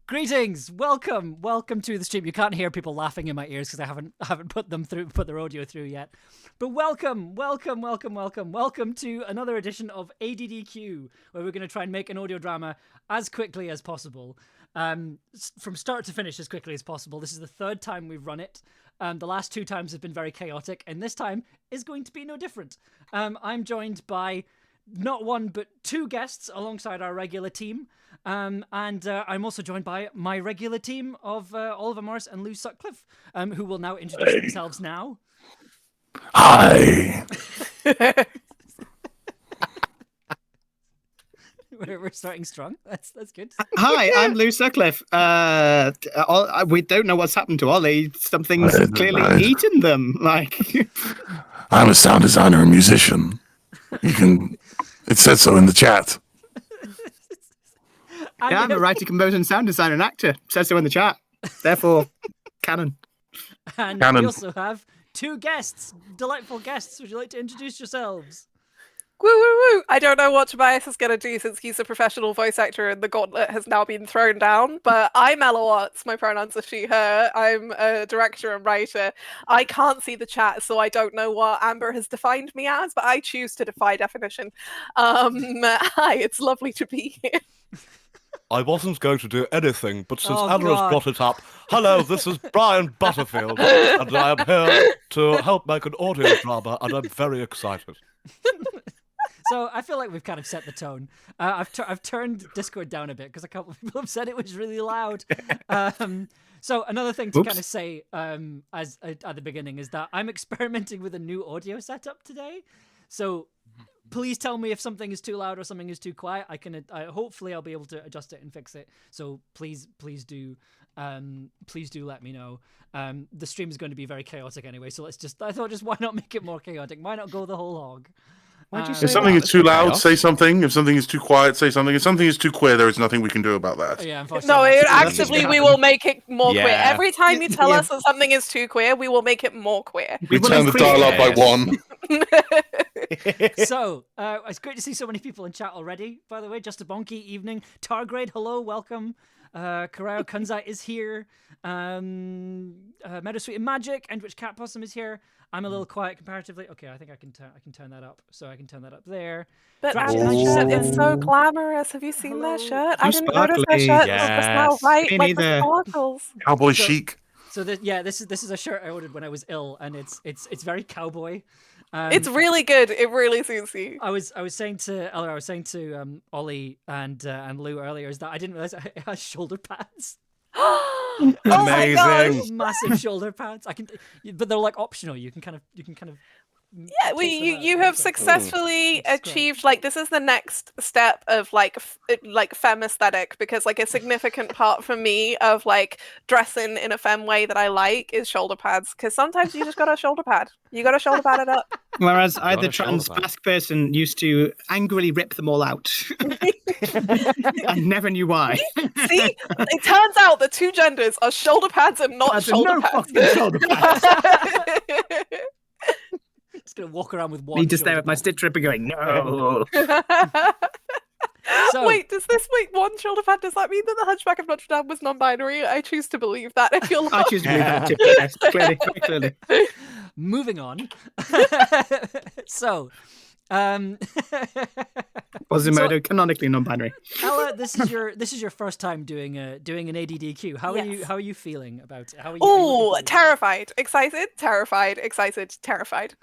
Greetings, welcome to the stream. You can't hear people laughing in my ears because I haven't put their audio through yet. But welcome to another edition of ADDQ, where we're going to try and make an audio drama as quickly as possible, from start to finish as quickly as possible. This is the third time we've run it. The last two times have been very chaotic, and this time is going to be no different. I'm joined by not one but two guests alongside our regular team. And I'm also joined by my regular team of Oli Morris and Sutcliffe, who will now introduce themselves now. Hi. We're starting strong. That's good. Hi, I'm Sutcliffe. We don't know what's happened to Ollie. Something's clearly eaten them. I'm a sound designer and musician. It says so in the chat. Yeah, I'm a writer, composer, and sound designer and actor. It says so in the chat. Therefore, canon. And we also have two guests, delightful guests. Would you like to introduce yourselves? Woo woo woo! I don't know what Tobias is going to do since he's a professional voice actor and the gauntlet has now been thrown down, but I'm Ella Watts. My pronouns are she, her. I'm a director and writer. I can't see the chat, so I don't know what Amber has defined me as, but I choose to defy definition. Hi, it's lovely to be here. I wasn't going to do anything, but since Ella has brought it up, hello, this is Brian Butterfield, and I am here to help make an audio drama, and I'm very excited. So I feel like we've kind of set the tone. I've turned Discord down a bit because a couple of people have said it was really loud. So another thing to kind of say at the beginning is that I'm experimenting with a new audio setup today. So please tell me if something is too loud or something is too quiet. Hopefully I'll be able to adjust it and fix it. So please do let me know. The stream is going to be very chaotic anyway. So I thought why not make it more chaotic? Why not go the whole hog? If something is too loud, say something. If something is too quiet, say something. If something is too queer, there is nothing we can do about that. Yeah, unfortunately. No, actively we will make it more queer. Every time you tell us that something is too queer, we will make it more queer. We turn the dial up by 1. So, it's great to see so many people in chat already, by the way. Just a bonky evening. Targrade, hello, welcome. Karao Kunzai is here. Meadowsweet and Magic, and Which Cat Possum is here. I'm a little quiet comparatively. Okay, I think I can turn that up. So I can turn that up there. But that shirt is so glamorous. Have you seen that shirt? I didn't notice that shirt just now, right? Me like the sparkles. Cowboy chic. So this is a shirt I ordered when I was ill, and it's very cowboy. It's really good. It really suits you. I was saying to Ella, I was saying to Ollie and Lou earlier is that I didn't realize it has shoulder pads. Amazing. Massive shoulder pads. But they're like optional. You can kind of. Yeah, well, you have successfully achieved this is the next step of like femme aesthetic, because like a significant part for me of like dressing in a femme way that I like is shoulder pads, because sometimes you just got a shoulder pad. You got to shoulder pad it up. Whereas I, the trans Basque person, used to angrily rip them all out. I never knew why. See, it turns out the two genders are shoulder pads and not shoulder pads. Shoulder pads. Just gonna walk around with one. Me just there with my stitch ripper going, no. So, Wait, does this make one shoulder pad? Does that mean that the Hunchback of Notre Dame was non-binary? I choose to believe that. If you're I choose to believe that too. Yes, clearly, very clearly. moving on. So, Quasimodo, canonically non-binary. Ella, this is your first time doing an ADDQ. How are you feeling about it? Terrified, excited, terrified, excited, terrified.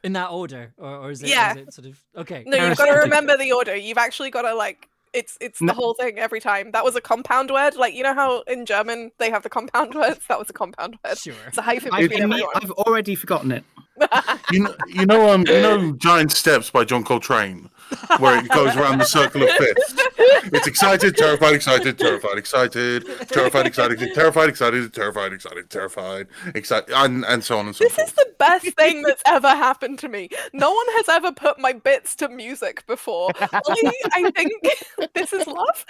In that order, or is it? Yeah. Is it sort of okay? No, you've got to remember the order. You've actually got to It's the whole thing every time. That was a compound word. Like, you know how in German they have the compound words? That was a compound word. Sure. It's a hyphen between everyone. I've already forgotten it. You know Giant Steps by John Coltrane, where it goes around the circle of fifths. It's excited, terrified, excited, terrified, excited, terrified, excited, terrified, excited, terrified, excited, terrified, excited, and so on and so forth. This is the best thing that's ever happened to me. No one has ever put my bits to music before. Ollie, I think this is love.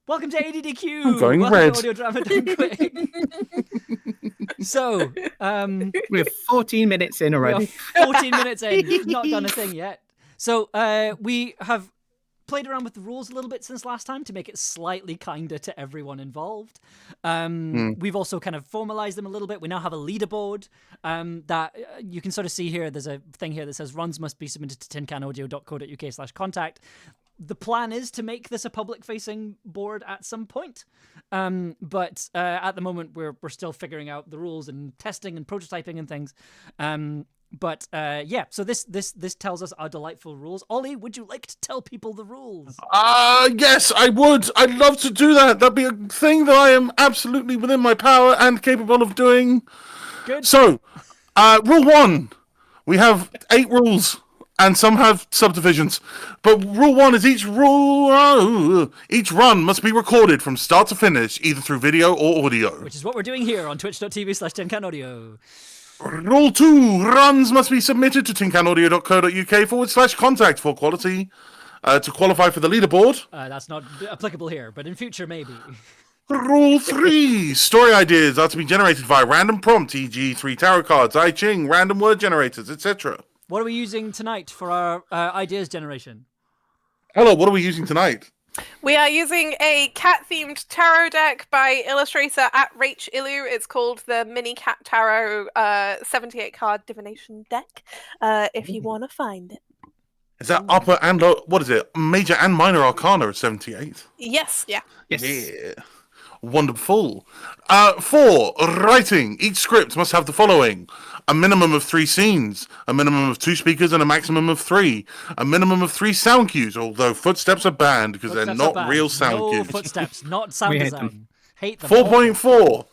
Welcome to ADDQ. I'm going Welcome red. to Audio Drama Done Quick. So, we're 14 minutes in already. 14 minutes in. We've not done a thing yet. So we have played around with the rules a little bit since last time to make it slightly kinder to everyone involved. We've also kind of formalized them a little bit. We now have a leaderboard that you can sort of see here. There's a thing here that says runs must be submitted to tincanaudio.co.uk/contact. The plan is to make this a public-facing board at some point, but at the moment we're still figuring out the rules and testing and prototyping and things. So this tells us our delightful rules. Ollie, would you like to tell people the rules? Yes, I would. I'd love to do that. That'd be a thing that I am absolutely within my power and capable of doing. Good. So, rule 1. We have 8 rules, and some have subdivisions. But rule 1 is each run must be recorded from start to finish, either through video or audio. Which is what we're doing here on twitch.tv/tincanaudio. Rule 2, runs must be submitted to tincanaudio.co.uk/contact for quality to qualify for the leaderboard. That's not applicable here, but in future maybe. Rule 3, story ideas are to be generated via random prompt, e.g. 3 tarot cards, I Ching, random word generators, etc. What are we using tonight for our ideas generation? Hello, what are we using tonight? We are using a cat-themed tarot deck by illustrator @RachIlu. It's called the Mini Cat Tarot 78-card divination deck, if you want to find it. Is that upper and lower, what is it? Major and minor arcana at 78? Yes, yeah. Yes. Yeah. Wonderful. 4, writing. Each script must have the following: a minimum of 3 scenes, a minimum of 2 speakers, and a maximum of 3. A minimum of 3 sound cues, although footsteps are banned because they're not real sound no cues. Footsteps, not sound We hate design. them. Hate them. 4.4,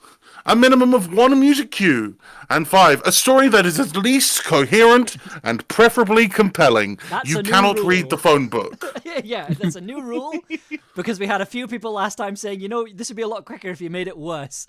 a minimum of 1 music cue. And 5, a story that is at least coherent and preferably compelling. That's You a new cannot rule. read the phone book. Yeah, that's a new rule because we had a few people last time saying, this would be a lot quicker if you made it worse.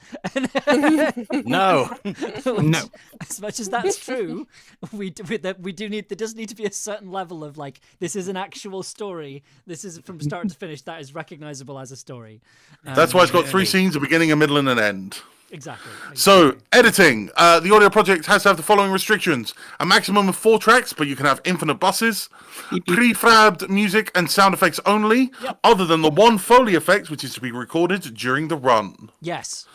No. No. As much as that's true, we do need, there does need to be a certain level of this is an actual story. This is from start to finish that is recognizable as a story. That's why it's got 3 scenes, a beginning, a middle, and an end. Exactly. So, editing. The audio project has to have the following restrictions: a maximum of 4 tracks, but you can have infinite buses. Prefabbed music and sound effects only, other than the one Foley effect, which is to be recorded during the run. Yes.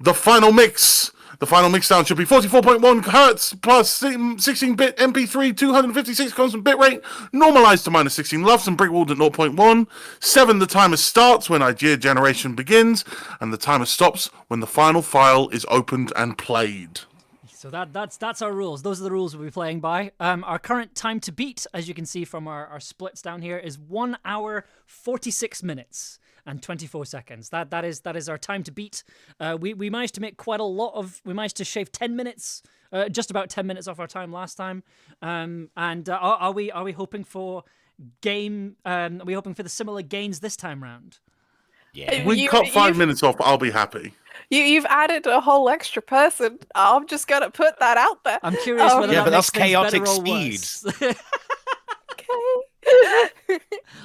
The final mix. The final mix sound should be 44.1 hertz plus 16-bit MP3, 256 constant bitrate, normalized to minus 16 LUFS and brickwalled at 0.1. 7, the timer starts when idea generation begins, and the timer stops when the final file is opened and played. So that's our rules. Those are the rules we'll be playing by. Our current time to beat, as you can see from our splits down here, is 1 hour 46 minutes. And 24 seconds. That is our time to beat. We managed to make quite a lot of. We managed to shave 10 minutes, just about 10 minutes off our time last time. Are we hoping for Are we hoping for the similar gains this time round? Yeah. We cut 5 minutes off. I'll be happy. You've added a whole extra person. I'm just gonna put that out there. I'm curious whether Yeah, that but makes that's chaotic things better or speed. worse. Okay.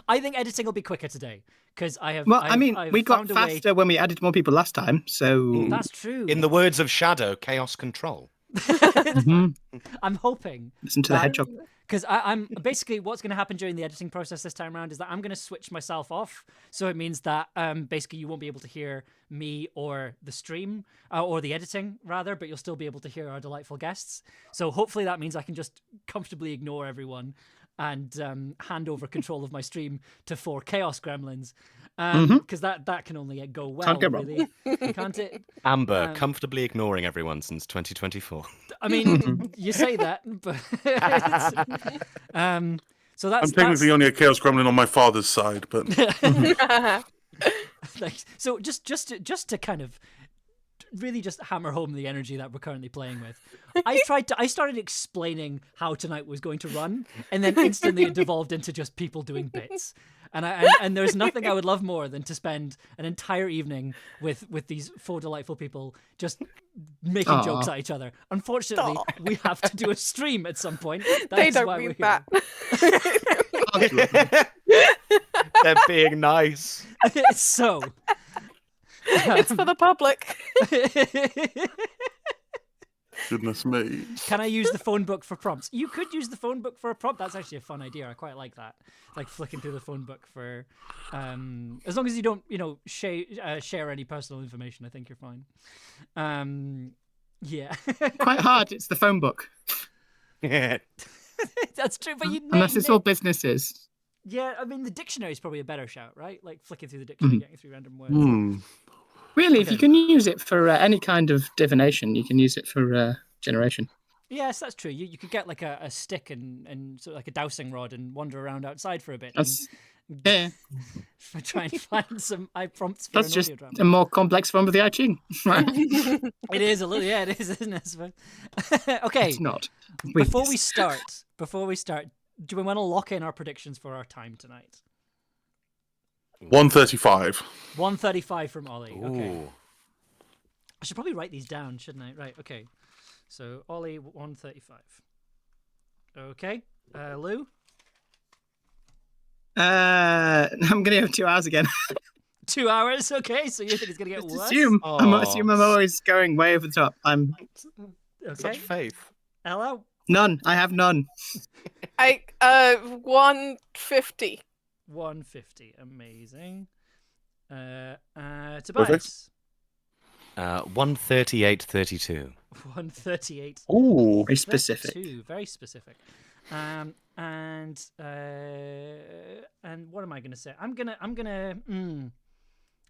I think editing will be quicker today because I have. Well, I've we got found a way- faster when we added more people last time, so... That's true. In the words of Shadow, chaos control. Mhm. I'm hoping. Listen to the hedgehog. Because I'm basically what's going to happen during the editing process this time around is that I'm going to switch myself off. So it means that basically you won't be able to hear me or the stream or the editing rather, but you'll still be able to hear our delightful guests. So hopefully that means I can just comfortably ignore everyone and hand over control of my stream to 4 Chaos Gremlins. Because that can only go well, Can't go wrong. really. Can't it? Amber, comfortably ignoring everyone since 2024. I mean, you say that, but so that's I'm technically only a Chaos Gremlin on my father's side, but so just to kind of really just hammer home the energy that we're currently playing with. I started explaining how tonight was going to run, and then instantly it devolved into just people doing bits. And there's nothing I would love more than to spend an entire evening with these 4 delightful people just making jokes at each other. Unfortunately, we have to do a stream at some point. They That's don't why mean we're that. They're being nice. here. So It's for the public. Goodness me. Can I use the phone book for prompts? You could use the phone book for a prompt. That's actually a fun idea. I quite like that. Like flicking through the phone book for, as long as you don't, share any personal information. I think you're fine. Yeah. Quite hard. It's the phone book. That's true, but Unless it's all businesses. Yeah, I mean the dictionary is probably a better shout, right? Like flicking through the dictionary, getting through random words. Really, if you can use it for any kind of divination, you can use it for generation. Yes, that's true. You could get like a stick and sort of like a dowsing rod and wander around outside for a bit. Yeah. Try and find some prompts for That's an just audio drama. a more complex form of the I Ching. It is a little, yeah, it is, isn't it? Okay. It's not. Before we start, do we want to lock in our predictions for our time tonight? 135. 135 from Ollie. Ooh. Okay. I should probably write these down, shouldn't I? Right. Okay. So Ollie 135. Okay. Lou. I'm gonna have 2 hours again. 2 hours. Okay. So you think it's gonna get worse? I'm always going way over the top. I'm Okay. Such faith. Ella. none. I have none. 150. 150. Amazing. Tobias. Perfect. 138.32. 138. Ooh. Very specific. Very specific. And what am I gonna say? I'm gonna.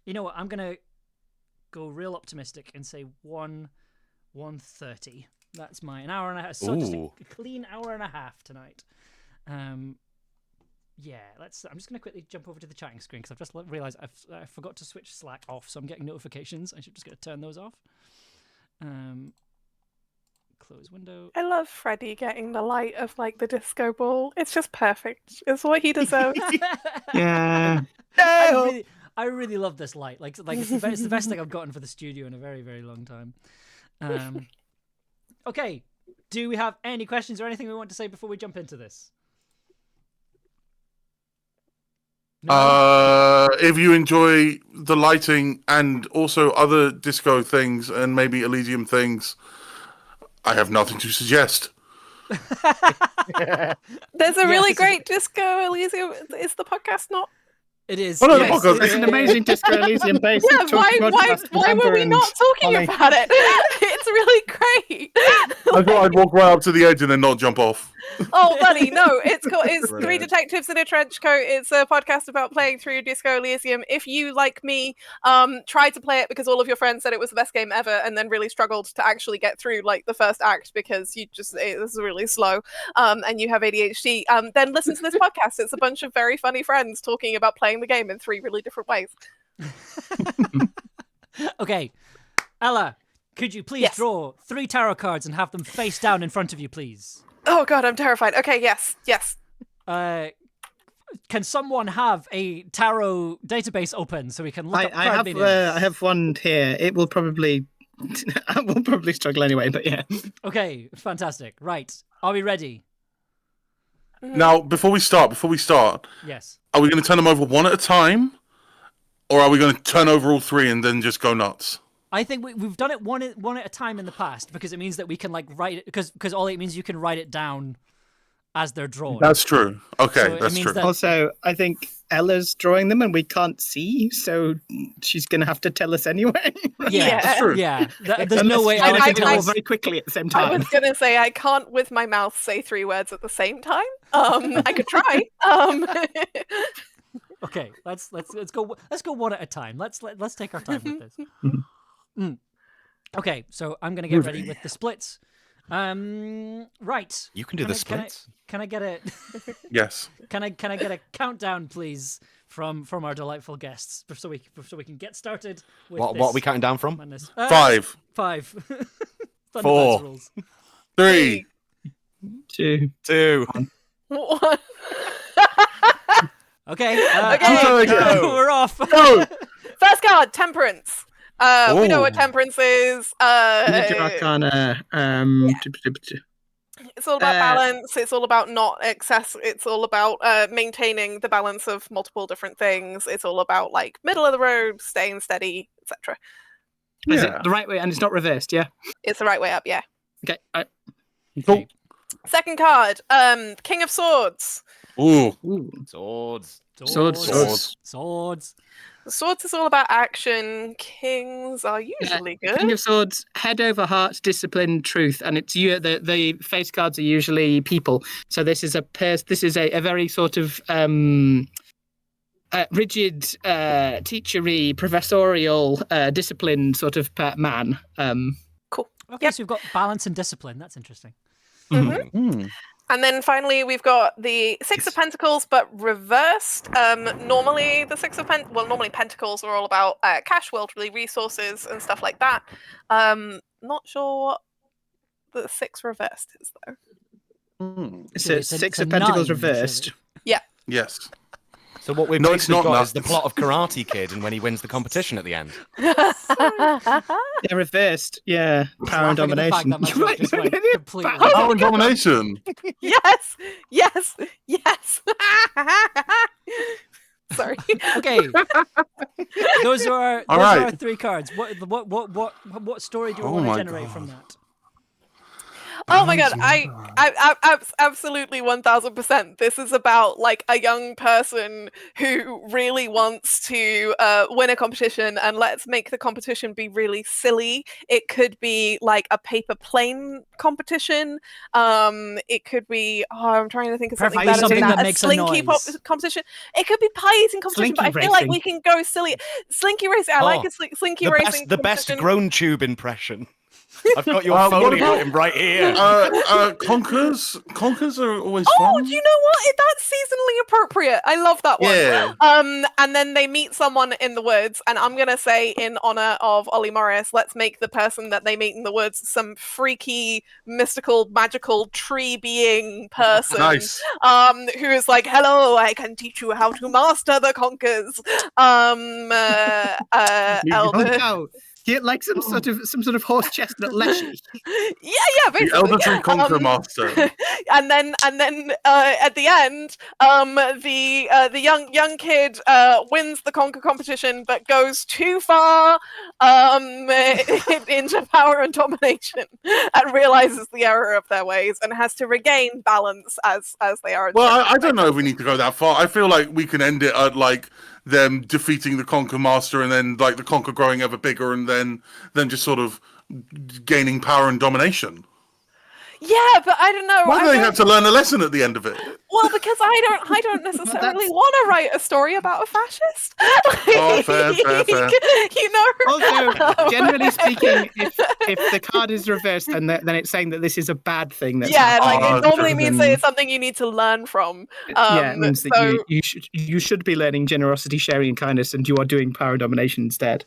You know what? I'm gonna go real optimistic and say 130. That's an hour and a half. So just a clean hour and a half tonight. Yeah, I'm just going to quickly jump over to the chatting screen because I've just realised I forgot to switch Slack off, so I'm getting notifications. I should just turn those off. Close window. I love Freddie getting the light of like the disco ball. It's just perfect. It's what he deserves. Yeah. I really love this light. Like it's the best thing I've gotten for the studio in a very, very long time. Okay. Do we have any questions or anything we want to say before we jump into this? No? If you enjoy the lighting and also other disco things and maybe Elysium things, I have nothing to suggest. There's a really great Disco Elysium. Is the podcast not? It is. Oh, no, yes. It's an amazing Disco Elysium based. Yeah, why were we not talking about it? It's really great. I thought I'd walk right up to the edge and then not jump off. Oh, buddy, no. It's Three Detectives in a Trench Coat. It's a podcast about playing through Disco Elysium. If you, like me, tried to play it because all of your friends said it was the best game ever and then really struggled to actually get through like the first act because it was really slow and you have ADHD, then listen to this podcast. It's a bunch of very funny friends talking about playing the game in 3 really different ways. Okay. Ella, could you please draw 3 tarot cards and have them face down in front of you, please? Oh god, I'm terrified. Okay, yes. Can someone have a tarot database open so we can look up card meanings? I have one here. It will probably I will probably struggle anyway, but yeah. Okay, fantastic. Right. Are we ready? Now, before we start, Yes. are we going to turn them over one at a time? Or are we going to turn over all 3 and then just go nuts? I think we've done it one at a time in the past because it means that we can like write it because all it means you can write it down as they're drawn. That's true. Okay, So it that's means true. that- Also, I think Ella's drawing them and we can't see, so she's going to have to tell us anyway. Yeah, That's true. yeah. There's no way I Ella can can tell us. very quickly at the same I time. was gonna say I can't with my mouth say 3 words at the same time. I could try. Okay, let's go one at a time. Let's take our time with this. Okay, so I'm gonna get ready with the splits. Right. You can do the splits. Can I get a Yes. Can I get a countdown, please, from our delightful guests, so we can get started with What this are we counting down from? madness. 5, 5. Thunderbird's 4. rules. 3. 2. 2. 1. Okay. Okay, go. We're off. Go! First card, Temperance. We know what Ooh. Temperance is. Major Arcana. It's all about balance. It's all about not excess. It's all about maintaining the balance of multiple different things. It's all about like middle of the road, staying steady, etc. Is it the right way? And it's not reversed, yeah? It's the right way up, yeah. Okay. Cool. Second card, King of Swords. Ooh. Swords. Swords. Swords. Swords is all about action. Kings are usually good. King of Swords, head over heart, discipline, truth, and it's you. The face cards are usually people. So this is a very sort of rigid, teachery, professorial, disciplined sort of man. Cool. Okay, so we've got balance and discipline. That's interesting. Mm. And then finally, we've got the Six of Pentacles, but reversed. Normally, normally Pentacles are all about cash, worldly resources, and stuff like that. Not sure what the Six reversed is, though. So It's a- Six it's a of Pentacles 9, reversed. surely. Yes. So what we've No, it's basically not got that. is the plot of Karate Kid and when he wins the competition at the end. Yeah, reversed. Yeah, power and Laughing at the fact domination. that my joke just went completely. Power and domination. Yes. Sorry. Okay. Those are All our right. 3 cards. What story do we Oh want to my generate God. from that? Oh my god, I absolutely 1000%. This is about like a young person who really wants to win a competition, and let's make the competition be really silly. It could be like a paper plane competition. It could be I'm trying to think of something Perfect. better Something than that that. makes A a slinky noise. competition. It could be pie eating competition, but I Slinky feel like racing. we can go silly. Slinky racing. I like Oh, a slinky racing. The best competition. grown tube impression. I've got your What phone about- him right here. Conquerors. Conquerors are always Oh, fun. do you know what? That's seasonally appropriate. I love that one. Yeah. And then they meet someone in the woods, and I'm gonna say, in honor of Oli Morris, let's make the person that they meet in the woods some freaky, mystical, magical tree being person. Nice. Who is like, hello, I can teach you how to master the conkers. Elder. Oh, yeah, like some sort of horse chestnut leshy. Yeah, The basically. Elder Tree Conqueror Master. and then at the end, the young kid wins the conquer competition, but goes too far into power and domination, and realizes the error of their ways, and has to regain balance as they are. Well, I don't know if we need to go that far. I feel like we can end it at like them defeating the Conquer Master, and then like the Conquer growing ever bigger, and then them just sort of gaining power and domination. Yeah, but I don't know. Why do I they don't- have to learn a lesson at the end of it? Well, because I don't necessarily want to write a story about a fascist. Oh, fair. You know. Also, generally speaking, if the card is reversed, then it's saying that this is a bad thing. That's Yeah, like Oh, it normally okay. means that it's something you need to learn from. Yeah, it means that so, you should be learning generosity, sharing, and kindness, and you are doing power and domination instead.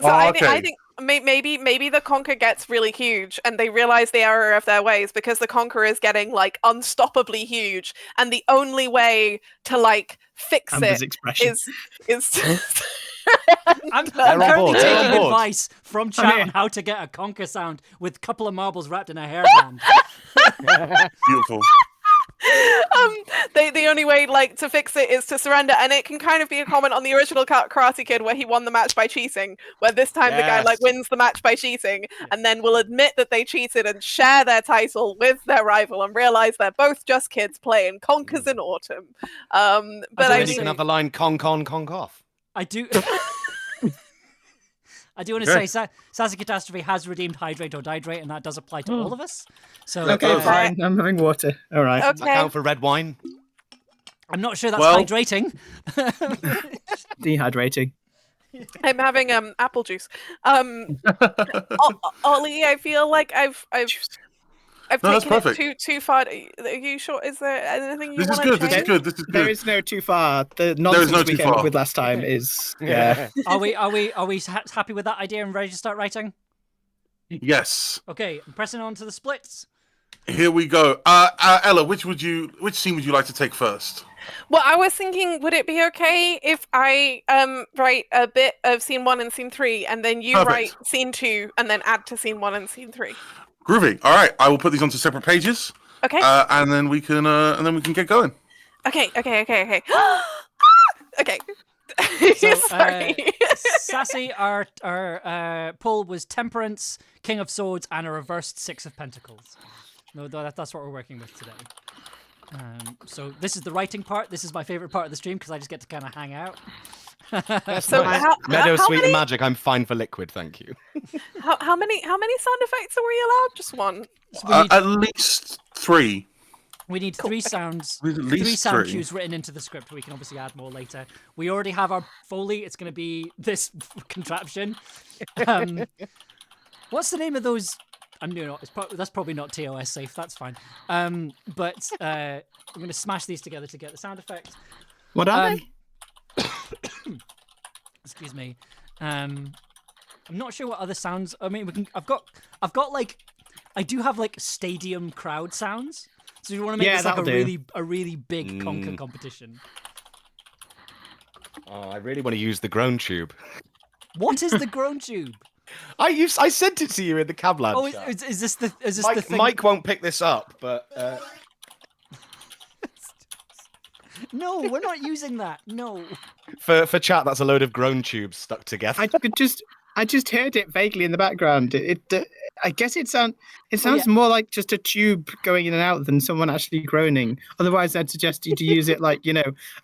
so I think okay. maybe the conquer gets really huge, and they realize the error of their ways, because the conquer is getting like unstoppably huge, and the only way to like fix Amber's it expression. is I'm They're on currently board, they're on taking board. advice from chat Okay. on how to get a conquer sound with a couple of marbles wrapped in a hairband. Beautiful. the only way like to fix it is to surrender, and it can kind of be a comment on the original Karate Kid, where he won the match by cheating, where this time the guy like Yes. wins the match by cheating, and then will admit that they cheated and share their title with their rival, and realize they're both just kids playing Conkers in Autumn. But And I Then then you mean, can have the line conk on, conk off. I do. I do want to Okay. say Sassy Catastrophe has redeemed Hydrate or Dihydrate, and that does apply to all of us. So Okay, Oh, fine. I'm having water. All right. Does that okay. count for red wine? I'm not sure that's Well- hydrating. Dehydrating. I'm having apple juice. Ollie, I feel like I've No, that's taken perfect. it too far. Are you sure? Is there anything you This is want to good. change? This is good. This is There good. is no too far. The nonsense no we too came far. up with last time is Are we happy with that idea and ready to start writing? Yes. Okay, I'm pressing on to the splits. Here we go. Ella, which scene would you like to take first? Well, I was thinking, would it be okay if I write a bit of scene 1 and scene 3, and then you Perfect. write scene 2, and then add to scene 1 and scene 3? Groovy. All right. I will put these onto separate pages, Okay. and then we can get going. Okay. Okay. Sorry. Sassy, our pull was Temperance, King of Swords, and a reversed Six of Pentacles. No, that's what we're working with today. So this is the writing part. This is my favorite part of the stream because I just get to kind of hang out. So Meadow, how sweet, many- and magic. I'm fine for liquid, thank you. How many sound effects are we allowed? Just one. So we need, At least 3. we need three sounds, At least three sound 3. cues written into the script. We can obviously add more later. We already have our Foley. It's going to be this contraption. What's the name of those? No, that's probably not TOS safe. That's fine. But I'm going to smash these together to get the sound effect. What are they? Excuse me. I'm not sure what other sounds. I mean, I've got like, I do have like stadium crowd sounds. So you want to make this like a really big Conquer competition. Oh, I really want to use the groan tube. What is the groan tube? I sent it to you in the Cablan. Oh, chat. is this the Mike, thing? Mike won't pick this up, but No, we're not using that. No. for chat, that's a load of groan tubes stuck together. I just heard it vaguely in the background. I guess it sounds more like just a tube going in and out than someone actually groaning. Otherwise, I'd suggest you to use it like,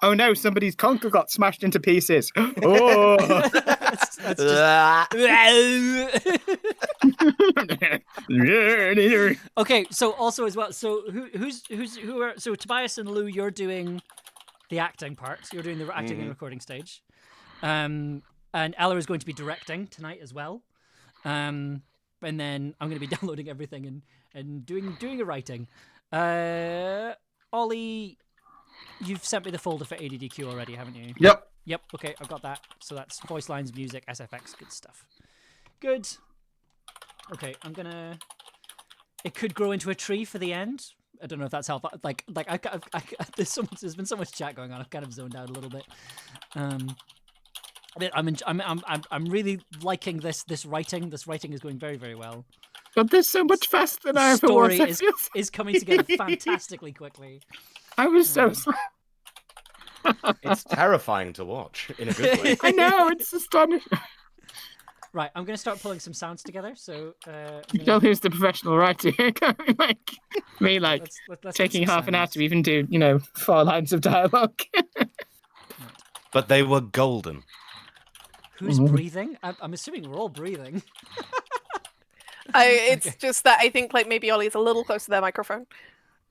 oh no, somebody's conker got smashed into pieces. Oh. That's just... Okay, so also as well, so who are so Tobias and Lou, you're doing the acting part. So you're doing the acting and recording stage. And Ella is going to be directing tonight as well. And then I'm going to be downloading everything and doing a writing. Ollie, you've sent me the folder for ADDQ already, haven't you? Yep. Yep, okay, I've got that. So that's voice lines, music, SFX, good stuff. Good. Okay, I'm gonna... It could grow into a tree for the end. I don't know if that's helpful. Like there's been so much chat going on. I've kind of zoned out a little bit. I'm really liking this writing. This writing is going very, very well. But there's so much faster than I ever was. Story is coming together fantastically quickly. I was so sorry. It's terrifying to watch in a good way. I know, it's astonishing. Right, I'm going to start pulling some sounds together. So, You know who's the professional writer here? Like me, let's taking get some half an hour sounds. to even do, 4 lines of dialogue. But they were golden. Who's breathing? I'm assuming we're all breathing. It's just that I think maybe Ollie's a little close to their microphone.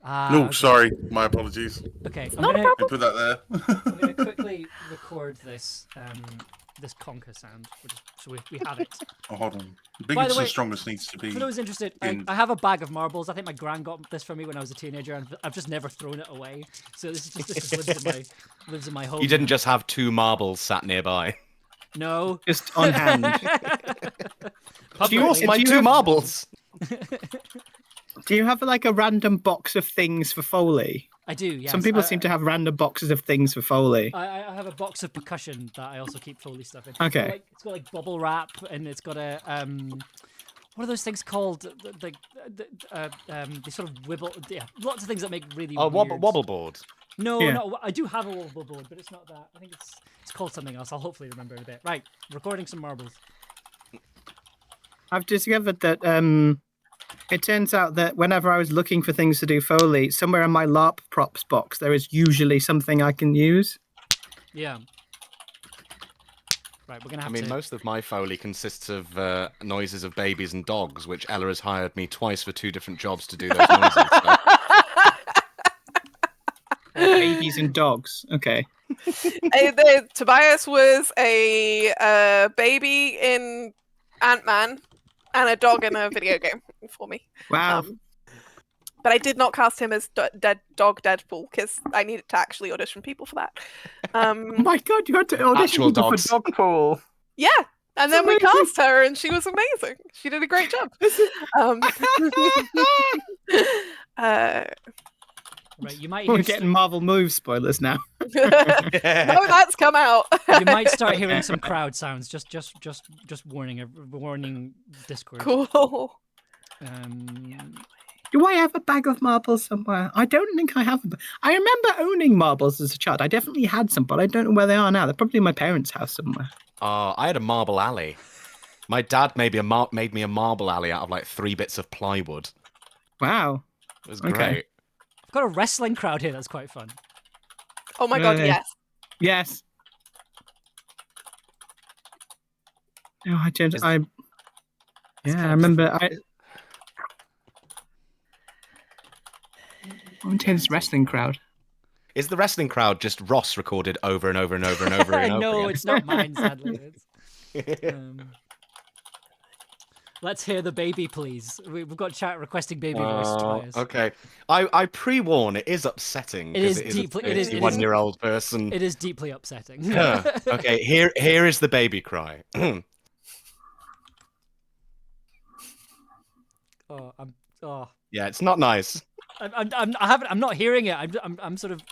No, Okay. sorry. My apologies. Okay, Not a I problem. put that there. I'm going to quickly record this this conker sound, so we have it. Oh, hold on. The By biggest the way, and strongest needs to be. For those interested, in- I have a bag of marbles. I think my gran got this for me when I was a teenager, and I've just never thrown it away. So this just lives in my home. You didn't just have 2 marbles sat nearby. No. Just on hand. Publicly. you- My do you 2 have- marbles. Do you have a random box of things for Foley? I do, yes. Some people seem to have random boxes of things for Foley. I have a box of percussion that I also keep Foley stuff in. Okay. It's got bubble wrap, and it's got a what are those things called? They sort of wibble. Yeah, lots of things that make really. Oh, weird... wobble board. No, Yeah. no, I do have a wobble board, but it's not that. I think it's called something else. I'll hopefully remember in a bit. Right, recording some marbles. I've discovered that it turns out that whenever I was looking for things to do Foley, somewhere in my LARP props box, there is usually something I can use. Yeah. Right, we're gonna I have mean, to. most of my Foley consists of noises of babies and dogs, which Ella has hired me twice for 2 different jobs to do those noises. So. Babies and dogs. Okay. Tobias was a baby in Ant-Man and a dog in a video game for me. Wow. But I did not cast him as dog Deadpool because I needed to actually audition people for that. Oh my god, you had to audition Actual people dogs. for Dogpool. Yeah, and then we cast her, and she was amazing. She did a great job. Right, you might. We're Hear getting Marvel move spoilers now. No, that's come out. you might start hearing some crowd sounds. Just warning Discord. Cool. Do I have a bag of marbles somewhere? I don't think I have. I remember owning marbles as a child. I definitely had some, but I don't know where they are now. They're probably in my parents' house somewhere. I had a marble alley. My dad made me a marble alley out of like 3 bits of plywood. Wow. It was Okay. great. I've got a wrestling crowd here that's quite fun. Oh my god, yes. Yes. No, I remember. I went to this wrestling crowd. Is the wrestling crowd just Ross recorded over and over and over and over and over No, again? it's not mine, sadly. Let's hear the baby, please. We've got chat requesting baby voice, Tobias. Okay. I pre-warn, it is upsetting. It is a deeply. It is 31-year-old person. It is deeply upsetting. Okay, here is the baby cry. Yeah, it's not nice. I'm not hearing it. I'm sort of.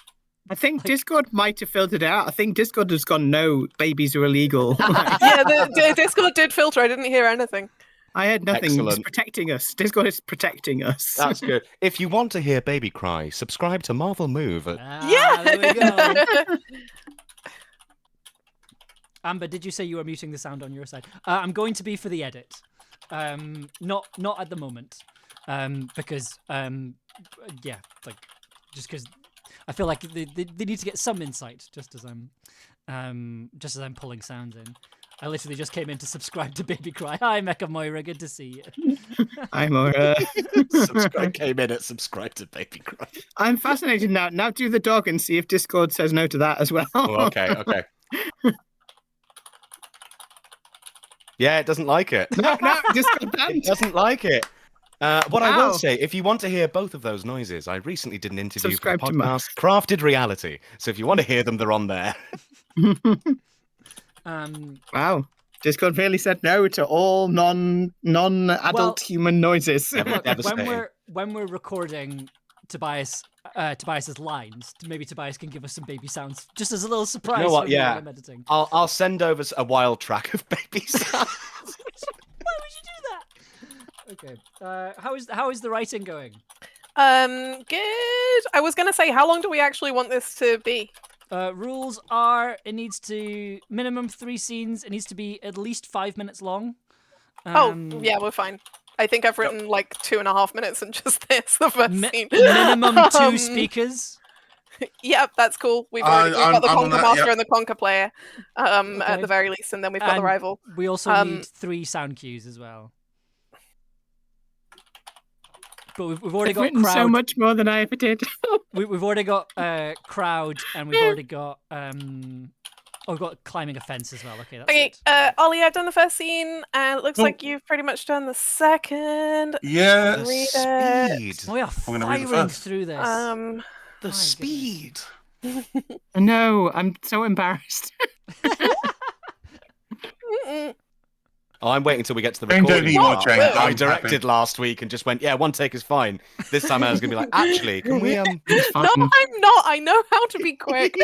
I think Discord might have filtered it out. I think Discord has gone, no, babies are illegal. Yeah, the Discord did filter. I didn't hear anything. I had nothing. Excellent. It's protecting us. Discord is protecting us. That's good. If you want to hear baby cry, subscribe to Marvel Move. Yeah. There we go. Amber, did you say you were muting the sound on your side? I'm going to be for the edit. Not at the moment. Because just because I feel like they need to get some insight just as I'm pulling sounds in. I literally just came in to subscribe to Baby Cry. Hi, Mecha Moira, good to see you. Hi, Moira. Came in at subscribe to Baby Cry. I'm fascinated now. Now do the dog and see if Discord says no to that as well. Oh, okay. Yeah, it doesn't like it. No, Discord banned. It doesn't like it. What I Wow. will say, if you want to hear both of those noises, I recently did an interview Subscribe for to the podcast Crafted Reality. So if you want to hear them, they're on there. Wow. Discord really said no to all non-adult human noises. when we're recording Tobias's lines, maybe Tobias can give us some baby sounds just as a little surprise. You know what? for Yeah. when I'm editing. I'll send over a wild track of baby sounds. Why would you do that? Okay. How is the writing going? Good. I was gonna say, how long do we actually want this to be? Rules are it needs to minimum 3 scenes. It needs to be at least 5 minutes long. Yeah, we're fine. I think I've written like 2.5 minutes and just this, the first scene. Minimum 2 speakers. Yep, that's cool. We've got the Conquer Master yeah. and the Conquer player at the very least, and then we've got the rival. We also need 3 sound cues as well. But we've already got written crowd. so much more than I ever did. We've already got crowd, and we've already got we've got climbing a fence as well. Okay, that's Okay, it. Ollie, I've done the first scene, and it looks like you've pretty much done the second. Yeah. Read it. Speed. We are I'm gonna read it firing first. through this. The My speed. No, I'm so embarrassed. Oh, I'm waiting until we get to the Don't recording need more part. change. I I'm directed happy. last week and just went, yeah, 1 take is fine. This time I was going to be like, actually, can we... No, I'm not. I know how to be quick.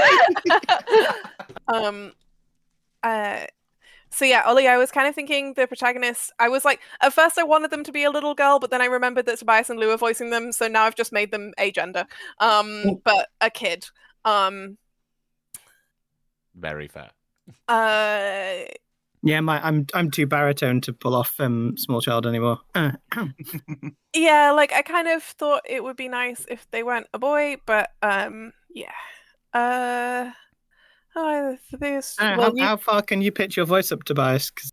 So yeah, Ollie, I was kind of thinking the protagonist. I was like, at first I wanted them to be a little girl, but then I remembered that Tobias and Lou are voicing them, so now I've just made them agender. But a kid. Very fair. Yeah, I'm too baritone to pull off small child anymore. Yeah, like I kind of thought it would be nice if they weren't a boy, but yeah. How far can you pitch your voice up, Tobias? Because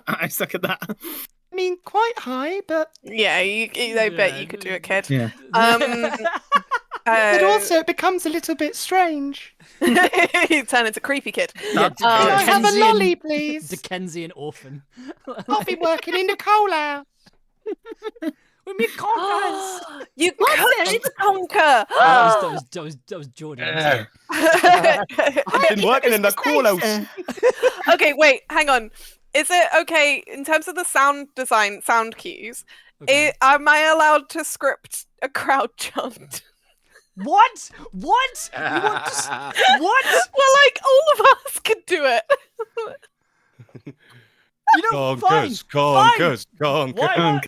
I suck at that. I mean, quite high, but... Yeah, I bet you could do it, kid. Yeah. But also it becomes a little bit strange. You turn into creepy kid. Yeah, Can I have a lolly, please? Dickensian orphan. I'll be working in the coal house. We meet conquerors. You could conquer. That was Jordan. Yeah. I've been working in the coal house. Okay, wait, hang on. Is it okay in terms of the sound design, sound cues? Okay. Am I allowed to script a crowd chant? What? What? You want to what? Well, like all of us could do it. You know, fine. Conquers. Why not?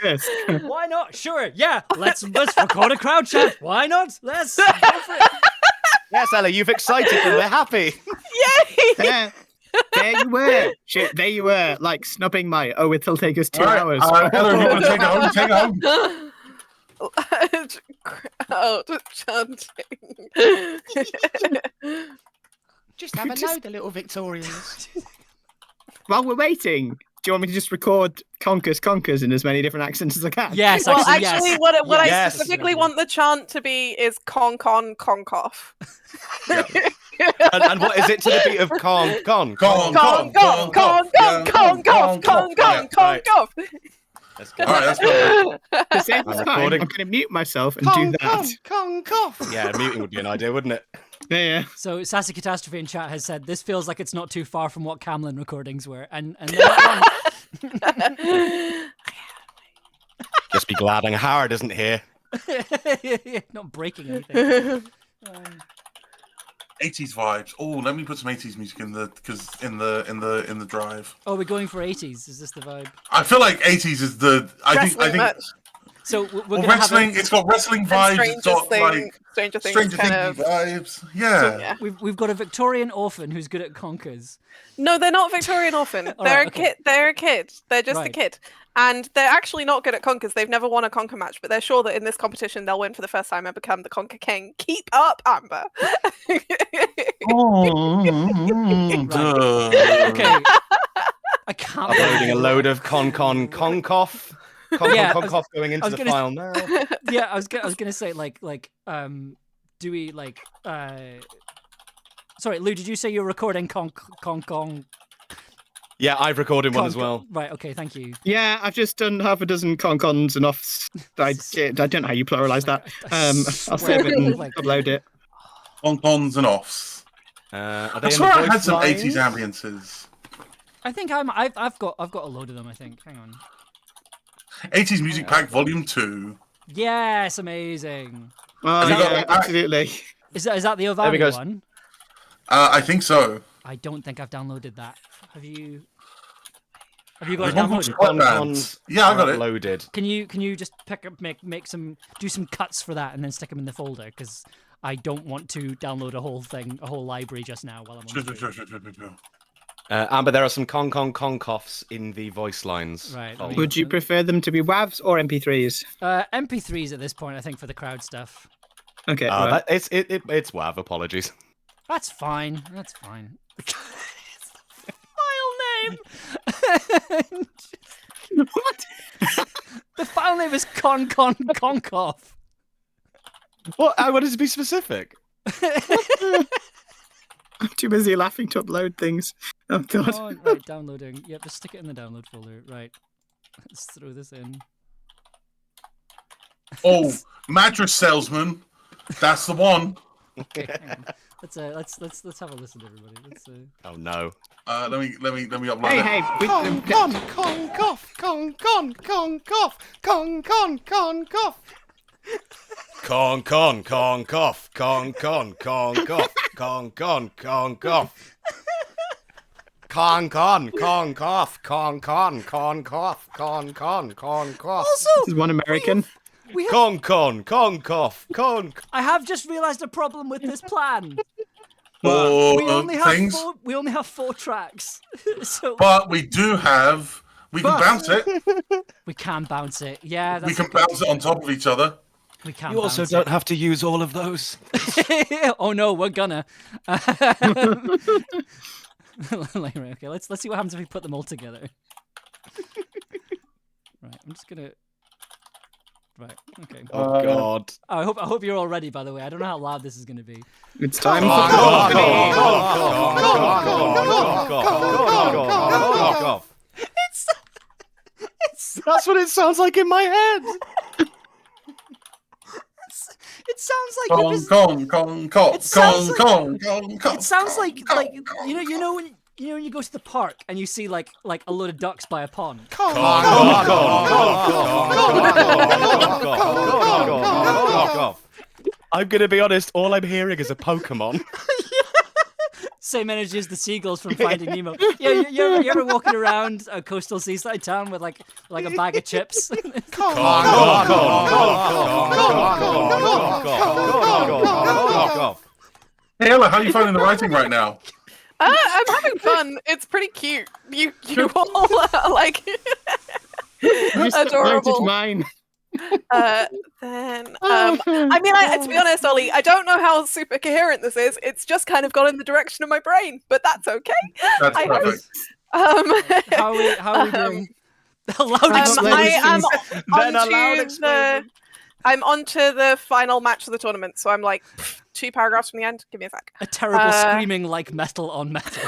Why not? Sure. Yeah. Let's record a crowd chat. Why not? Let's go for it. Yes, Ella, you've excited them. They're happy. Yay! There you were. Shit, there you were, like snubbing my, it'll take us 2 hours. Ella, if you want to take it home, take it home. Chanting. Just have a load of little Victorians. While we're waiting, do you want me to just record Conquers in as many different accents as I can? Yes. Well, actually, actually, yes. what I Yes. specifically want the chant to be is concoff. And what is it to the beat of con? Concoff. Let's go. All right, that's good. At the same time, I'm recording. going to mute myself and do that. Yeah, muting would be an idea, wouldn't it? Yeah. So Sassy Catastrophe in chat has said this feels like it's not too far from what Camlin recordings were, and they're not wrong. Just be glad and Howard isn't here. Not breaking anything. 80s vibes. Oh, let me put some 80s music in the drive. Oh, we're going for 80s. Is this the vibe? I feel like 80s is the. I think. Much. So we're Well, gonna wrestling. have It's got wrestling vibes. It's got like Stranger Things Stranger kind Things of. vibes. Yeah. Yeah. we've got a Victorian orphan who's good at conkers. No, they're not Victorian orphan. All They're right, a okay. kid. They're a kid. They're just a Right. kid, and they're actually not good at conkers. They've never won a conker match, but they're sure that in this competition they'll win for the first time and become the conker king. Keep up, Amber. Okay. I can't. Uploading a load of concoff. Yeah, Concoff going into was the gonna- file now. Yeah, I was gonna say do we like Sorry, Lou, did you say you're recording con? Yeah, I've recorded one as well. Right. Okay. Thank you. Yeah, I've just done half a dozen concons and offs. I don't know how you pluralize that. I'll save it and upload it. On-cons and offs. Are I they in swear the I had voice some lines? 80s ambiences. I think I've got a load of them. I think. Hang on. 80s Music Pack Volume 2. Yes, amazing. Oh, Have you got yeah, that? absolutely. Is that the we Ovani go. one? I think so. I don't think I've downloaded that. Have you? Have you got There's it one called downloaded? Squat Bands. Yeah, I got it. Loaded. Can you just pick up make some do some cuts for that and then stick them in the folder because I don't want to download a whole library just now while I'm on. Stream. Amber, there are some concoffs in the voice lines. Right. folder. Would you prefer them to be WAVs or MP3s? MP3s at this point, I think, for the crowd stuff. Okay. Oh, right. it's WAV. Apologies. That's fine. That's fine. File name. What? The file name is concoff. What? I wanted to be specific. I'm too busy laughing to upload things. Oh, God. Oh, right, downloading. Yep, just stick it in the download folder. Right. Let's throw this in. Oh, Mattress Salesman. That's the one. Okay, hang on. Let's have a listen, everybody. Oh no. Let me upload Hey, it. hey. Also, This is one American. we have, I have just realised a problem with this plan. Or We only things. have 4 tracks, so But we do have. We can bounce it. we can bounce it. Yeah, We that's can bounce it on top of each other. we can. You also bounce don't have to use all of those. it. Oh no, we're gonna. Like, right, okay, let's see what happens if we put them all together. Right, I'm just gonna. Right, okay. Oh god. I hope you're all ready. By the way, I don't know how loud this is gonna be. It's time That's what it sounds like in my head. It sounds like it was. It sounds like you know when you go to the park and you see like a load of ducks by a pond. I'm gonna be honest, all I'm hearing is a Pokemon. Same energy as the seagulls from Finding Nemo. Yeah, you ever walking around a coastal seaside town with like a bag of chips? Hey, Ella, how are you finding the writing right now? I'm having fun. It's pretty cute. You all are like adorable. Mine. I mean, to be honest, Ollie, I don't know how super coherent this is. It's just kind of gone in the direction of my brain, but that's okay. That's perfect. How are we doing? I'm onto the final match of the tournament, so I'm like 2 paragraphs from the end. Give me a sec. A terrible screaming like metal on metal.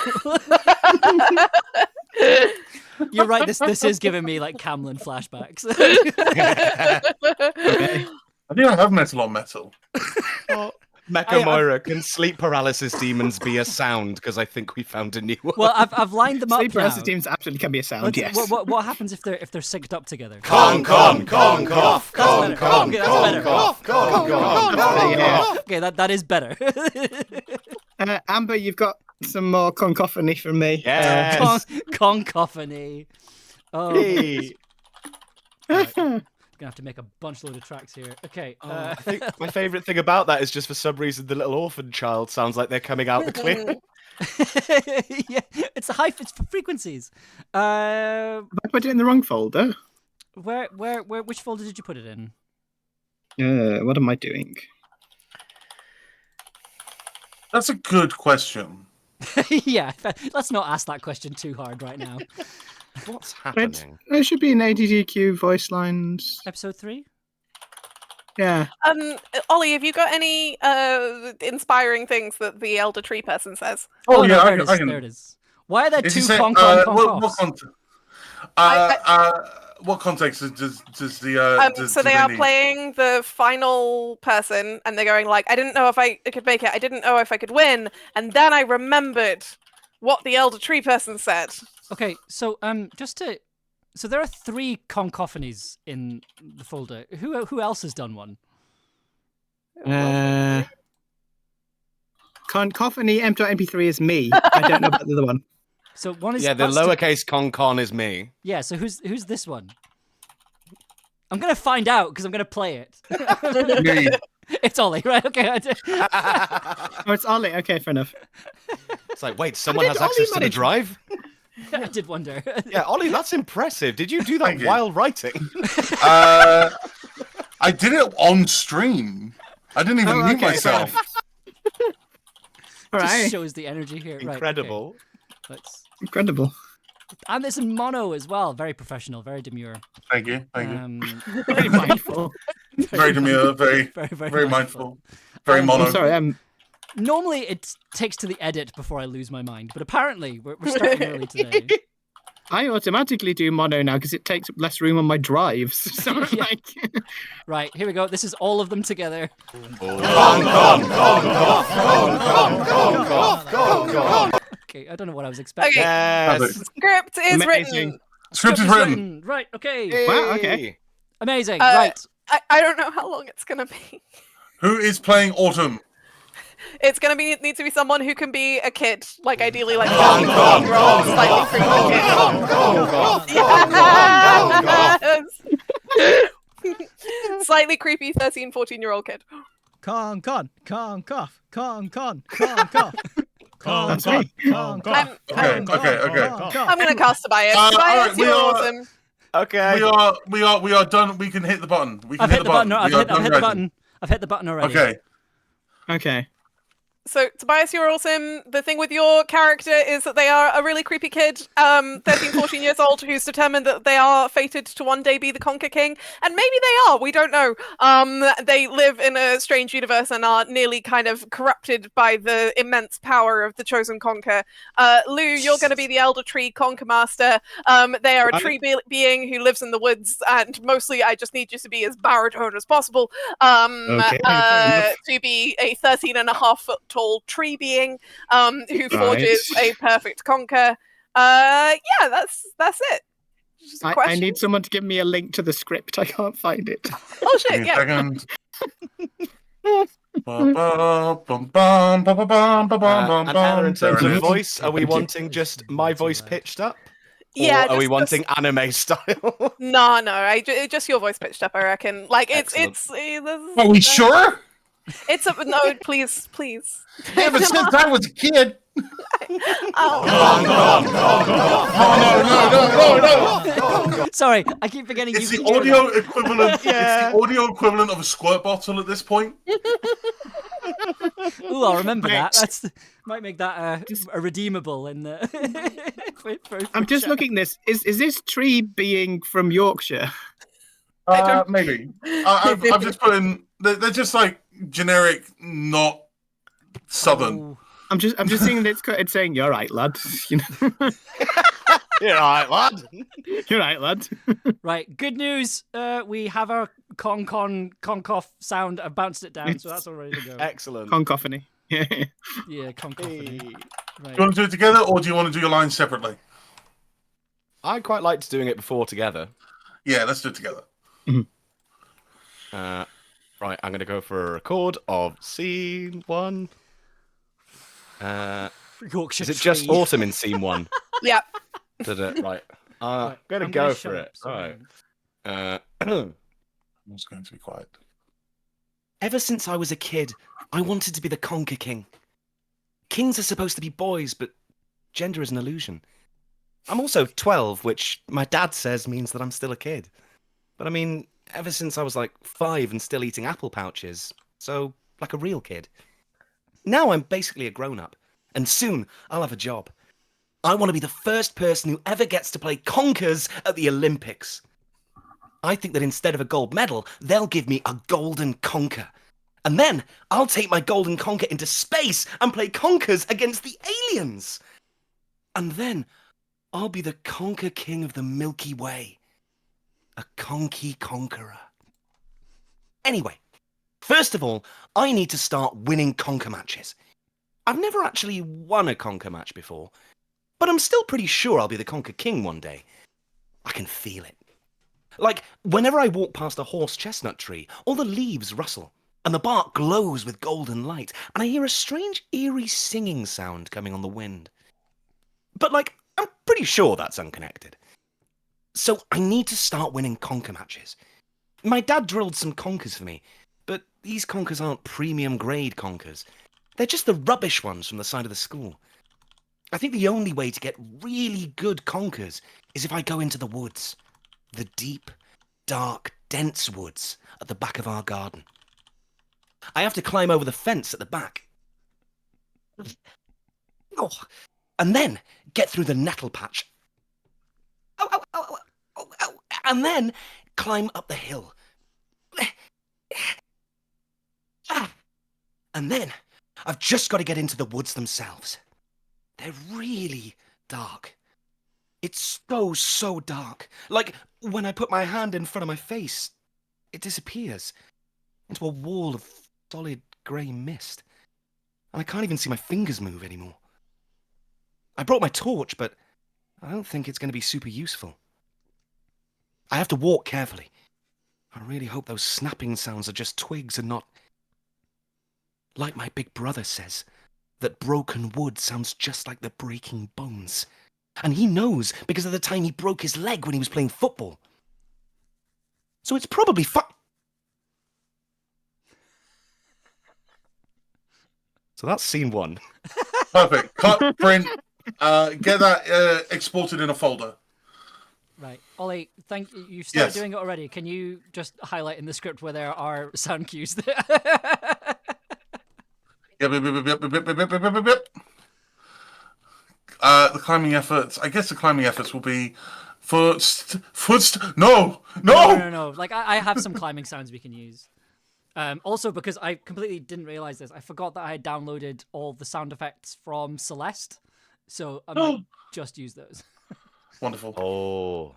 You're right. This is giving me like Camlin flashbacks. Okay. I think I have metal on metal. Mecha Moira, can sleep paralysis demons be a sound? Because I think we found a new one. Well, I've lined them up. Sleep paralysis now. demons absolutely can be a sound. Yes. What happens if they're synced up together? Con, cough, con, Okay, that is better. Amber, you've got some more concophony from me. Yes. Concophony. Oh. Hey. Gonna have to make a bunch load of tracks here. Okay. I think my favourite thing about that is just for some reason the little orphan child sounds like they're coming out the clear. Yeah, it's for frequencies. Have I put it in the wrong folder? Which folder did you put it in? What am I doing? That's a good question. Yeah, let's not ask that question too hard right now. What's happening? There should be an ADDQ voice lines. Episode 3? Yeah. Ollie, have you got any inspiring things that the elder tree person says? Oh, no, yeah, there it is. Why are there Is two he saying, what context does the so they are playing the final person, and they're going like, I didn't know if I could make it. I didn't know if I could win, and then I remembered what the elder tree person said. Okay, so so there are 3 concophonies in the folder. Who else has done one? Concophony M.MP3 is me. I don't know about the other one. So one is the lowercase con is me. Yeah, so who's this one? I'm gonna find out because I'm gonna play it. Me. It's Ollie, right? Okay. Oh, it's Ollie. Okay, fair enough. It's like, wait, someone has access to the drive? I did wonder. Yeah, Ollie, that's impressive. Did you do that while writing? I did it on stream. I didn't even mute myself. All right. Just shows the energy here. Incredible. Right, okay. Incredible. And it's in mono as well. Very professional, very demure. Thank you. Very mindful. Very demure, very mindful. Very mono. I'm sorry, normally it takes to the edit before I lose my mind, but apparently we're starting early today. I automatically do mono now because it takes up less room on my drives. So Yeah. like, Right, here we go. This is all of them together. Okay, I don't know what I was expecting. Okay. Script is written. Script is written. Right, okay. wow, okay. Amazing. Right. I don't know how long it's gonna be. Who is playing Autumn? It's gonna need to be someone who can be a kid, like ideally like 13-year-old, slightly creepy kid. Yes. Slightly creepy 13, 14-year-old kid. Con, cough. That's me. I'm Okay. gonna cast Tobias. all Tobias, right, you're awesome. Okay. We are done. We can hit the button. We can I've hit the button. I've hit the writing. button. I've hit the button already. Okay. Okay. So, Tobias, you're awesome. The thing with your character is that they are a really creepy kid, 13, 14 years old, who's determined that they are fated to one day be the Conquer King. And maybe they are, we don't know. They live in a strange universe and are nearly kind of corrupted by the immense power of the Chosen Conquer. Lou, you're going to be the Elder Tree Conquer Master. They are a tree being who lives in the woods, and mostly I just need you to be as baritone as possible. To be a 13.5-foot tall tree being who forges a perfect conquer. Yeah, that's it. I need someone to give me a link to the script. I can't find it. Oh shit, yeah. Bum, bum, bum, bum, bum, bum, bum, bum, And Anna, in bum. There terms it of is. voice, are we Thank you. wanting just my voice pitched up? Yeah, Or are we just- wanting anime style? No, just your voice pitched up. I reckon. Like Excellent. Are we sure? It's a no. Please. Yeah, but since I was a kid. Oh. No. Sorry, I keep forgetting It's you the can hear audio equivalent. It's the audio equivalent of a squirt bottle at this point. that. Ooh, I'll remember that. Right. Might make that a redeemable in the. for I'm just chat. looking this. Is this tree being from Yorkshire? Maybe. I've just put in. They're just like generic, not southern. Oh. I'm just seeing that it's saying you're right, lad. You know? You're right, lad. You're right, lad. Right, good news. We have our concoff sound. I've bounced it down, so that's all ready to go. Excellent. Concophony. Yeah. Yeah, concophony. Do you Right. want to do it together, or do you want to do your lines separately? I quite liked doing it before together. Yeah, let's do it together. Right, I'm going to go for a record of scene 1. Yorkshire Is it just tree. autumn in scene 1? Yeah. Right. I'm Right, going to I'm go gonna for shut it. up, sorry. Right. I'm just going to be quiet. Ever since I was a kid, I wanted to be the Conquer King. Kings are supposed to be boys, but gender is an illusion. I'm also 12, which my dad says means that I'm still a kid. But I mean, ever since I was like 5 and still eating apple pouches, so like a real kid. Now I'm basically a grown-up, and soon I'll have a job. I want to be the first person who ever gets to play conkers at the Olympics. I think that instead of a gold medal, they'll give me a golden conker. And then I'll take my golden conker into space and play conkers against the aliens. And then I'll be the Conquer King of the Milky Way. A conky conqueror. Anyway, first of all, I need to start winning conker matches. I've never actually won a conker match before, but I'm still pretty sure I'll be the Conquer King one day. I can feel it. Like, whenever I walk past a horse chestnut tree, all the leaves rustle, and the bark glows with golden light, and I hear a strange, eerie singing sound coming on the wind. But, like, I'm pretty sure that's unconnected. So I need to start winning conker matches. My dad drilled some conkers for me, but these conkers aren't premium grade conkers. They're just the rubbish ones from the side of the school. I think the only way to get really good conkers is if I go into the woods. The deep, dark, dense woods at the back of our garden. I have to climb over the fence at the back. Oh, and then get through the nettle patch. And then climb up the hill. And then I've just got to get into the woods themselves. They're really dark. It's so dark. Like, when I put my hand in front of my face, it disappears into a wall of solid grey mist. And I can't even see my fingers move anymore. I brought my torch, but I don't think it's going to be super useful. I have to walk carefully. I really hope those snapping sounds are just twigs and not... Like my big brother says, that broken wood sounds just like the breaking bones. And he knows because of the time he broke his leg when he was playing football. So it's probably So that's scene 1. Perfect. Cut, print, get that exported in a folder. Right, Ollie. Thank you. You started Yes. doing it already. Can you just highlight in the script where there are sound cues? Yep. The climbing efforts. I guess the climbing efforts will be No. No. Like I have some climbing sounds we can use. Also, because I completely didn't realize this, I forgot that I had downloaded all the sound effects from Celeste, so I might just use those. Wonderful. Oh.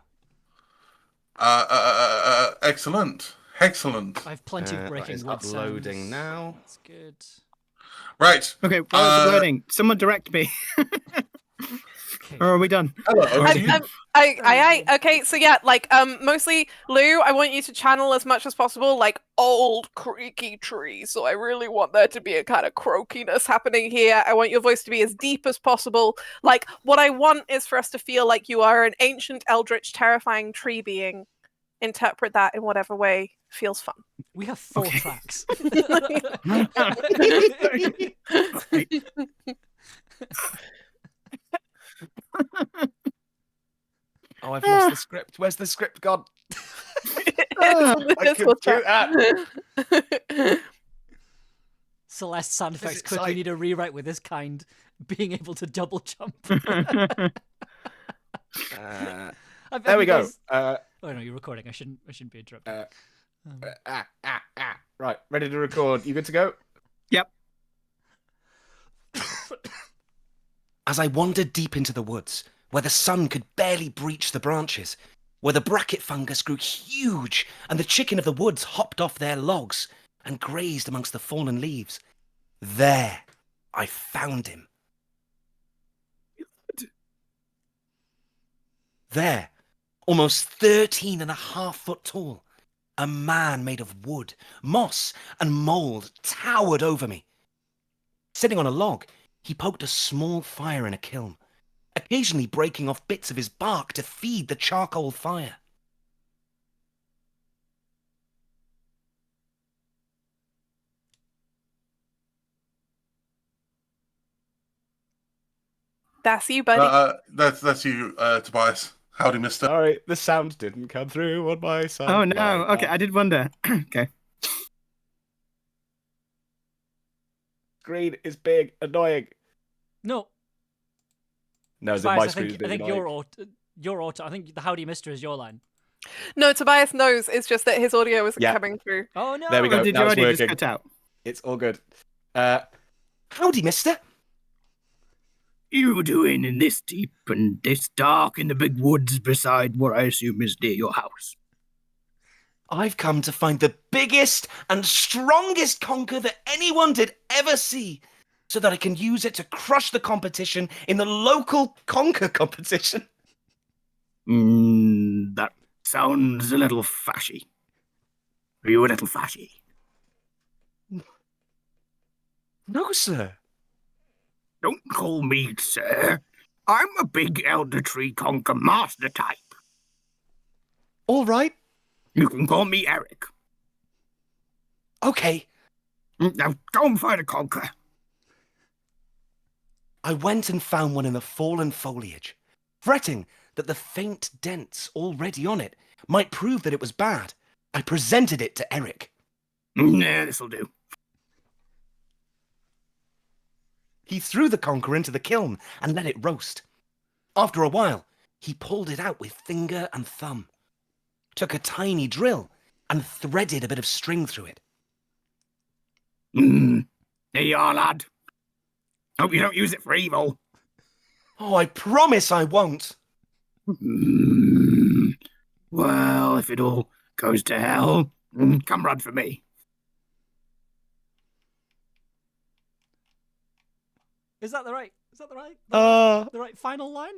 Excellent. I have plenty of breaking is wood uploading sounds. now. That's good. Right. Okay, while it's uploading, someone direct me. Okay. Or are we done? Hello. Okay, so yeah, like mostly Lou, I want you to channel as much as possible like old creaky tree. So I really want there to be a kind of croakiness happening here. I want your voice to be as deep as possible. Like what I want is for us to feel like you are an ancient, eldritch, terrifying tree being. Interpret that in whatever way feels fun. We have 4 Okay. tracks. Oh, I've lost the script. Where's the script gone? This was Celeste sound effects it quickly side? need a rewrite with this kind being able to double jump. There we go. Oh no, you're recording. I shouldn't be interrupted. Right, ready to record. You good to go? Yep. As I wandered deep into the woods, where the sun could barely breach the branches, where the bracket fungus grew huge and the chicken of the woods hopped off their logs and grazed amongst the fallen leaves, there I found him. There, almost 13.5 foot tall, a man made of wood, moss, and mold towered over me. Sitting on a log, he poked a small fire in a kiln, occasionally breaking off bits of his bark to feed the charcoal fire. That's you, buddy. That's you, Tobias. Howdy, mister. Sorry, the sound didn't come through on my side. Oh no. Okay, I did wonder. Okay. Screen is big, annoying. No, No, Tobias, my I screen is think big, annoying. your auto. I think the Howdy Mister is your line. No, Tobias knows. It's just that his audio isn't Yeah. coming through. Oh no! There we go. Or did that you was already just working. cut out? It's all good. Howdy, mister. You doing in this deep and this dark in the big woods beside what I assume is near your house? I've come to find the biggest and strongest conker that anyone did ever see, so that I can use it to crush the competition in the local conker competition. That sounds a little fashy. Are you a little fashy? No, sir. Don't call me sir. I'm a big elder tree conker master type. All right. You can call me Eric. Okay. Now go and find a conker. I went and found one in the fallen foliage, fretting that the faint dents already on it might prove that it was bad. I presented it to Eric. Nah, this'll do. He threw the conker into the kiln and let it roast. After a while, he pulled it out with finger and thumb, took a tiny drill and threaded a bit of string through it. There you are, lad. Hope you don't use it for evil. Oh, I promise I won't. Well, if it all goes to hell, come run for me. Is that the right? Uh, The right final line?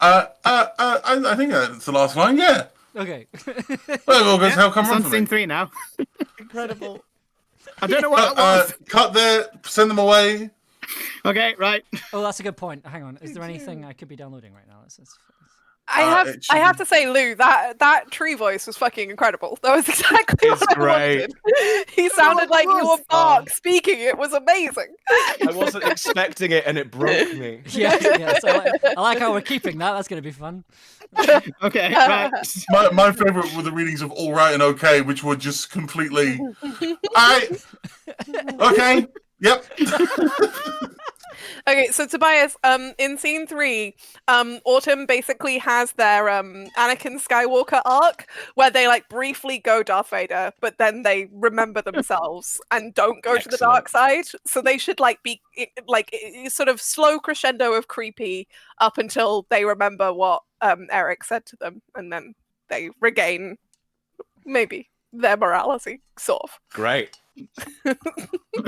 I think that's the last line. Yeah. Okay. Well, all goes hell, come It's run on for scene me. 3 now. incredible. I don't know what that was. Cut there. Send them away. Okay, right. Oh, that's a good point. Hang on. Is there anything I could be downloading right now? I it should have be- to say, Lou, that tree voice was fucking incredible. That was exactly It's what I great. wanted. He sounded like you were Bark speaking. It was amazing. I wasn't expecting it, and it broke me. Yeah. So I like how we're keeping that. That's going to be fun. Okay, right. My favorite were the readings of all right and okay, which were just completely. All right. Okay. Yep. Okay, so Tobias, in scene 3, Autumn basically has their Anakin Skywalker arc where they like briefly go Darth Vader, but then they remember themselves and don't go to the dark side. So they should like be like sort of slow crescendo of creepy up until they remember what Eric said to them, and then they regain maybe their morality, sort of. Great.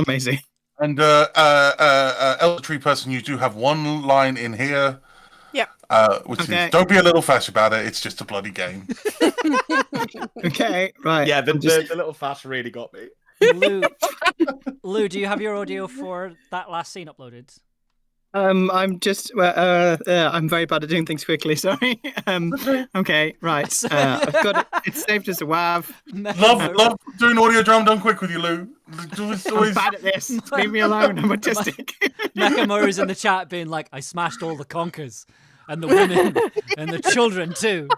Amazing. And Elder Tree person, you do have one line in here. Yeah. Which Okay. is, don't be a little fash about it. It's just a bloody game. Okay, right. Yeah, the, I'm just- the little fash really got me. Lou, do you have your audio for that last scene uploaded? I'm just I'm very bad at doing things quickly. Sorry. Okay, right. I've got it. It's saved as a WAV. Love doing audio drama done quick with you, Lou. I'm bad at this. Leave me alone. I'm autistic. Nakamura's in the chat being like, I smashed all the conkers and the women and the children too.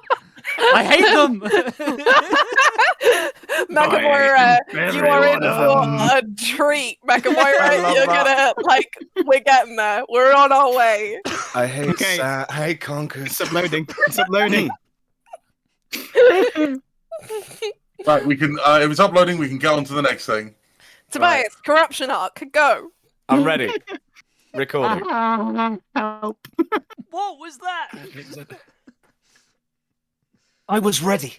I hate them. Nakamura, you are in for a treat. Nakamura, you're gonna we're getting there. We're on our way. I hate Okay. I hate conkers. It's uploading. It's uploading. Right, we can. If it's uploading, we can get on to the next thing. Tobias, corruption arc, go. I'm ready. Recording. Help. What was that? I was ready.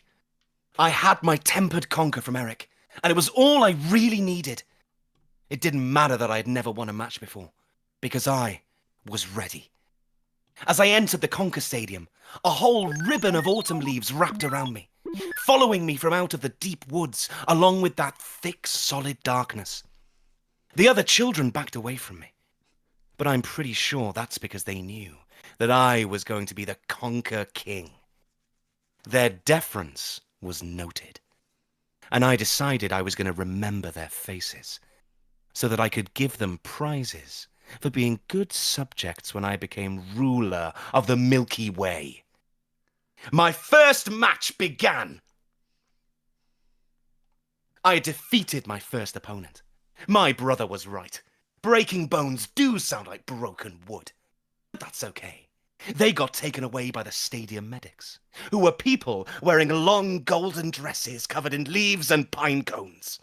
I had my tempered conquer from Eric, and it was all I really needed. It didn't matter that I had never won a match before, because I was ready. As I entered the Conquer Stadium, a whole ribbon of autumn leaves wrapped around me, following me from out of the deep woods, along with that thick, solid darkness. The other children backed away from me, but I'm pretty sure that's because they knew that I was going to be the Conquer King. Their deference was noted, and I decided I was going to remember their faces, so that I could give them prizes for being good subjects when I became ruler of the Milky Way. My first match began. I defeated my first opponent. My brother was right. Breaking bones do sound like broken wood. But that's okay. They got taken away by the stadium medics, who were people wearing long golden dresses covered in leaves and pine cones.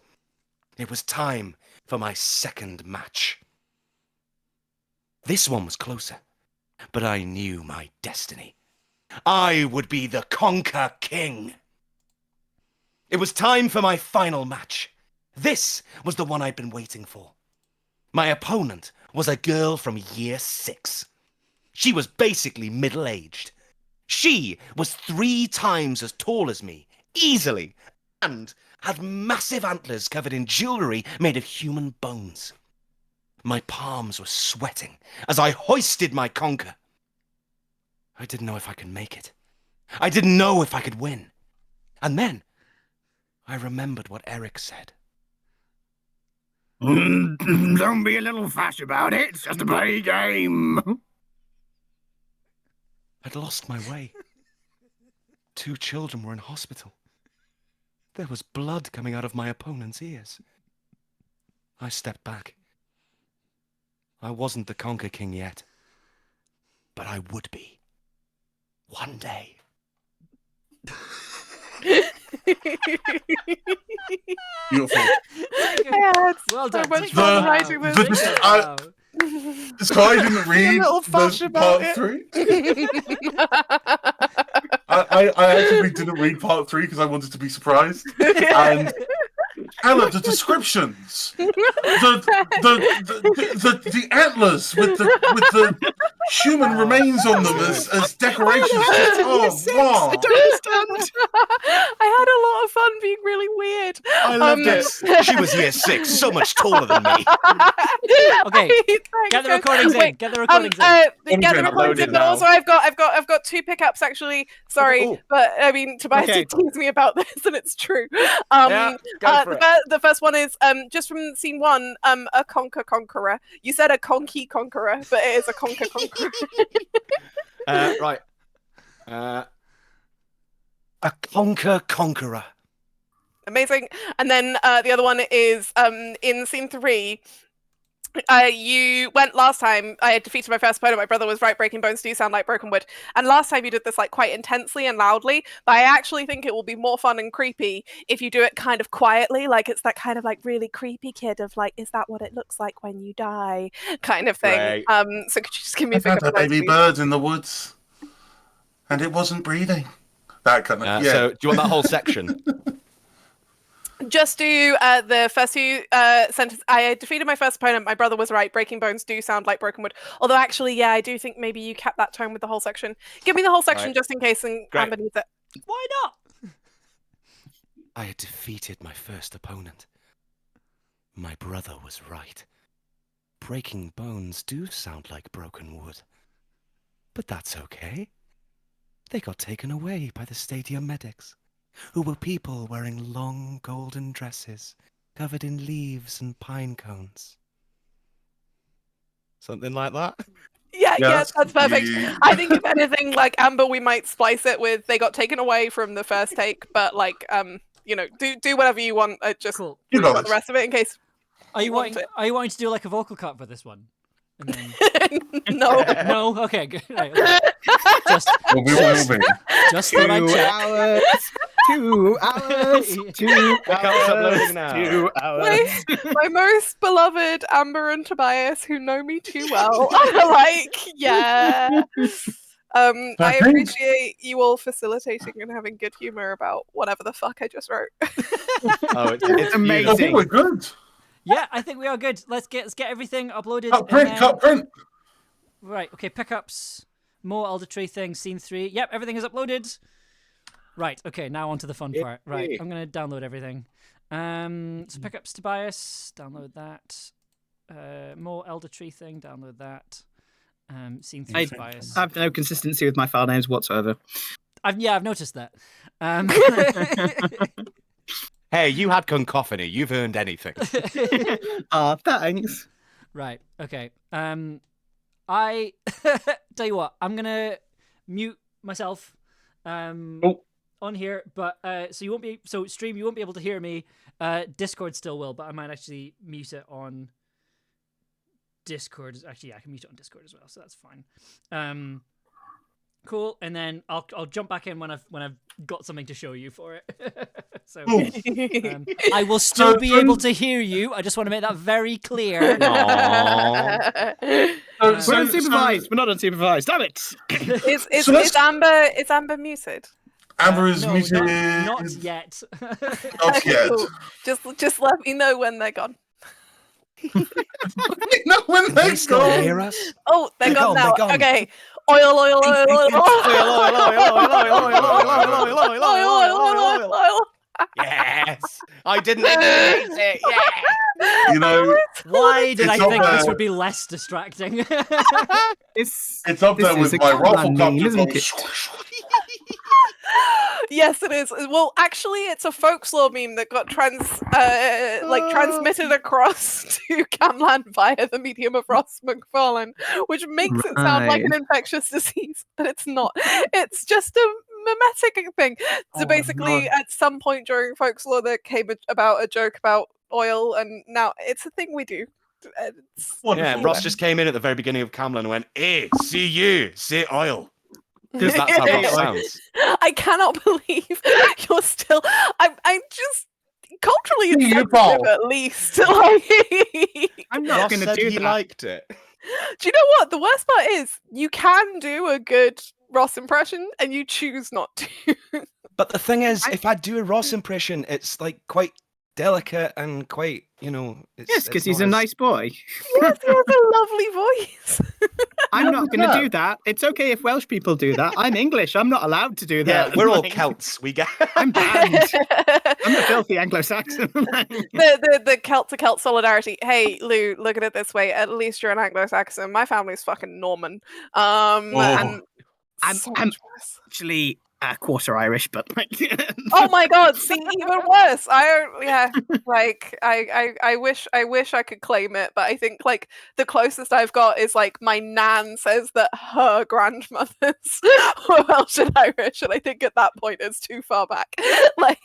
It was time for my second match. This one was closer, but I knew my destiny. I would be the Conquer King. It was time for my final match. This was the one I'd been waiting for. My opponent was a girl from year 6. She was basically middle-aged. She was 3 times as tall as me, easily, and had massive antlers covered in jewelry made of human bones. My palms were sweating as I hoisted my conker. I didn't know if I could make it. I didn't know if I could win. And then I remembered what Eric said. Don't be a little fash about it. It's just a bloody game. I'd lost my way. 2 children were in hospital. There was blood coming out of my opponent's ears. I stepped back. I wasn't the Conquer King yet, but I would be. One day. Beautiful. Yeah, Well so done. much Take fun it writing out. this. Take it I- out. So I didn't read little fash the about part it. 3. I actually didn't read part 3 because I wanted to be surprised. And Ella, the descriptions, the antlers with the human remains on them as decorations. Oh, wow! I don't understand. I had a lot of fun being really weird. I loved it. She was year 6, so much taller than me. Okay, Thanks, get the guys. recordings in. Wait, Get the recordings in. get the Upload recordings it in, but now. also I've got 2 pickups actually. Sorry, Oh. but I mean Tobias Okay. did tease me about this, and it's true. Yeah, go for it. The first one is just from scene 1, a conqueror. You said a conqueror, but it is a conqueror. Right. A conqueror. Amazing. And then the other one is in scene 3. You went last time. I had defeated my first opponent. My brother was right. Breaking bones do sound like broken wood. And last time you did this like quite intensely and loudly. But I actually think it will be more fun and creepy if you do it kind of quietly. Like it's that kind of like really creepy kid of like, is that what it looks like when you die? Kind of thing. Right. So could you just give me I a pick found up a of those, baby please? bird in the woods, and it wasn't breathing. That kind of yeah. So do you want that whole section? Just do the first two sentences. I defeated my first opponent. My brother was right. Breaking bones do sound like broken wood. Although, actually, yeah, I do think maybe you kept that tone with the whole section. Give me the whole section Right. just in case and Great. Amber needs it. Why not? I had defeated my first opponent. My brother was right. Breaking bones do sound like broken wood. But that's okay. They got taken away by the stadium medics, who were people wearing long golden dresses covered in leaves and pine cones. Something like that. Yeah, Yes, that's perfect. please. I think if anything, like Amber, we might splice it with they got taken away from the first take, but like do whatever you want. Just Cool. You got got the this. rest of it in case. Are you Want wanting? Are you wanting to do like a vocal cut for this one? And then... No. No. Okay. Good. Right, okay. Just We'll be. thought I'd 2 check. hours. 2 hours. 2 Accounts uploading hours. now. 2 hours. My most beloved Amber and Tobias, who know me too well, are like, yeah. I think- appreciate you all facilitating and having good humor about whatever the fuck I just wrote. Oh, it's Amazing. I think we're good. Yeah, I think we are good. Let's get everything uploaded. Cut print. and then- Cut print. Right. Okay. Pickups. More Elder Tree thing. Scene 3. Yep. Everything is uploaded. Right. Okay. Now on to the fun part. Right. I'm gonna download everything. So pickups Tobias. Download that. More Elder Tree thing. Download that. Scene 3 Tobias. I have no consistency with my file names whatsoever. I've noticed that. Hey, you had cacophony. You've earned anything. Thanks. Right. Okay. I tell you what. I'm gonna mute myself. On here, but so you won't be stream. You won't be able to hear me. Discord still will, but I might actually mute it on Discord. Actually, yeah, I can mute it on Discord as well, so that's fine. Cool. And then I'll jump back in when I've got something to show you for it. So I will still be able to hear you. I just want to make that very clear. We're unsupervised. We're not unsupervised. Damn it. Is Amber muted? Amber is No, muted. not yet. Not yet. Cool. Just let me know when they're gone. No, when They they still go. hear us? Oh, they're They're gone gone, now. they're gone. Okay. Oil. Yes, I didn't expect it. Yeah. You know, Why did I It's up think this there. would be less distracting? It's it's up there This is with a my Catman rifle meme, copter. isn't it? Yes, it is. Well, actually, it's a folklore meme that got transmitted across to Camland via the medium of Ross McFarlane, which makes it sound like an Right. infectious disease, but it's not. It's just a mimetic thing. So Oh, basically, no. at some point during folklore, there came about a joke about oil, and now it's a thing we do. It's Wonderful. Yeah, Ross just came in at the very beginning of Camlan and went, "Hey, see you, say oil." Because that's how Ross sounds. I cannot believe you're still. I'm just culturally You insensitive Paul. at least. Like, I'm not Ross going to said do he that. liked it. do you know what? The worst part is you can do a good Ross impression and you choose not to. But the thing is, if I do a Ross impression, it's like quite delicate and quite, Yes, because he's a nice boy. Yes, he has a lovely voice. I'm not going to do that. It's okay if Welsh people do that. I'm English. I'm not allowed to do Yeah, that. we're all Like, Celts. We get. I'm banned. I'm a filthy Anglo-Saxon. the Celt to Celt solidarity. Hey, Lou, look at it this way. At least you're an Anglo-Saxon. My family's fucking Norman. And I'm- so I'm- much worse. Actually, a quarter Irish, but like, Oh my god, see, even worse. I wish I could claim it, but I think like the closest I've got is like my nan says that her grandmothers were Welsh and Irish, and I think at that point it's too far back. Like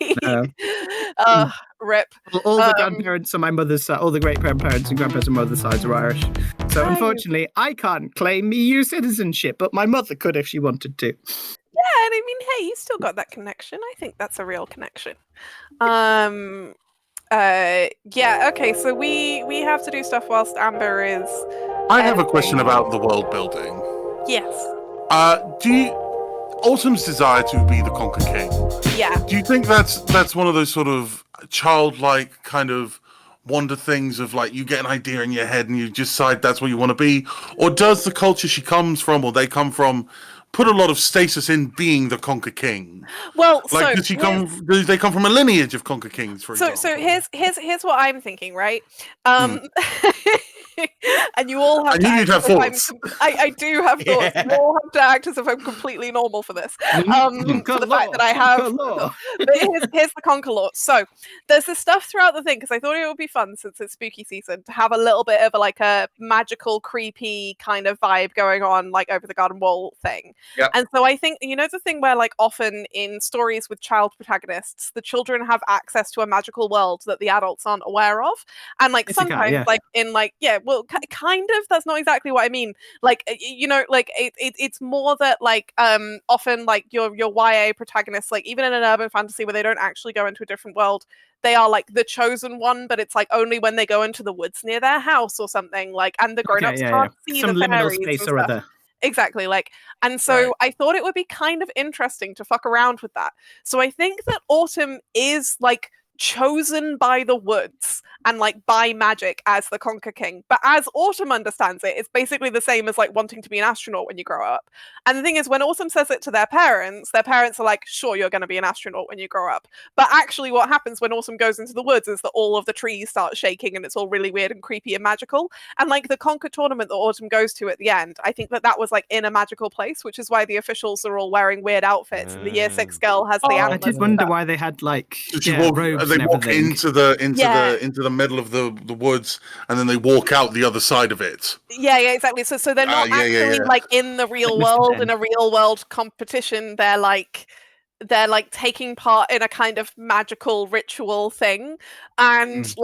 rip. all the grandparents on my mother's side, all the great grandparents and grandparents on my mother's sides are Irish. So Right. unfortunately, I can't claim EU citizenship, but my mother could if she wanted to. Yeah, and I mean, hey, you still got that connection. I think that's a real connection. Yeah, okay, so we have to do stuff whilst Amber is I have a question about the world building. yes. Do you Autumn's desire to be the Conquer King. Yeah. Do you think that's one of those sort of childlike kind of wonder things of like you get an idea in your head and you decide that's what you want to be, or does the culture she comes from or they come from put a lot of stasis in being the Conquer King? Well, like so do they come from a lineage of Conquer Kings, for example? So here's what I'm thinking, right? And you all have I to knew act you'd have as if thoughts. I do have thoughts. Yeah. You all have to act as if I'm completely normal for this. For the fact that I have. But here's the Conqueror. So there's this stuff throughout the thing because I thought it would be fun since it's spooky season to have a little bit of a magical, creepy kind of vibe going on, like over the garden wall thing. Yep. And so I think the thing where like often in stories with child protagonists, the children have access to a magical world that the adults aren't aware of, and like sometimes kind of that's not exactly what I mean. Like it's more that like often like your YA protagonists, like even in an urban fantasy where they don't actually go into a different world, they are like the chosen one, but it's like only when they go into the woods near their house or something, like, and the grown-ups can't see some the liminal fairies space and or stuff. other. Exactly, like, and so I thought it would be kind of interesting to fuck around with that. So I think that Autumn is like chosen by the woods and like by magic as the Conquer King, but as Autumn understands it, it's basically the same as like wanting to be an astronaut when you grow up. And the thing is, when Autumn says it to their parents are like, sure, you're going to be an astronaut when you grow up. But actually what happens when Autumn goes into the woods is that all of the trees start shaking and it's all really weird and creepy and magical. And like the Conquer tournament that Autumn goes to at the end, I think that was like in a magical place, which is why the officials are all wearing weird outfits and the year 6 girl has the I antlers did and wonder stuff. why they had like robes they and walk everything. into the middle of the woods and then they walk out the other side of it. Yeah, exactly. So they're not actually like in the real world in a real world competition. They're like taking part in a kind of magical ritual thing, and So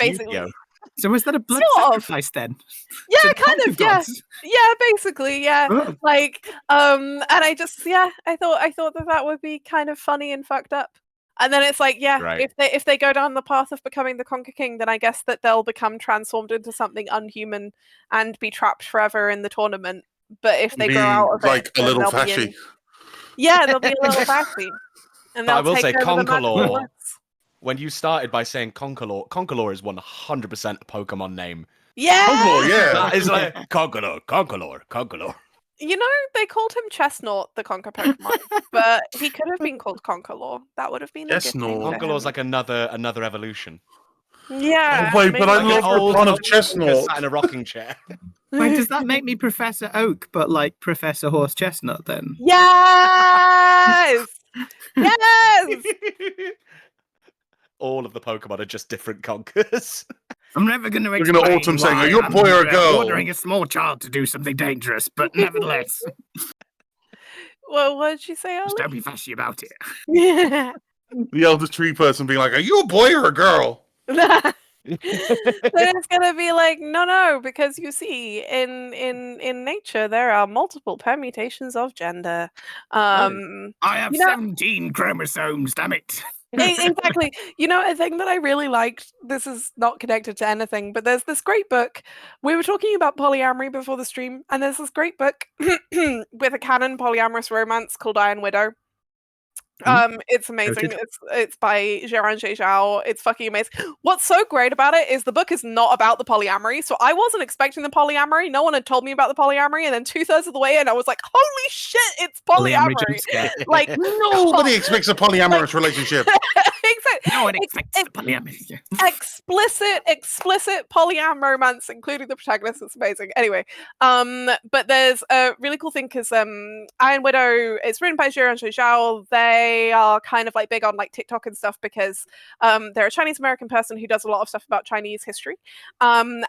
basically. So was that a blood sacrifice then? Yeah, kind of. Yeah, yeah, basically, yeah. Oh. Like, and I just, I thought that would be kind of funny and fucked up. And then it's like, if they go down the path of becoming the Conquer King, then I guess that they'll become transformed into something unhuman and be trapped forever in the tournament. But if they grow out of like it, a little they'll fashy. they'll be a little fashy. And But I will take say, over the magical Conqueror. woods. When you started by saying Conqueror is 100% a Pokemon name. Yeah. Conqueror, yeah. That is like Conqueror. You know, they called him Chestnut, the Conquer Pokemon, but he could have been called Conqueror. That would have been a good Chestnut. thing for Conqueror's him. like another evolution. Yeah. Oh, wait, but I maybe. love the fun of Chestnut. Sat in a rocking chair. Wait, does that make me Professor Oak, but like Professor Horse Chestnut then? Yes! Yes! All of the Pokemon are just different Conquers. I'm never going to Look explain at Autumn saying, why are you a I'm boy or a girl? ordering a small child to do something dangerous, but nevertheless, Well, what did you say, just Oli? don't be fussy about it. Yeah. The elder tree person being like, are you a boy or a girl? Then it's gonna be like, no, because you see, in nature there are multiple permutations of gender. I have 17 chromosomes, damn it. Exactly. You know, a thing that I really liked, this is not connected to anything, but there's this great book. We were talking about polyamory before the stream, and there's this great book with a canon polyamorous romance called Iron Widow. It's amazing. Noted. It's by Gérard Zhao. It's fucking amazing. What's so great about it is the book is not about the polyamory. So I wasn't expecting the polyamory. No one had told me about the polyamory, and then 2/3 of the way in, I was like, "Holy shit, it's polyamory!" jump scare. Like Nobody expects a polyamorous relationship. exactly. No one expects the polyamory. explicit polyam romance, including the protagonist. It's amazing. Anyway, but there's a really cool thing because Iron Widow, it's written by Gérard Zhao. They are kind of like big on like TikTok and stuff because they're a Chinese American person who does a lot of stuff about Chinese history. And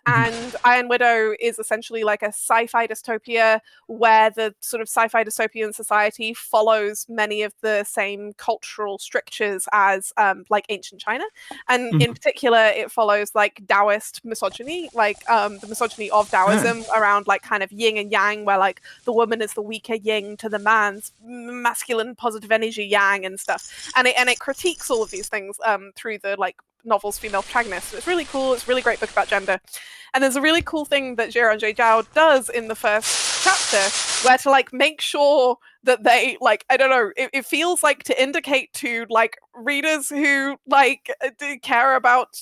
Iron Widow is essentially like a sci-fi dystopia where the sort of sci-fi dystopian society follows many of the same cultural strictures as like ancient China, and in particular it follows like Taoist misogyny, like the misogyny of Taoism around like kind of yin and yang, where like the woman is the weaker yin to the man's masculine positive energy yang and stuff, and it critiques all of these things through the like novel's female protagonist. So it's really cool. It's a really great book about gender. And there's a really cool thing that Gérard Zhao does in the first chapter where to like make sure that they like, I don't know, it feels like to indicate to like readers who like do care about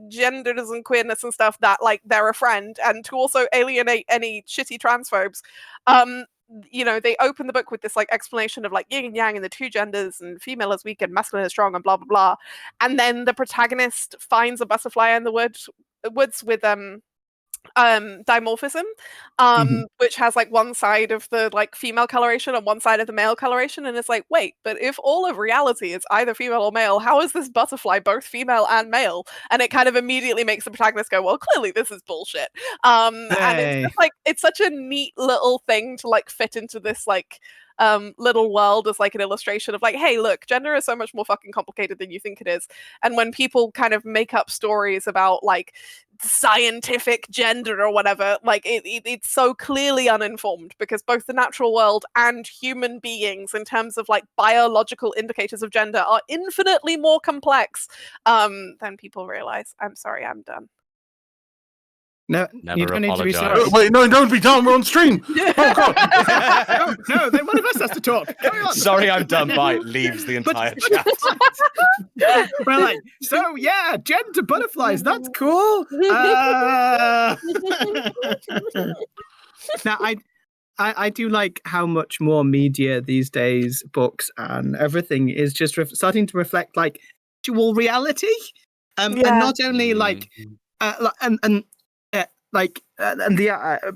genders and queerness and stuff that like they're a friend, and to also alienate any shitty transphobes. You know, they open the book with this like explanation of like yin and yang and the two genders and female is weak and masculine is strong and blah blah blah, and then the protagonist finds a butterfly in the woods with dimorphism, which has like one side of the like female coloration and one side of the male coloration, and it's like, wait, but if all of reality is either female or male, how is this butterfly both female and male? And it kind of immediately makes the protagonist go, well, clearly this is bullshit. And it's just like, it's such a neat little thing to like fit into this like little world as like an illustration of like, hey, look, gender is so much more fucking complicated than you think it is. And when people kind of make up stories about like scientific gender or whatever, like it's so clearly uninformed, because both the natural world and human beings in terms of like biological indicators of gender are infinitely more complex than people realize. I'm sorry, I'm done. No, Never you don't need to be apologise. sorry. Wait, no, don't be done. We're on stream. Oh God. No, then one of us has to talk. Carry on. Sorry, I'm done. Bye. Leaves the entire chat. We're like, so yeah, gender butterflies. That's cool. Now, I do like how much more media these days, books and everything, is just starting to reflect like actual reality, and not only like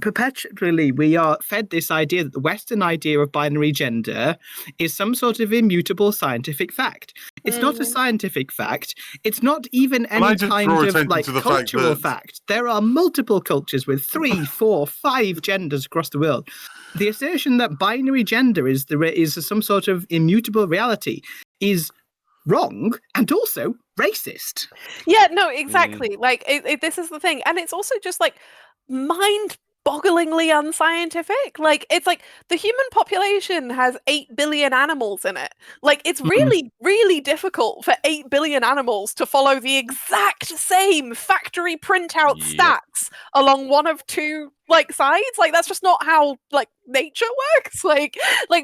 perpetually we are fed this idea that the Western idea of binary gender is some sort of immutable scientific fact. It's not a scientific fact. It's not even any kind of like cultural fact. There are multiple cultures with 3, 4, 5 genders across the world. The assertion that binary gender is some sort of immutable reality is wrong and also racist. Yeah, no, exactly. Like this is the thing, and it's also just like mind-bogglingly unscientific. Like it's like the human population has 8 billion animals in it. Like it's really, really difficult for 8 billion animals to follow the exact same factory printout stats along one of two like sides. Like that's just not how like nature works. Like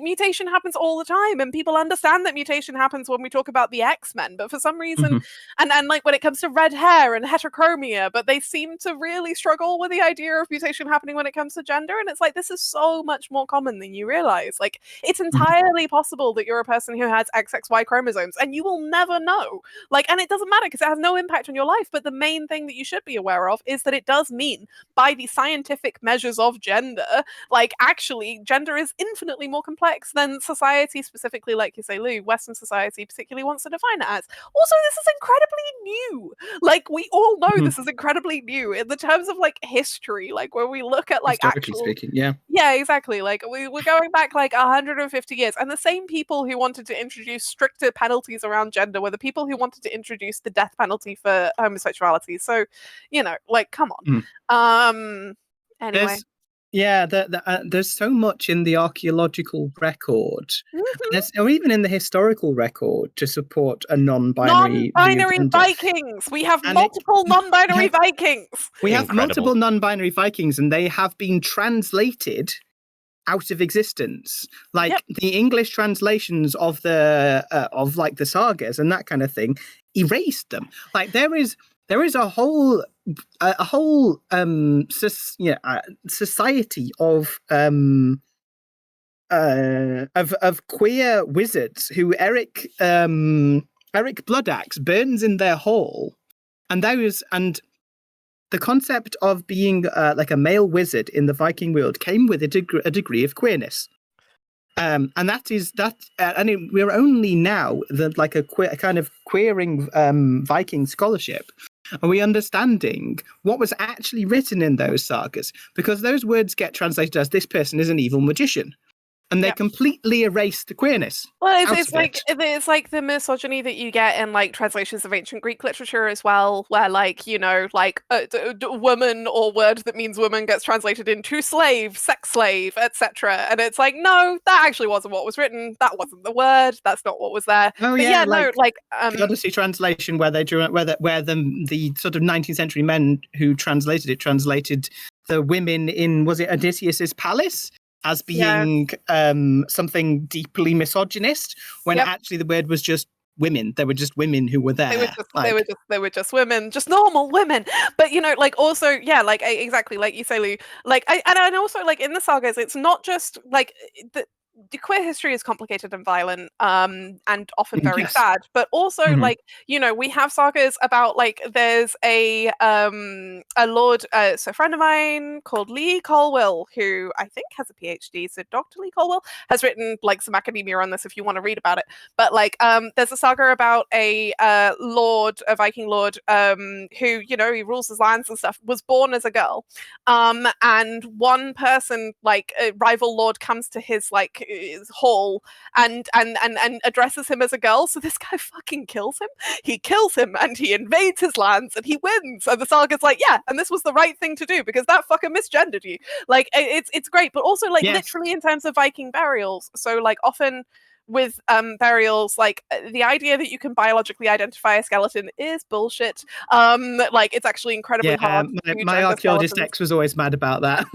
mutation happens all the time, and people understand that mutation happens when we talk about the X-Men, but for some reason and like when it comes to red hair and heterochromia, but they seem to really struggle with the idea of mutation happening when it comes to gender. And it's like, this is so much more common than you realize. Like it's entirely possible that you're a person who has XXY chromosomes and you will never know. Like, and it doesn't matter because it has no impact on your life. But the main thing that you should be aware of is that it does mean, by the scientific measures of gender, like actually gender is infinitely more complex than society, specifically, like you say, Lou, Western society particularly wants to define it as. Also, this is incredibly new. Like we all know this is incredibly new in the terms of like history, like when we look at like historically speaking, yeah, exactly. Like we're going back like 150 years, and the same people who wanted to introduce stricter penalties around gender were the people who wanted to introduce the death penalty for homosexuality. So, you know, like, come on. Anyway. There's so much in the archaeological record, or even in the historical record, to support a non-binary Vikings. We have multiple non-binary Vikings. We have multiple non-binary Vikings, and they have been translated out of existence. Like the English translations of the of like the sagas and that kind of thing erased them. Like there is a whole society of queer wizards who Eric Bloodaxe burns in their hall, and the concept of being like a male wizard in the Viking world came with a degree of queerness. And we're only now like a kind of queering Viking scholarship. Are we understanding what was actually written in those sagas? Because those words get translated as "this person is an evil magician," and they completely erase the queerness. Well, it's like the misogyny that you get in like translations of ancient Greek literature as well, where like, you know, like woman or word that means woman gets translated into slave, sex slave, etc. And it's like, no, that actually wasn't what was written. That wasn't the word. That's not what was there. Oh but yeah, the Odyssey translation where they drew where the sort of 19th century men who translated the women in, was it Odysseus's palace, as being something deeply misogynist, when Yep. actually the word was just women. There were just women who were there. They were just women, just normal women. But like also, yeah, like exactly like you say, Lou. Like and also like in the sagas, it's not just like the queer history is complicated and violent, and often very Yes. sad. But also, Mhm. like we have sagas about like there's a lord, so a friend of mine called Lee Colwell, who I think has a PhD. So Dr. Lee Colwell has written like some academia on this if you want to read about it. But like, there's a saga about a Viking lord, who he rules his lands and stuff. Was born as a girl, and one person, like a rival lord, comes to his like his hall and addresses him as a girl. So this guy fucking kills him. He kills him and he invades his lands and he wins. And the saga's like, yeah, and this was the right thing to do because that fucker misgendered you. Like it's great, but also like literally in terms of Viking burials. So like often with burials, like the idea that you can biologically identify a skeleton is bullshit. Like it's actually incredibly hard. My archaeologist ex was always mad about that.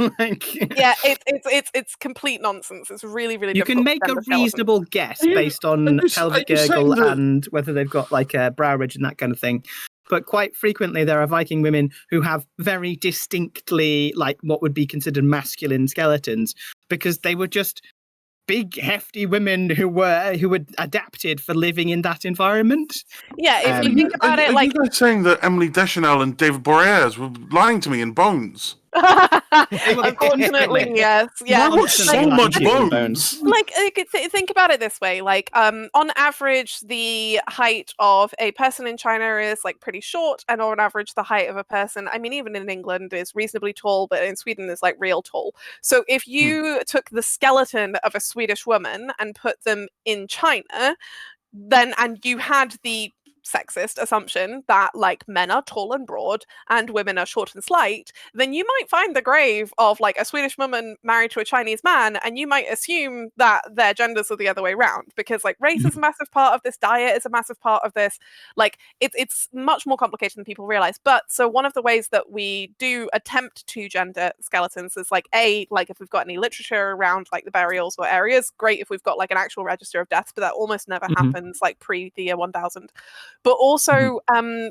Yeah, it's complete nonsense. It's really you can make a reasonable guess based on pelvic girdle and whether they've got like a brow ridge and that kind of thing. But quite frequently, there are Viking women who have very distinctly like what would be considered masculine skeletons because they were just big, hefty women who were adapted for living in that environment. Yeah, if you think about it, like you guys saying that Emily Deschanel and David Boreas were lying to me in Bones. Unfortunately, yes. Yeah. I watch so much Bones. Like, think about it this way. Like, on average, the height of a person in China is like pretty short, and on average, the height of a person, I mean, even in England, is reasonably tall, but in Sweden is like real tall. So if you took the skeleton of a Swedish woman and put them in China, then and you had the sexist assumption that like men are tall and broad and women are short and slight, then you might find the grave of like a Swedish woman married to a Chinese man, and you might assume that their genders are the other way around because like race is a massive part of this, diet is a massive part of this. Like it's much more complicated than people realize. But so one of the ways that we do attempt to gender skeletons is like like if we've got any literature around like the burials or areas, great if we've got like an actual register of deaths, but that almost never happens like pre the year 1000. But also,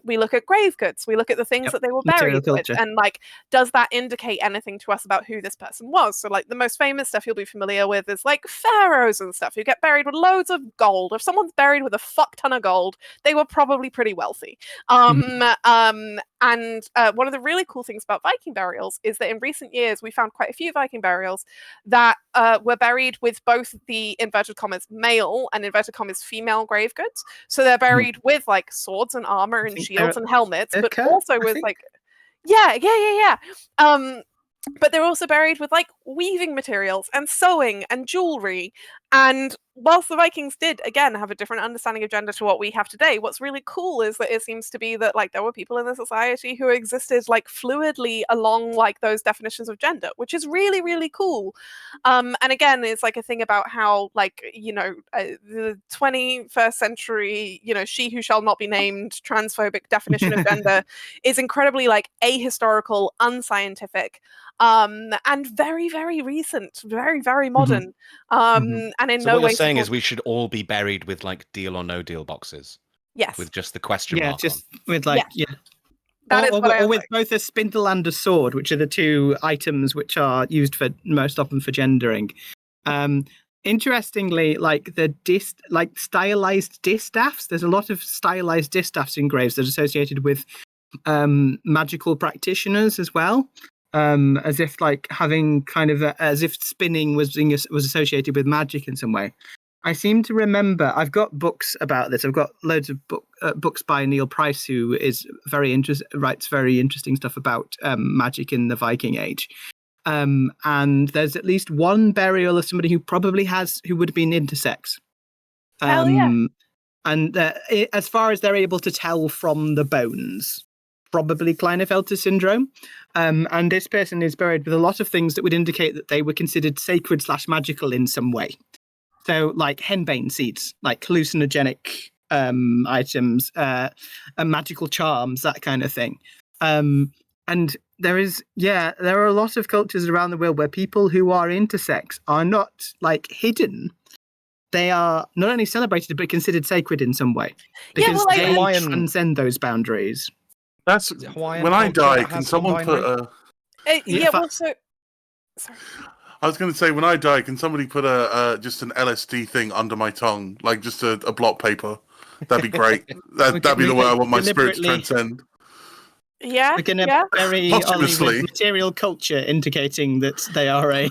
we look at grave goods. We look at the things that they were buried with, and like, does that indicate anything to us about who this person was? So, like, the most famous stuff you'll be familiar with is like pharaohs and stuff who get buried with loads of gold. If someone's buried with a fuck ton of gold, they were probably pretty wealthy. And one of the really cool things about Viking burials is that in recent years we found quite a few Viking burials that were buried with both the inverted commas male and inverted commas female grave goods. So they're buried with like swords and armor and shields and helmets, but also with like yeah. But they're also buried with like weaving materials and sewing and jewelry. And whilst the Vikings did again have a different understanding of gender to what we have today, what's really cool is that it seems to be that like there were people in the society who existed like fluidly along like those definitions of gender, which is really, really cool. And again, it's like a thing about how like the 21st century she who shall not be named transphobic definition of gender is incredibly like ahistorical, unscientific, and very, very recent, very, very modern. And in so no what way you're saying is we should all be buried with like deal or no deal boxes. Yes. With just the question mark just on. with like or with both a spindle and a sword, which are the two items which are used for most often for gendering. Interestingly, like the stylized distaffs, there's a lot of stylized distaffs in graves that are associated with magical practitioners as well. As if like having kind of as if spinning was associated with magic in some way. I seem to remember I've got books about this. I've got loads of books by Neil Price, who is writes very interesting stuff about magic in the Viking Age. And there's at least one burial of somebody who would have been intersex. Hell yeah. And as far as they're able to tell from the bones, probably Klinefelter syndrome. And this person is buried with a lot of things that would indicate that they were considered sacred / magical in some way. So like henbane seeds, like hallucinogenic items, magical charms, that kind of thing. And there are a lot of cultures around the world where people who are intersex are not like hidden. They are not only celebrated but considered sacred in some way Yeah, because well, like- they Hawaiian- transcend those boundaries. That's Is it Hawaiian when I culture die. that Can has someone put non-binary? a? Yeah, well, fa- so sorry. I was going to say, when I die, can somebody put just an LSD thing under my tongue, like just a block paper? That'd be great. That'd be the way I want my spirit to Deliberately- transcend. Yeah, We're going to yeah. bury Ollie Posthumously. with material culture indicating that they are a.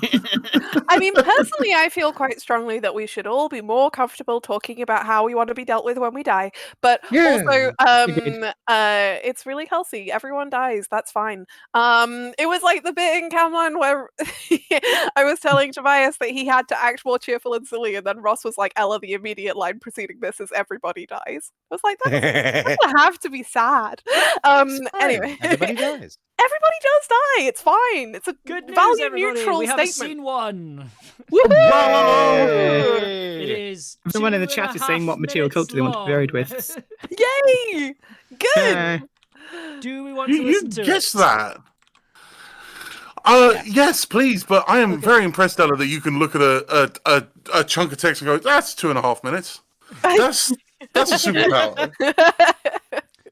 I mean, personally, I feel quite strongly that we should all be more comfortable talking about how we want to be dealt with when we die. But also, Agreed. it's really healthy. Everyone dies. That's fine. It was like the bit in Camlan where I was telling Tobias that he had to act more cheerful and silly, and then Ross was like, "Ella, the immediate line preceding this is everybody dies." I was like, that doesn't have to be sad. Anyway, Everybody dies. everybody does die. It's fine. It's a Good news, value everybody. neutral We have a statement. scene one. Yay! It is. Everyone in the 2.5 chat is saying what material minutes culture they want to be buried long. with. Yay! Good. Do we want to You listen to guessed it? that. Yes, please. But I am very impressed, Ella, that you can look at a chunk of text and go, "That's 2.5 minutes. That's a superpower."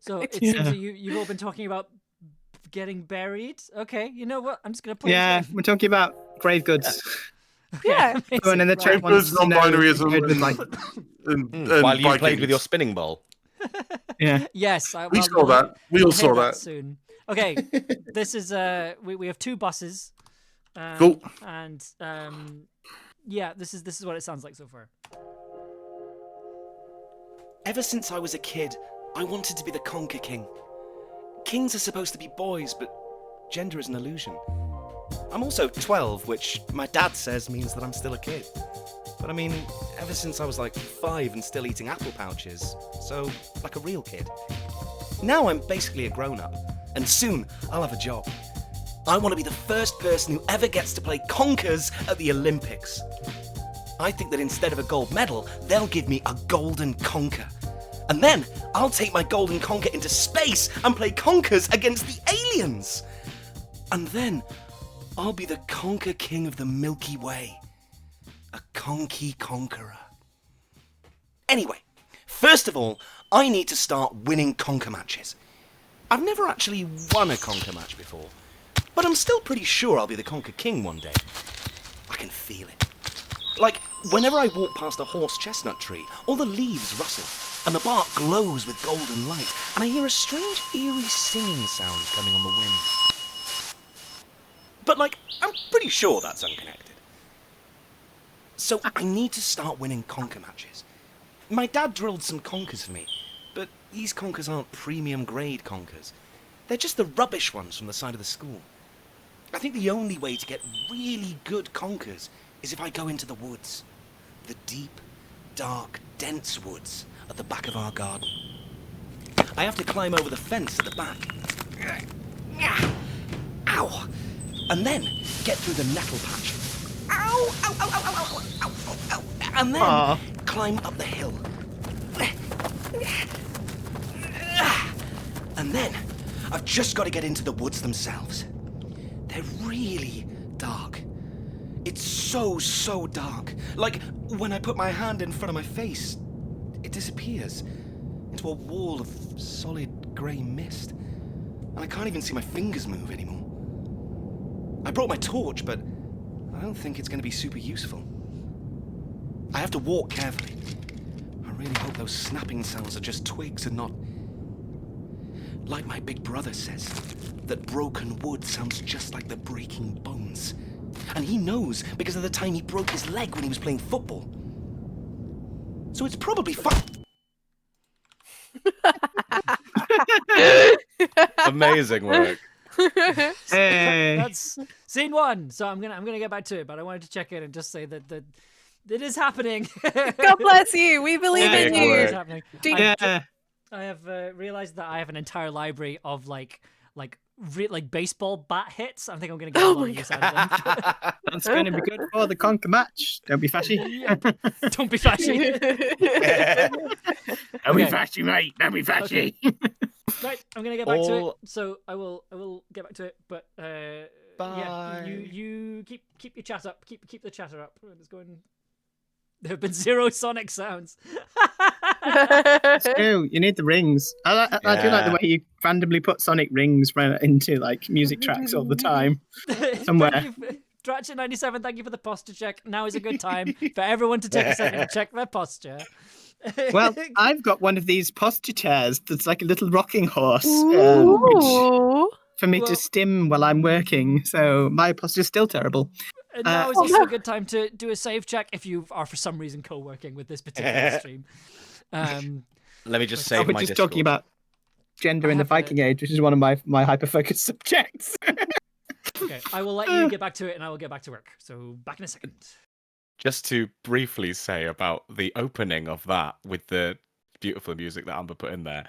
So it seems that you've all been talking about getting buried. Okay, you know what? I'm just gonna play. Yeah, this game. we're talking about grave goods. Yeah. Everyone in the Amazing. chat Grave goods, wants to know non-binaryism, if with like, and While you played Vikings. with your spinning ball. yeah. Yes, We saw that. We all we'll saw hear that. soon. Okay, this is we have 2 buses. Cool. And yeah, this is what it sounds like so far. Ever since I was a kid, I wanted to be the Conquer King. Kings are supposed to be boys, but gender is an illusion. I'm also 12, which my dad says means that I'm still a kid. But I mean, ever since I was like 5 and still eating apple pouches, so like a real kid. Now I'm basically a grown-up, and soon I'll have a job. I want to be the first person who ever gets to play conkers at the Olympics. I think that instead of a gold medal, they'll give me a golden conker. And then I'll take my golden conker into space and play conkers against the aliens. And then I'll be the Conquer King of the Milky Way. A conky conqueror. Anyway, first of all, I need to start winning conker matches. I've never actually won a conker match before, but I'm still pretty sure I'll be the Conquer King one day. I can feel it. Like, whenever I walk past a horse chestnut tree, all the leaves rustle, and the bark glows with golden light, and I hear a strange, eerie singing sound coming on the wind. But, like, I'm pretty sure that's unconnected. So I need to start winning conker matches. My dad drilled some conkers for me, but these conkers aren't premium grade conkers. They're just the rubbish ones from the side of the school. I think the only way to get really good conkers is if I go into the woods. The deep, dark, dense woods at the back of our garden. I have to climb over the fence at the back. Ow! And then get through the nettle patch. Ow! Ow! Ow! Ow! Ow! Ow! Ow! Ow! And then climb up the hill. And then I've just got to get into the woods themselves. They're really dark. It's so dark. Like, when I put my hand in front of my face, it disappears into a wall of solid grey mist. And I can't even see my fingers move anymore. I brought my torch, but I don't think it's going to be super useful. I have to walk carefully. I really hope those snapping sounds are just twigs and not... Like my big brother says, that broken wood sounds just like the breaking bones. And he knows because of the time he broke his leg when he was playing football. So it's probably fun. Amazing work. Hey. That's scene 1. So I'm gonna get back to it, but I wanted to check in and just say that it is happening. God bless you. We believe in Big you. It is work. happening. Yeah. I have realized that I have an entire library of like baseball bat hits. I think I'm gonna get a lot of use out of them. That's going to be good for the conker match. Don't be fashy. Don't be fashy. Don't be fashy, mate. Don't be fashy. Right, I'm gonna get back to it. All- So I will get back to it. But yeah, Bye. you keep your chat up. Keep the chatter up. It's going. There have been 0 Sonic sounds. It's true. You need the rings. I do like the Yeah. way you randomly put Sonic rings into like music tracks all the time. Somewhere. Thank you, Dratchet97. Thank you for the posture check. Now is a good time for everyone to take a second to check their posture. Well, I've got one of these posture chairs that's like a little rocking horse, Ooh. for me Well- to stim while I'm working. So my posture's still terrible. And now is also a good time to do a save check if you are for some reason co-working with this particular stream. Let me just Oh, save we're my just Discord. talking about gender I in the have Viking Age, which is one of my hyper-focused subjects. Okay, I will let you get back to it, and I will get back to work. So back in a second. Just to briefly say about the opening of that with the beautiful music that Amber put in there.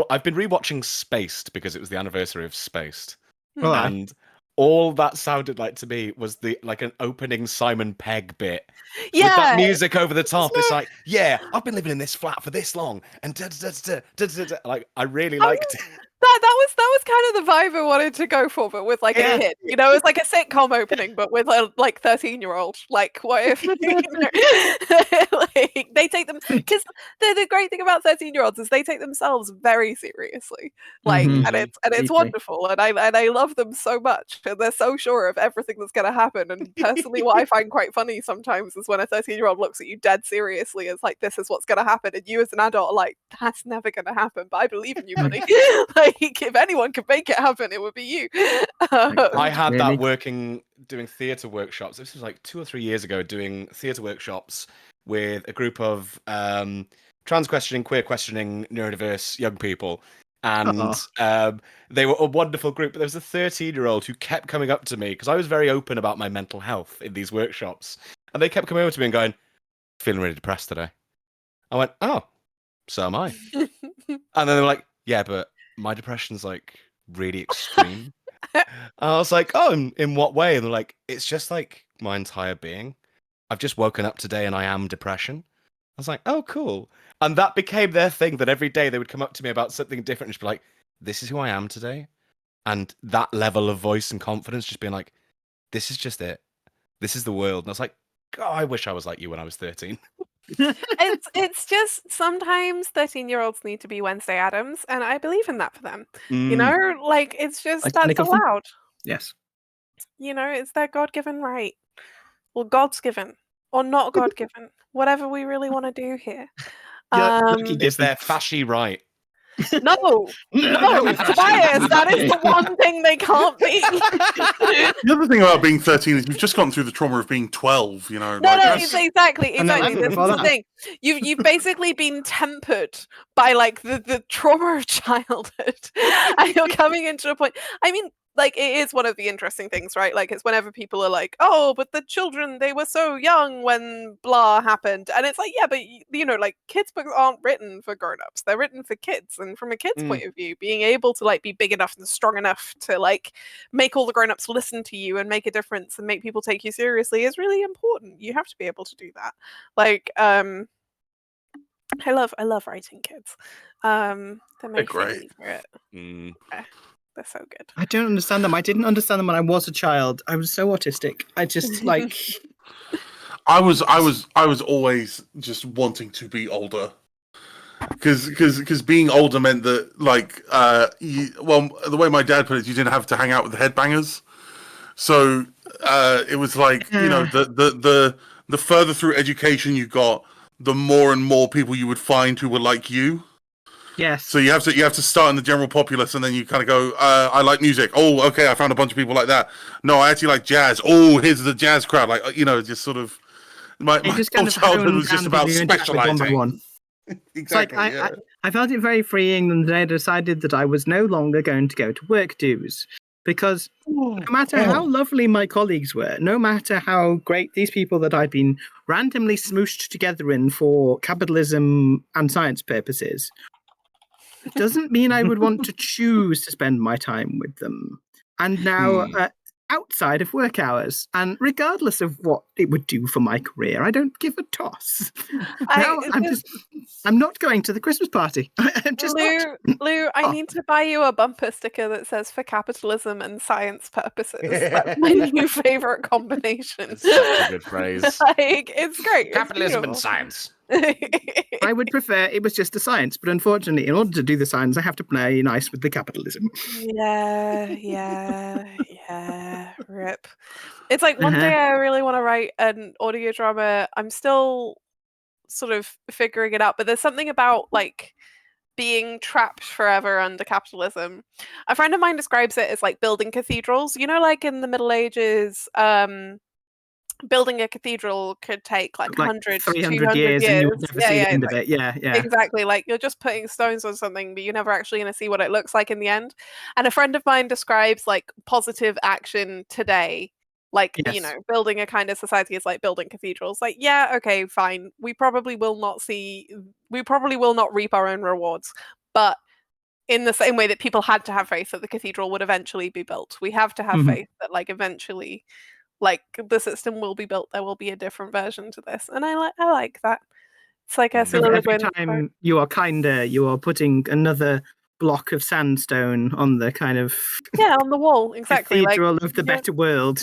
I've been rewatching Spaced because it was the anniversary of Spaced, Right. and all that sounded like to me was like an opening Simon Pegg bit with that Yeah. music over the top. It's like, yeah, I've been living in this flat for this long, and like I really liked it. That was kind of the vibe I wanted to go for, but with like a kid. You know, it's like a sitcom opening, but with a like 13-year-old. Like, what if like, they take them? Because the great thing about 13-year-olds is they take themselves very seriously. Like, Mhm. and it's Deeply. wonderful, and I love them so much, and they're so sure of everything that's going to happen. And personally, what I find quite funny sometimes is when a 13-year-old looks at you dead seriously, it's like, this is what's going to happen, and you as an adult are like, that's never going to happen, but I believe in you, buddy. Like, if anyone could make it happen, it would be you. I had Really? that doing theatre workshops. This was like 2 or 3 years ago, doing theatre workshops with a group of trans questioning, queer questioning, neurodiverse young people. And they were a wonderful group. But there was a 13-year-old who kept coming up to me because I was very open about my mental health in these workshops. And they kept coming over to me and going, feeling really depressed today. I went, oh, so am I. And then they were like, yeah, but my depression's like really extreme. I was like, oh, in what way? And they're like, it's just like my entire being. I've just woken up today and I am depression. I was like, oh, cool. And that became their thing, that every day they would come up to me about something different and just be like, this is who I am today. And that level of voice and confidence, just being like, this is just it. This is the world. And I was like, God, I wish I was like you when I was 13. It's just sometimes 13-year-olds need to be Wednesday Addams, and I believe in that for them. You know, like, it's just Like that's Sonic of them? allowed. Yes. You know, it's their God-given right. Or God's given. Or not God-given. Whatever we really want to do here. Yeah, lucky It's their fashy right. No, Tobias, that is the one thing they can't be. The other thing about being 13 is you've just gone through the trauma of being 12, you know. No, that's- exactly. And then This is before the that. thing. You've basically been tempered by like the trauma of childhood, and you're coming into a point. I mean, like, it is one of the interesting things, right? Like, it's whenever people are like, "Oh, but the children, they were so young when blah happened," and it's like, yeah, but you know, like, kids' books aren't written for grown-ups; they're written for kids. And from a kid's point of view, being able to like be big enough and strong enough to like make all the grown-ups listen to you and make a difference and make people take you seriously is really important. You have to be able to do that. Like, I love writing kids. They're my great. favorite. They're so good. I don't understand them. I didn't understand them when I was a child. I was so autistic. I just like I was always just wanting to be older, because being older meant that like the way my dad put it, you didn't have to hang out with the headbangers. So it was like, you know, the further through education you got, the more and more people you would find who were like you. yes. So you have to start in the general populace, and then you kind of go, I like music. Oh, okay, I found a bunch of people like that. No, I actually like jazz. Oh, here's the jazz crowd. Like, you know, just sort of my just whole kind of childhood honed was just down about to the interact with one by specializing. one. Exactly. It's like I felt it very freeing the day I decided that I was no longer going to go to work dues. Because no matter how lovely my colleagues were, no matter how great these people that I'd been randomly smooshed together in for capitalism and science purposes, it doesn't mean I would want to choose to spend my time with them. And now outside of work hours, and regardless of what it would do for my career, I don't give a toss. I'm not going to the Christmas party. I'm just not. Lou, I need to buy you a bumper sticker that says "for capitalism and science purposes." That's my new favorite combination. It's such a good phrase. Like, it's great. Capitalism and it's science. I would prefer it was just a science, but unfortunately, in order to do the science, I have to play nice with the capitalism. Yeah. Rip. It's like one day I really want to write an audio drama. I'm still sort of figuring it out, but there's something about like being trapped forever under capitalism. A friend of mine describes it as like building cathedrals. You know, like in the Middle Ages, building a cathedral could take like 100 to 200 years. And you would never see the end of it. Yeah. Exactly. Like you're just putting stones on something, but you're never actually going to see what it looks like in the end. And a friend of mine describes like positive action today. Like, you know, building a kind of society is like building cathedrals. Like, yeah, okay, fine. We probably will not reap our own rewards. But in the same way that people had to have faith that the cathedral would eventually be built, we have to have faith that like eventually like the system will be built. There will be a different version to this. And I like that. It's like a every time you are kinder, you are putting another block of sandstone on the kind of on the wall, exactly, cathedral of the better world.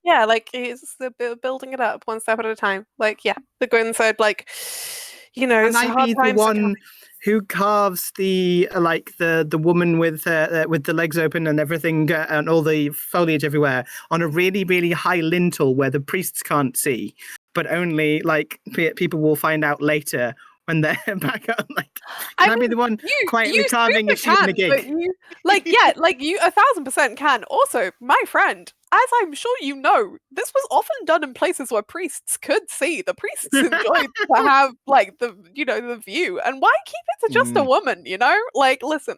Like it's building it up one step at a time. Like the Gwyn said, like, you know, and I be the one who carves the the woman with the legs open and everything and all the foliage everywhere on a really, really high lintel where the priests can't see, but only like people will find out later when they're back up. Like, can I be the one quietly carving a sheep in a gig? You 1,000% can. Also, my friend, as I'm sure you know, this was often done in places where priests could see. The priests enjoyed to have like the view. And why keep it to just a woman? You know, like listen.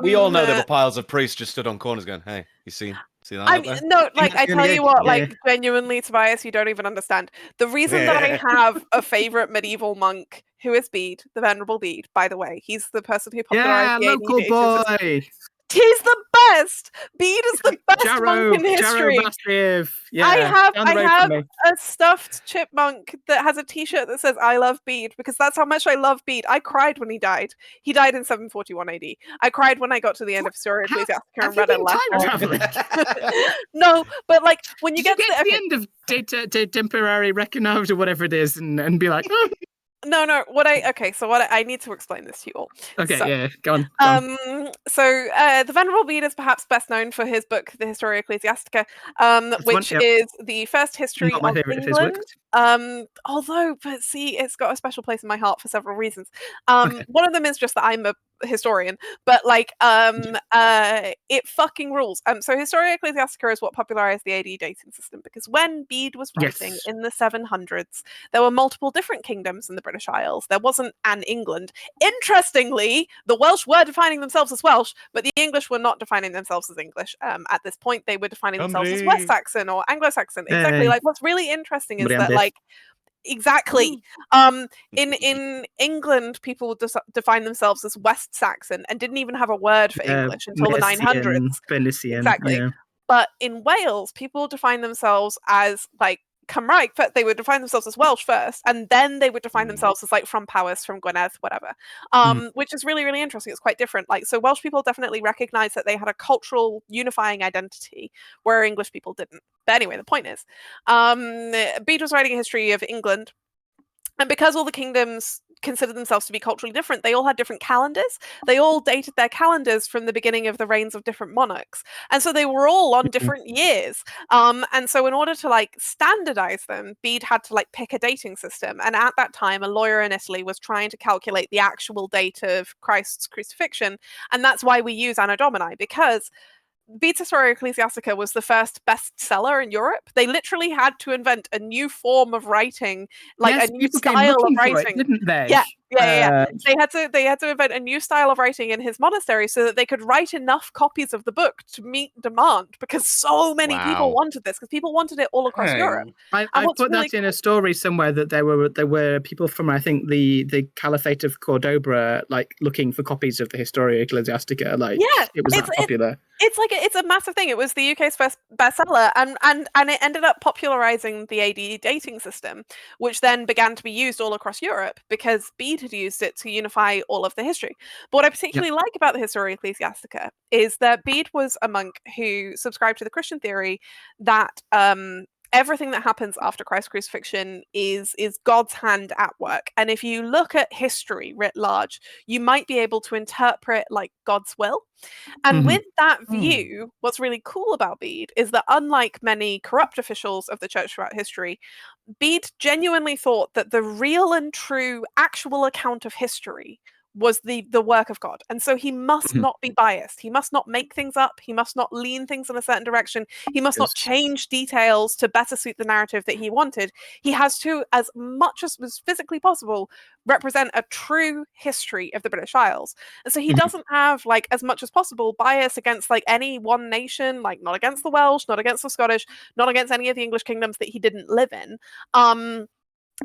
We all know there were piles of priests just stood on corners going, "Hey, you see that?" No, like I tell you what, like genuinely, Tobias, you don't even understand. The reason that I have a favorite medieval monk who is Bede, the Venerable Bede, by the way, he's the person who popularized the local boy. He's the best. Bede is the best monk in history. I have a stuffed chipmunk that has a T-shirt that says "I love Bede" because that's how much I love Bede. I cried when he died. He died in 741 AD. I cried when I got to the end of Historia Ecclesiastica and read it last. No, but like when you get to the end of De Temporary Reckonaved or whatever it is, and be like. Oh. No. What I need to explain this to you all. Okay, go on. The Venerable Bede is perhaps best known for his book, The Historia Ecclesiastica, which is the first history of England. But see, it's got a special place in my heart for several reasons. One of them is just that I'm a historian, but like it fucking rules. So Historia Ecclesiastica is what popularized the AD dating system, because when Bede was writing in the 700s, there were multiple different kingdoms in the British Isles. There wasn't an England. Interestingly, the Welsh were defining themselves as Welsh, but the English were not defining themselves as English. At this point, they were defining themselves as West Saxon or Anglo-Saxon. Exactly. Like what's really interesting is that like exactly in England people would define themselves as West Saxon and didn't even have a word for English until the 900s. Exactly. But in Wales people define themselves as like Cymraeg, but they would define themselves as Welsh first, and then they would define themselves as like from Powys, from Gwynedd, whatever. Which is really, really interesting. It's quite different. Like, so Welsh people definitely recognize that they had a cultural unifying identity, where English people didn't. But anyway, the point is, Bede was writing a history of England, and because all the kingdoms considered themselves to be culturally different, they all had different calendars. They all dated their calendars from the beginning of the reigns of different monarchs. And so they were all on different years. And so in order to like standardize them, Bede had to like pick a dating system. And at that time, a lawyer in Italy was trying to calculate the actual date of Christ's crucifixion. And that's why we use Anno Domini, because Bede's Historia Ecclesiastica was the first bestseller in Europe. They literally had to invent a new form of writing, like a new style of writing. Didn't they? Yeah, Yeah. They had to invent a new style of writing in his monastery so that they could write enough copies of the book to meet demand, because so many people Wow. wanted this, because people wanted it all across Europe. Dang. I what's put really that in a story somewhere that there were people from, I think, the Caliphate of Cordoba, like looking for copies of the Historia Ecclesiastica. Like, Yeah, it was that popular. It's a massive thing. It was the UK's first bestseller, and it ended up popularizing the AD dating system, which then began to be used all across Europe because Bede had used it to unify all of the history. But what I particularly like about the Historia Ecclesiastica is that Bede was a monk who subscribed to the Christian theory that everything that happens after Christ's crucifixion is God's hand at work. And if you look at history writ large, you might be able to interpret like God's will. And with that view, what's really cool about Bede is that, unlike many corrupt officials of the church throughout history, Bede genuinely thought that the real and true actual account of history was the work of God. And so he must not be biased. He must not make things up. He must not lean things in a certain direction. He must not change details to better suit the narrative that he wanted. He has to, as much as was physically possible, represent a true history of the British Isles. And so he doesn't have, like, as much as possible bias against like any one nation, like not against the Welsh, not against the Scottish, not against any of the English kingdoms that he didn't live in.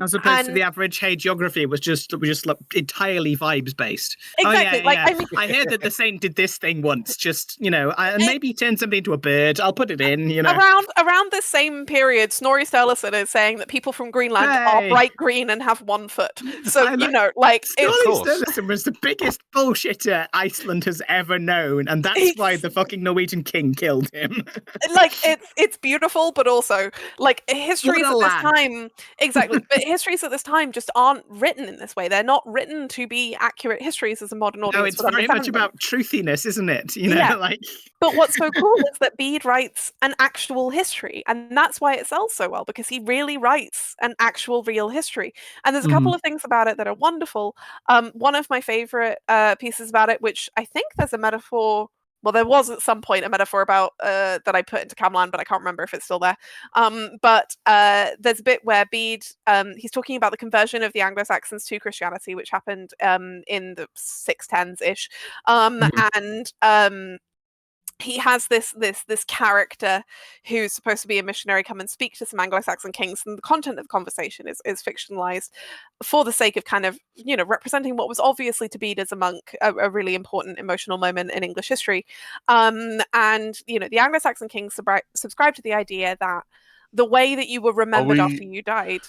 As opposed to the average hagiography was just like entirely vibes based. Exactly. I mean, I heard that the saint did this thing once. Just maybe turn something into a bird. I'll put it in. Around this same period, Snorri Sturluson is saying that people from Greenland are bright green and have 1 foot. So Snorri Sturluson was the biggest bullshitter Iceland has ever known, and that's why the fucking Norwegian king killed him. It's beautiful, but also like histories at this time. Exactly. But histories at this time just aren't written in this way. They're not written to be accurate histories as a modern audience. No, it's very much about truthiness, isn't it? But what's so cool is that Bede writes an actual history, and that's why it sells so well, because he really writes an actual real history. And there's a couple of things about it that are wonderful. One of my favorite pieces about it, which I think there's a metaphor. Well, there was at some point a metaphor about that I put into Camland, but I can't remember if it's still there. But there's a bit where Bede, he's talking about the conversion of the Anglo-Saxons to Christianity, which happened in the 610s-ish. And he has this character who's supposed to be a missionary come and speak to some Anglo-Saxon kings, and the content of the conversation is fictionalized for the sake of kind of representing what was obviously to Bede as a monk a really important emotional moment in English history. And the Anglo-Saxon kings subscribed to the idea that the way that you were remembered after you died.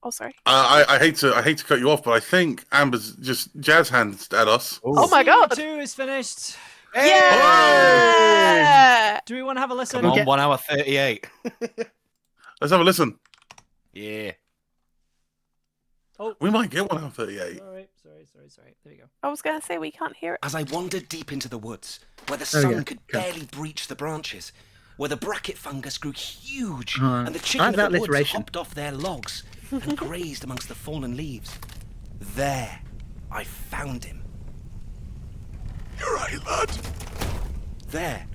Oh, sorry. I hate to cut you off, but I think Amber's just jazz hands at us. Oh my god! 2 is finished. Yeah! Do we want to have a listen? Come on, 1 hour 38. Let's have a listen. Yeah. Oh, we might get 1 hour 38. Sorry. There you go. I was going to say we can't hear it. As I wandered deep into the woods, where the sun could barely breach the branches, where the bracket fungus grew huge, and the chicken of the woods hopped off their logs and grazed amongst the fallen leaves, there I found him. You're right, lad. There,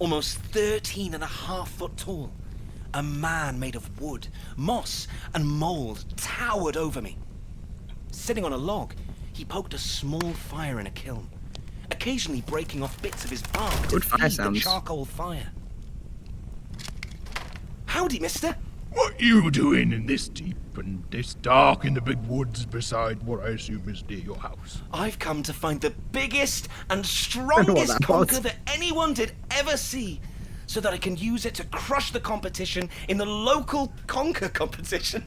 almost 13.5 foot tall, a man made of wood, moss, and mould towered over me. Sitting on a log, he poked a small fire in a kiln, occasionally breaking off bits of his bark to feed the charcoal fire. Howdy, mister. What you doing in this deep and this dark in the big woods beside what I assume is near your house? I've come to find the biggest and strongest conker that anyone did ever see, so that I can use it to crush the competition in the local conker competition.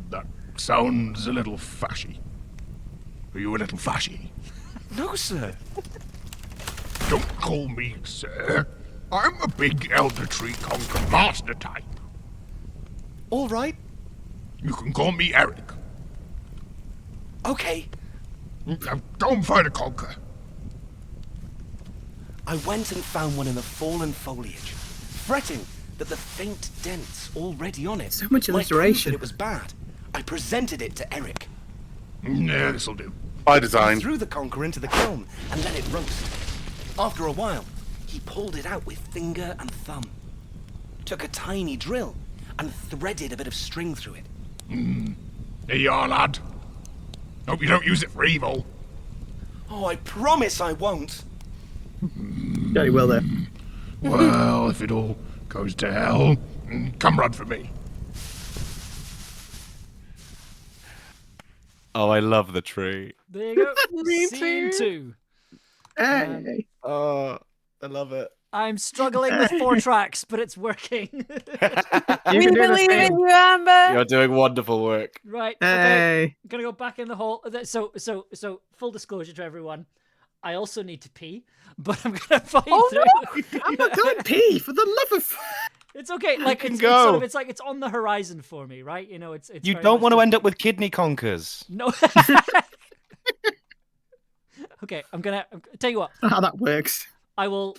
That sounds a little fashy. Are you a little fashy? No, sir. Don't call me sir. I'm a big elder tree conker master type. All right. You can call me Eric. Okay. Now go and find a conker. I went and found one in the fallen foliage, fretting that the faint dents already on it so much might prove alliteration. that it was bad. I presented it to Eric. Yeah, this'll do. By design. He threw the conker into the kiln and let it roast. After a while, he pulled it out with finger and thumb, took a tiny drill, and threaded a bit of string through it. Here you are, lad. Hope you don't use it for evil. Oh, I promise I won't. Very well there. Well, if it all goes to hell, come run for me. Oh, I love the tree. There you go. Me Scene too. 2. Hey. Oh, I love it. I'm struggling with 4 tracks, but it's working. You We can do the believe same. in you, Amber. You're doing wonderful work. Right. Okay. Hey. I'm gonna go back in the hole. So full disclosure to everyone. I also need to pee, but I'm gonna fight through. I'm not going pee, for the love of... It's okay. Like can it's go. sort of, it's like it's on the horizon for me, right? You know, it's You very don't much want to just- end up with kidney conkers. No. Okay, I'm gonna tell you what. How that works. I will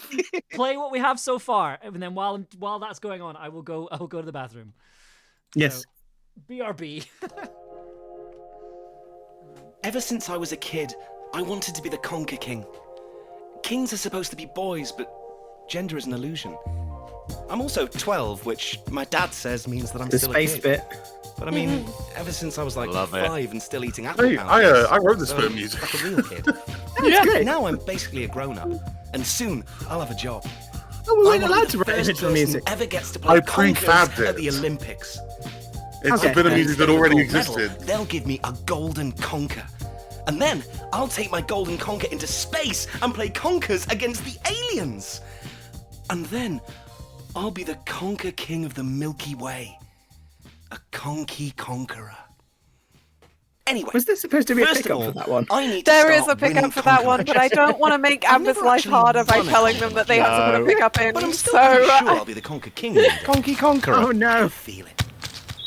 play what we have so far, and then while that's going on, I will go to the bathroom. Yes. So, BRB. Ever since I was a kid, I wanted to be the Conquer King. Kings are supposed to be boys, but gender is an illusion. I'm also 12, which my dad says means that I'm The still a space kid. bit. But I mean, ever since I was like Love it. 5 and still eating apple Hey, pouches, I wrote this so bit of music. like a real kid. That's great. Now I'm basically a grown-up, and soon I'll have a job. Oh, we I weren't wanna allowed be to the write first original person music. ever gets to play I prefabbed conkers at the it. Olympics. It's Okay. a bit of music that Instead of a already gold medal, existed. They'll give me a golden conker. And then I'll take my golden conker into space and play conkers against the aliens. And then I'll be the Conquer King of the Milky Way. A conky conqueror. Anyway, Was there supposed to be a first of pickup all, for that one? I need to There is start a pickup winning for that one, but I don't want to make Amber's never life actually harder by won a telling them that they have to put a No. pickup in. But I'm still So pretty sure I'll be the Conquer King. one day. Conky Conqueror. Oh I no. feel it.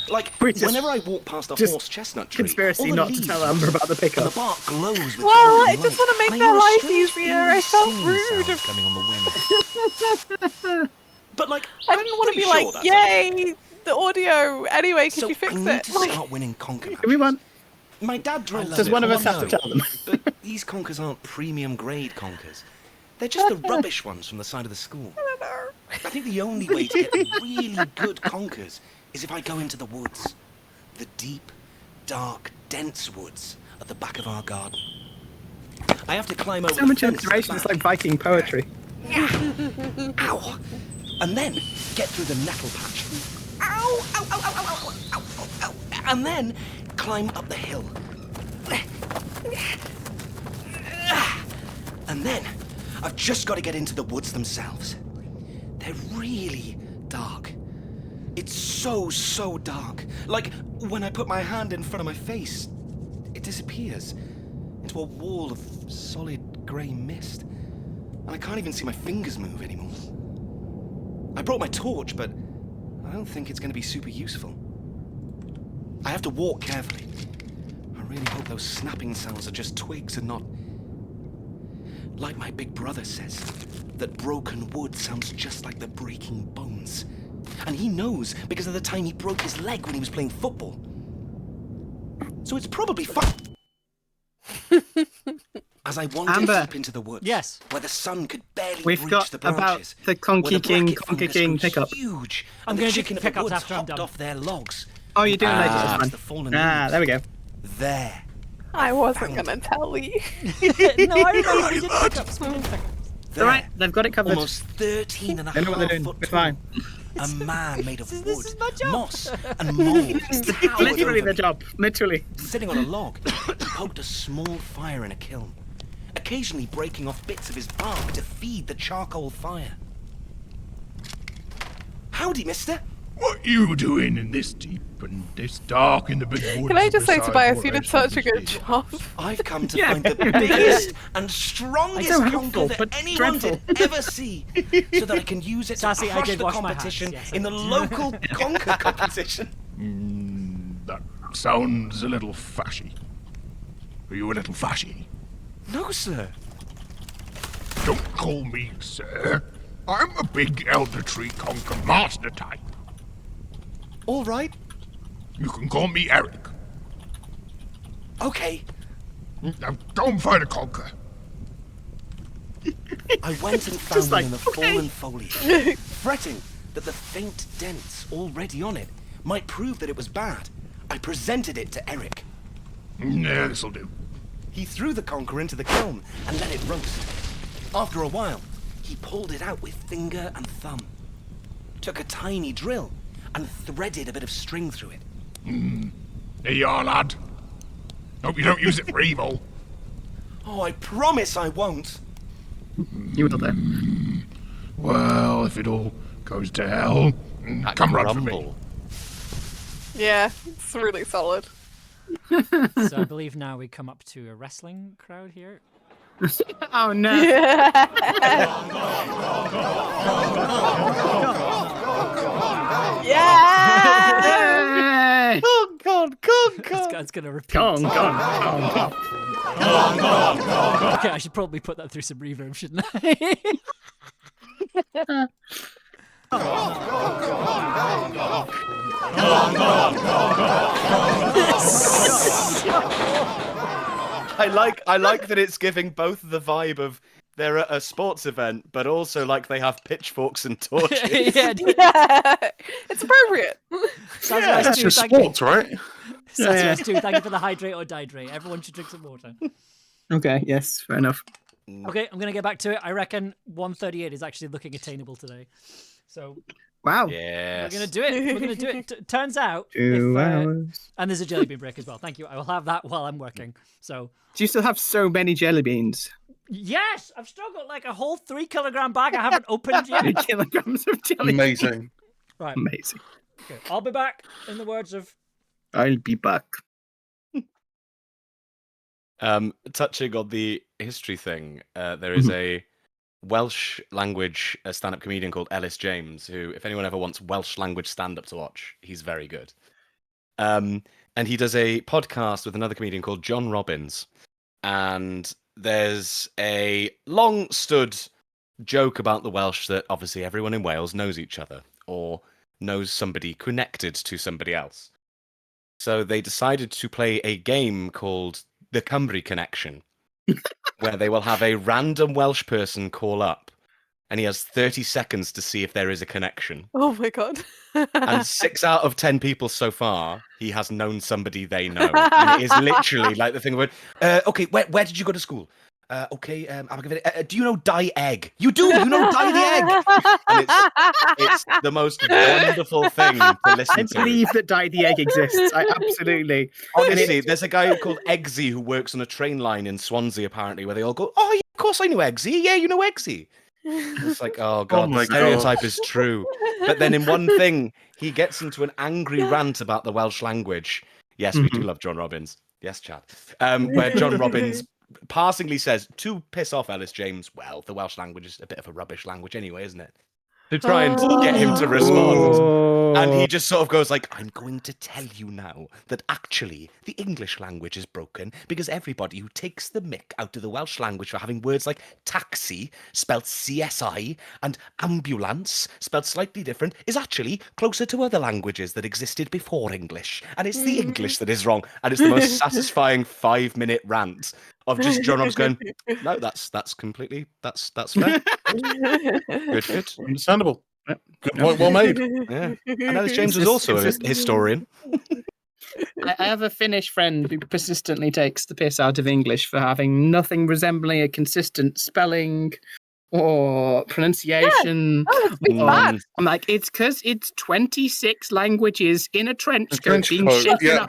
Like, Wait, just- whenever I walk past a just horse chestnut tree, Conspiracy all the not to leaves tell Amber about the and the pickup. bark glows with Well, golden I just light, wanna make and I their hear a life strange easier. I felt singing rude sound of- coming on the wind. But like, I didn't want to pretty be like, sure that's okay. yay, the audio. Anyway, could So you fix I need it? to Like, start winning conker Do we matches. want... My dad drills Does it, one of oh us have to no. tell them? But these conkers aren't premium grade conkers. They're just the rubbish ones from the side of the school. I think the only way to get really good conkers is if I go into the woods. The deep, dark, dense woods at the back of our garden. I have to climb over So the much fence at the inspiration, it's back. like Viking poetry. Ow! And then get through the nettle patch. Ow! Ow! Ow! Ow! Ow! Ow! Ow! Ow! Ow! And then climb up the hill. And then I've just got to get into the woods themselves. They're really dark. It's so dark. Like when I put my hand in front of my face, it disappears into a wall of solid grey mist. And I can't even see my fingers move anymore. I brought my torch, but I don't think it's going to be super useful. I have to walk carefully. I really hope those snapping sounds are just twigs and not... Like my big brother says, that broken wood sounds just like the breaking bones. And he knows because of the time he broke his leg when he was playing football. So it's probably fun. As I wander Amber. deep into the woods, Yes. where the sun could barely We've reach got the about branches, the where Conky the King, bracket Conky fungus King grows pickup. huge, I'm and the gonna do chicken of the pickups woods after I'm hopped done. off their logs. Oh, you're doing it later, Ah, it's the fine. fallen Ah, leaves. there we go. There. I wasn't gonna tell you. No, I remember we did pickups. We did pickups. It's alright, they've got it covered. Almost 13 and a They know what they're half doing. foot It's tall. fine. A man made of This wood, is my job. moss, and mold. towered Literally over the me. job. Literally. Sitting on a log, he poked a small fire in a kiln, occasionally breaking off bits of his bark to feed the charcoal fire. Howdy, mister. What you doing in this deep and this dark in the big woods? Can I just say, beside Tobias, what you did I such a said good was job. I've come to Yeah. find the biggest and strongest So conker helpful, that but anyone dreadful. could ever see, so that I can use it to Sassy, I crush did the wash my hands, competition yes, in the local conker competition. That sounds a little fashy. Are you a little fashy? No, sir. Don't call me sir. I'm a big elder tree conquer master type. All right. You can call me Eric. Okay. Now go and find a conquer. I went and found like, him in the okay. fallen foliage, fretting that the faint dents already on it might prove that it was bad. I presented it to Eric. Yeah, this'll do. He threw the Conqueror into the kiln and let it roast. After a while, he pulled it out with finger and thumb, took a tiny drill and threaded a bit of string through it. There you are, lad. Hope you don't use it for evil. Oh, I promise I won't. You will, though. Well, if it all goes to hell, come run for me. Grumble. Yeah, it's really solid. So I believe now we come up to a wrestling crowd here. Oh no! Yeah! Yay! This guy's gonna repeat. Gong. Okay, I should probably put that through some reverb, shouldn't I? I like that it's giving both the vibe of they're at a sports event, but also like they have pitchforks and torches. Yeah, Yeah, it's appropriate. That's just sports, right? Yeah. Stu, thank you for the hydrate or dihydrate. Everyone should drink some water. Okay, yes, fair enough. Okay, I'm gonna get back to it. I reckon 138 is actually looking attainable today. So Wow. Yes. we're gonna do it. We're gonna do it. Turns out, 2 if, hours. and there's a jelly bean break as well. Thank you. I will have that while I'm working. So Do you still have so many jelly beans? yes, I've still got like a whole 3 kilogram bag I haven't opened 3 yet. kilograms of jelly. Amazing. Right. Amazing. Okay. I'll be back. In the words of I'll be back. Touching on the history thing, there is a Welsh language stand-up comedian called Ellis James, who, if anyone ever wants Welsh language stand-up to watch, he's very good. And he does a podcast with another comedian called John Robbins. And there's a long-stood joke about the Welsh that obviously everyone in Wales knows each other, or knows somebody connected to somebody else. So they decided to play a game called The Cymru Connection, where they will have a random Welsh person call up, and he has 30 seconds to see if there is a connection. Oh my god. And 6 out of 10 people so far, he has known somebody they know. And it is literally like the thing where, okay, where did you go to school? Okay, I'll give it. Do you know Die Egg? You do. You know Die the Egg. And it's the most wonderful thing to listen I to. believe that Die the Egg exists. I absolutely. Honestly, there's a guy called Eggsy who works on a train line in Swansea, apparently, where they all go, "Oh, yeah, of course I know Eggsy. Yeah, you know Eggsy." It's like, oh god, my the stereotype is true. But then in one thing, he gets into an angry rant about the Welsh language. Yes, we do love John Robbins. Yes, Chad. Where John Robbins passingly says, to piss off Ellis James, well, the Welsh language is a bit of a rubbish language anyway, isn't it? To try and get him to respond. And he just sort of goes like, I'm going to tell you now that actually the English language is broken because everybody who takes the mick out of the Welsh language for having words like taxi, spelled CSI, and ambulance, spelled slightly different, is actually closer to other languages that existed before English. And it's the English that is wrong. And it's the most satisfying 5-minute rant of just John Robbins going, no, that's completely, that's fair. Good. Understandable. Good point, well made. Yeah. And Ellis James was also a historian. I have a Finnish friend who persistently takes the piss out of English for having nothing resembling a consistent spelling or pronunciation. Oh, it's big bad. I'm like, it's because it's 26 languages in a trench coat trench being coat, shaken yeah.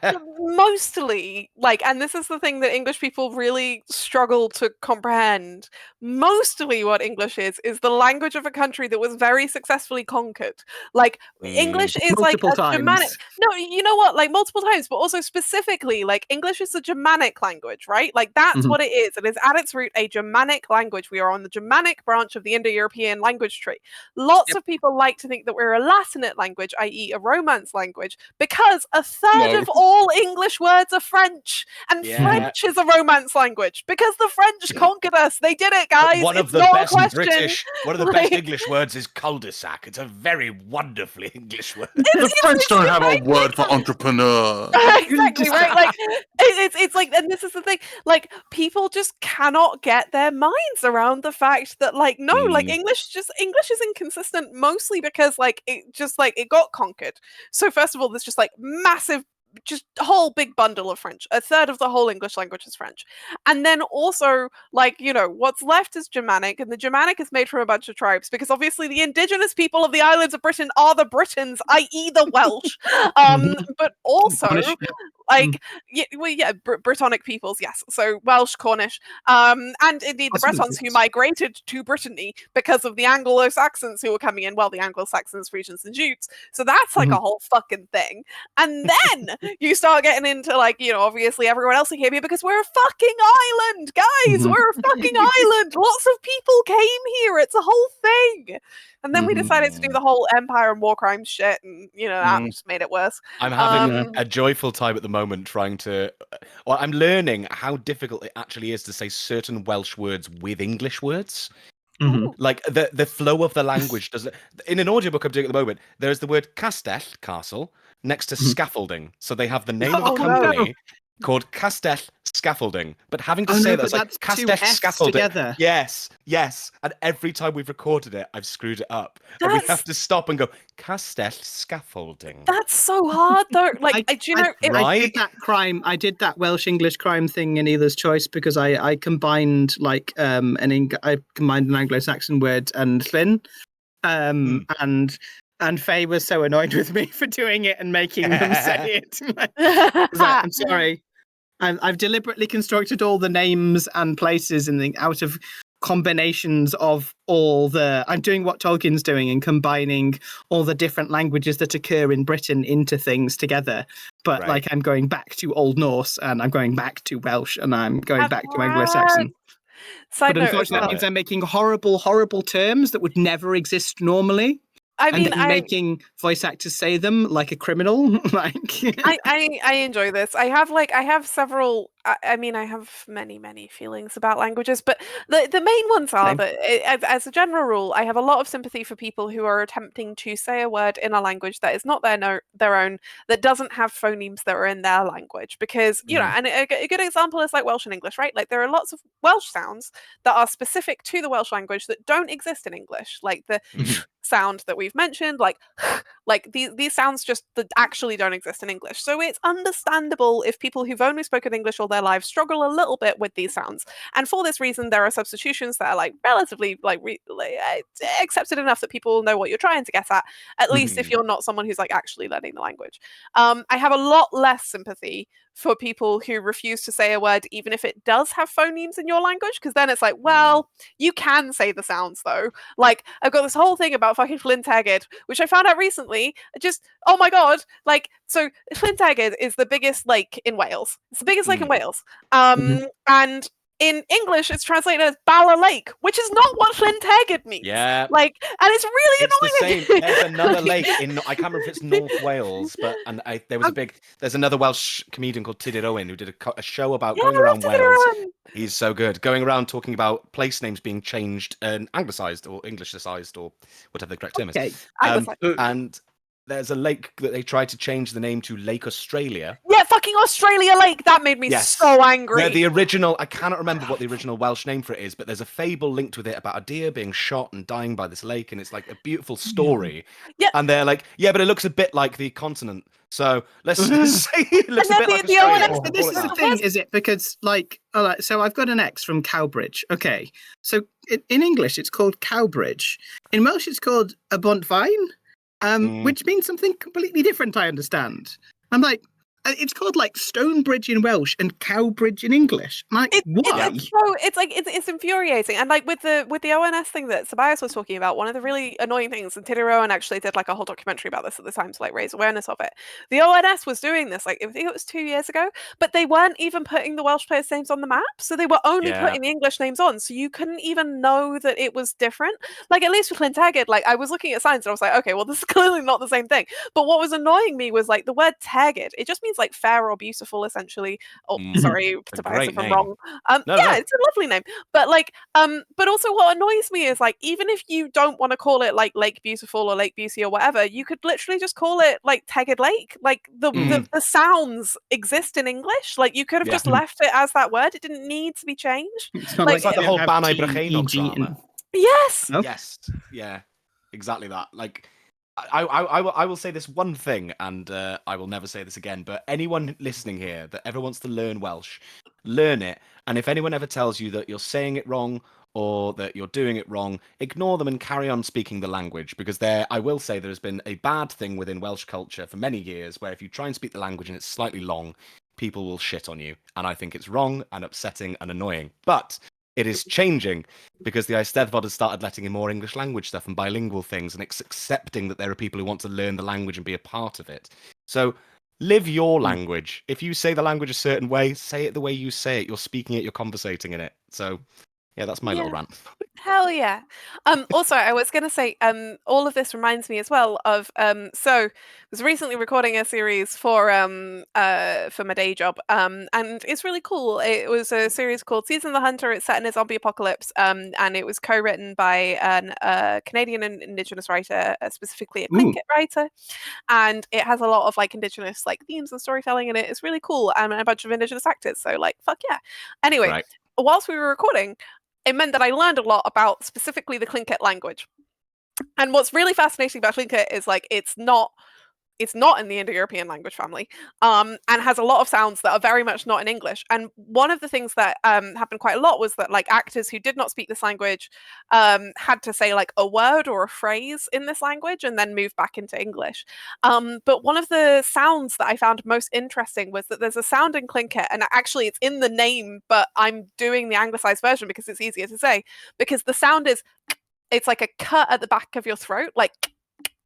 up. Mostly, like, and this is the thing that English people really struggle to comprehend. Mostly what English is the language of a country that was very successfully conquered. Like, English is Multiple like a times. Germanic. No, you know what? Like, multiple times, but also specifically, like, English is a Germanic language, right? Like, that's what it is. It is at its root a Germanic language. We are on the Germanic branch of the Indo-European language tree. Lots of people like to think that we're a Latinate language, i.e. a Romance language, because a third of all English words are French, and French is a Romance language because the French conquered us. They did it, guys. One of It's the not a best question. one of the best English words is cul-de-sac. It's a very wonderfully English word. The French don't have a word for entrepreneur. Exactly right. Like it's like, and this is the thing. Like, people just cannot get their minds around the fact that, like, no, like English is inconsistent, mostly because like it got conquered. So first of all, there's just like massive just a whole big bundle of French. A third of the whole English language is French. And then also, like, what's left is Germanic, and the Germanic is made from a bunch of tribes, because obviously the indigenous people of the islands of Britain are the Britons, i.e. the Welsh. But also, Cornish, yeah. like, Brittonic peoples, yes. So Welsh, Cornish, and indeed the Bretons who migrated to Brittany because of the Anglo-Saxons who were coming in. Well, the Anglo-Saxons, Frisians, and Jutes. So that's like a whole fucking thing. And then you start getting into, like, obviously everyone else came here because we're a fucking island, guys. We're a fucking island. Lots of people came here. It's a whole thing. And then we decided to do the whole empire and war crimes shit, and that just made it worse. I'm having a joyful time at the moment trying to. Well, I'm learning how difficult it actually is to say certain Welsh words with English words. Like the flow of the language does. In an audiobook I'm doing at the moment, there's the word castell, castle, next to scaffolding. So they have the name of a company called Castell Scaffolding, but having to say that, it's like Castell Scaffolding. Together. Yes. And every time we've recorded it, I've screwed it up, and we have to stop and go Castell Scaffolding. That's so hard, though. Like, I did that Welsh English crime thing in Either's Choice because I combined like an Anglo-Saxon word and Llyn, and Faye was so annoyed with me for doing it and making them say it. I'm sorry. I've deliberately constructed all the names and places out of combinations of all the. I'm doing what Tolkien's doing and combining all the different languages that occur in Britain into things together. But like, I'm going back to Old Norse, and I'm going back to Welsh, and I'm going back to Anglo-Saxon. But unfortunately, that means I'm making horrible, horrible terms that would never exist normally. And then making voice actors say them like a criminal. Like, I enjoy this. I have several. I have many feelings about languages, but the main ones are that, as a general rule, I have a lot of sympathy for people who are attempting to say a word in a language that is not their own, that doesn't have phonemes that are in their language. Because, and a good example is like Welsh and English, right? Like, there are lots of Welsh sounds that are specific to the Welsh language that don't exist in English, like the sound that we've mentioned, like these sounds just that actually don't exist in English. So it's understandable if people who've only spoken English all their lives struggle a little bit with these sounds. And for this reason, there are substitutions that are like relatively accepted enough that people know what you're trying to get at least if you're not someone who's like actually learning the language. I have a lot less sympathy for people who refuse to say a word even if it does have phonemes in your language, because then it's like, well, you can say the sounds though. Like, I've got this whole thing about fucking Llyn Tegid, which I found out recently. Just, oh my god, like, so Llyn Tegid is the biggest lake in Wales. It's the biggest lake in Wales. And in English, it's translated as Bala Lake, which is not what Llyn Tegid means. Yeah. Like, and it's really annoying. The same. There's another lake in, I can't remember if it's North Wales, but there's another Welsh comedian called Tudur Owen who did a show about going around Wales. He's so good. Going around talking about place names being changed and anglicised or Englishicized or whatever the correct term is. And there's a lake that they tried to change the name to Lake Australia. Yeah, fucking Australia Lake. That made me so angry. Where the original, I cannot remember what the original Welsh name for it is, but there's a fable linked with it about a deer being shot and dying by this lake, and it's like a beautiful story. Yeah. And they're like, yeah, but it looks a bit like the continent. So let's say it looks a bit like Australia. This is the thing, is it? Because so I've got an X from Cowbridge. Okay, so in English it's called Cowbridge. In Welsh it's called a Bontvine. Which means something completely different, I understand. I'm like, it's called like Stonebridge in Welsh and Cowbridge in English. I'm like, why? It's infuriating. And like with the ONS thing that Tobias was talking about, one of the really annoying things, and Tudur Owen actually did like a whole documentary about this at the time to like raise awareness of it. The ONS was doing this, like, I think it was 2 years ago, but they weren't even putting the Welsh players' names on the map. So they were only putting the English names on. So you couldn't even know that it was different. Like, at least with Llyn Tegid, like, I was looking at signs and I was like, okay, well, this is clearly not the same thing. But what was annoying me was like the word Tegid. It just means like fair or beautiful, essentially. Oh, sorry, Tobias, if I'm wrong. It's a lovely name. But like, but also what annoys me is like, even if you don't want to call it like Lake Beautiful or Lake Beauty or whatever, you could literally just call it like Tegid Lake. Like the sounds exist in English. Like, you could have just left it as that word. It didn't need to be changed. It's like the whole Banai Brachainog drama. Yes. Yes. Yeah. Exactly that. Like, I will say this one thing, and I will never say this again. But anyone listening here that ever wants to learn Welsh, learn it. And if anyone ever tells you that you're saying it wrong or that you're doing it wrong, ignore them and carry on speaking the language. Because I will say there has been a bad thing within Welsh culture for many years, where if you try and speak the language and it's slightly long, people will shit on you. And I think it's wrong and upsetting and annoying. But it is changing because the Eisteddfod has started letting in more English language stuff and bilingual things, and it's accepting that there are people who want to learn the language and be a part of it. So live your language. If you say the language a certain way, say it the way you say it. You're speaking it, you're conversating in it. So yeah, that's my little rant. Hell yeah. Also, I was going to say, all of this reminds me as well of, so I was recently recording a series for my day job, and it's really cool. It was a series called Season of the Hunter. It's set in a zombie apocalypse, and it was co-written by a Canadian and Indigenous writer, specifically a Tlingit writer, and it has a lot of like Indigenous like themes and storytelling in it. It's really cool, and a bunch of Indigenous actors. So like, fuck yeah. Anyway, whilst we were recording, it meant that I learned a lot about specifically the Tlingit language. And what's really fascinating about Tlingit is like it's not in the Indo-European language family, and has a lot of sounds that are very much not in English. And one of the things that happened quite a lot was that like actors who did not speak this language had to say like a word or a phrase in this language and then move back into English. But one of the sounds that I found most interesting was that there's a sound in Tlingit, and actually it's in the name, but I'm doing the anglicized version because it's easier to say, because the sound is, it's like a cut at the back of your throat, like.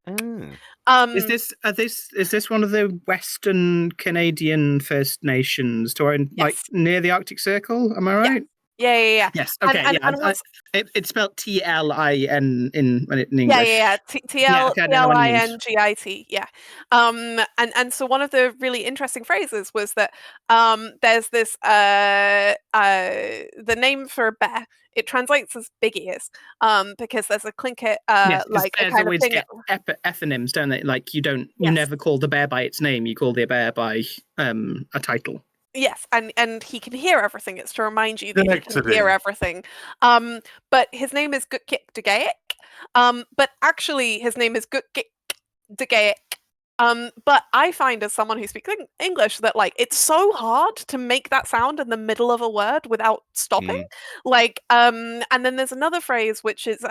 Is this one of the Western Canadian First Nations, like near the Arctic Circle? Am I right? Yeah. Yes. Okay. It's spelled TLIN in English. Yeah. TLINGIT. Yeah. And so one of the really interesting phrases was that there's this the name for a bear. It translates as big ears, because there's a Tlingit like a kind of thing. Ethonyms, don't they? Like you never call the bear by its name. You call the bear by a title. Yes, and he can hear everything. It's to remind you that he can hear everything. But his name is Gutkik Dagaik. But actually, his name is Gutkik Dagaik. But I find, as someone who speaks English, that like it's so hard to make that sound in the middle of a word without stopping. Like, and then there's another phrase which is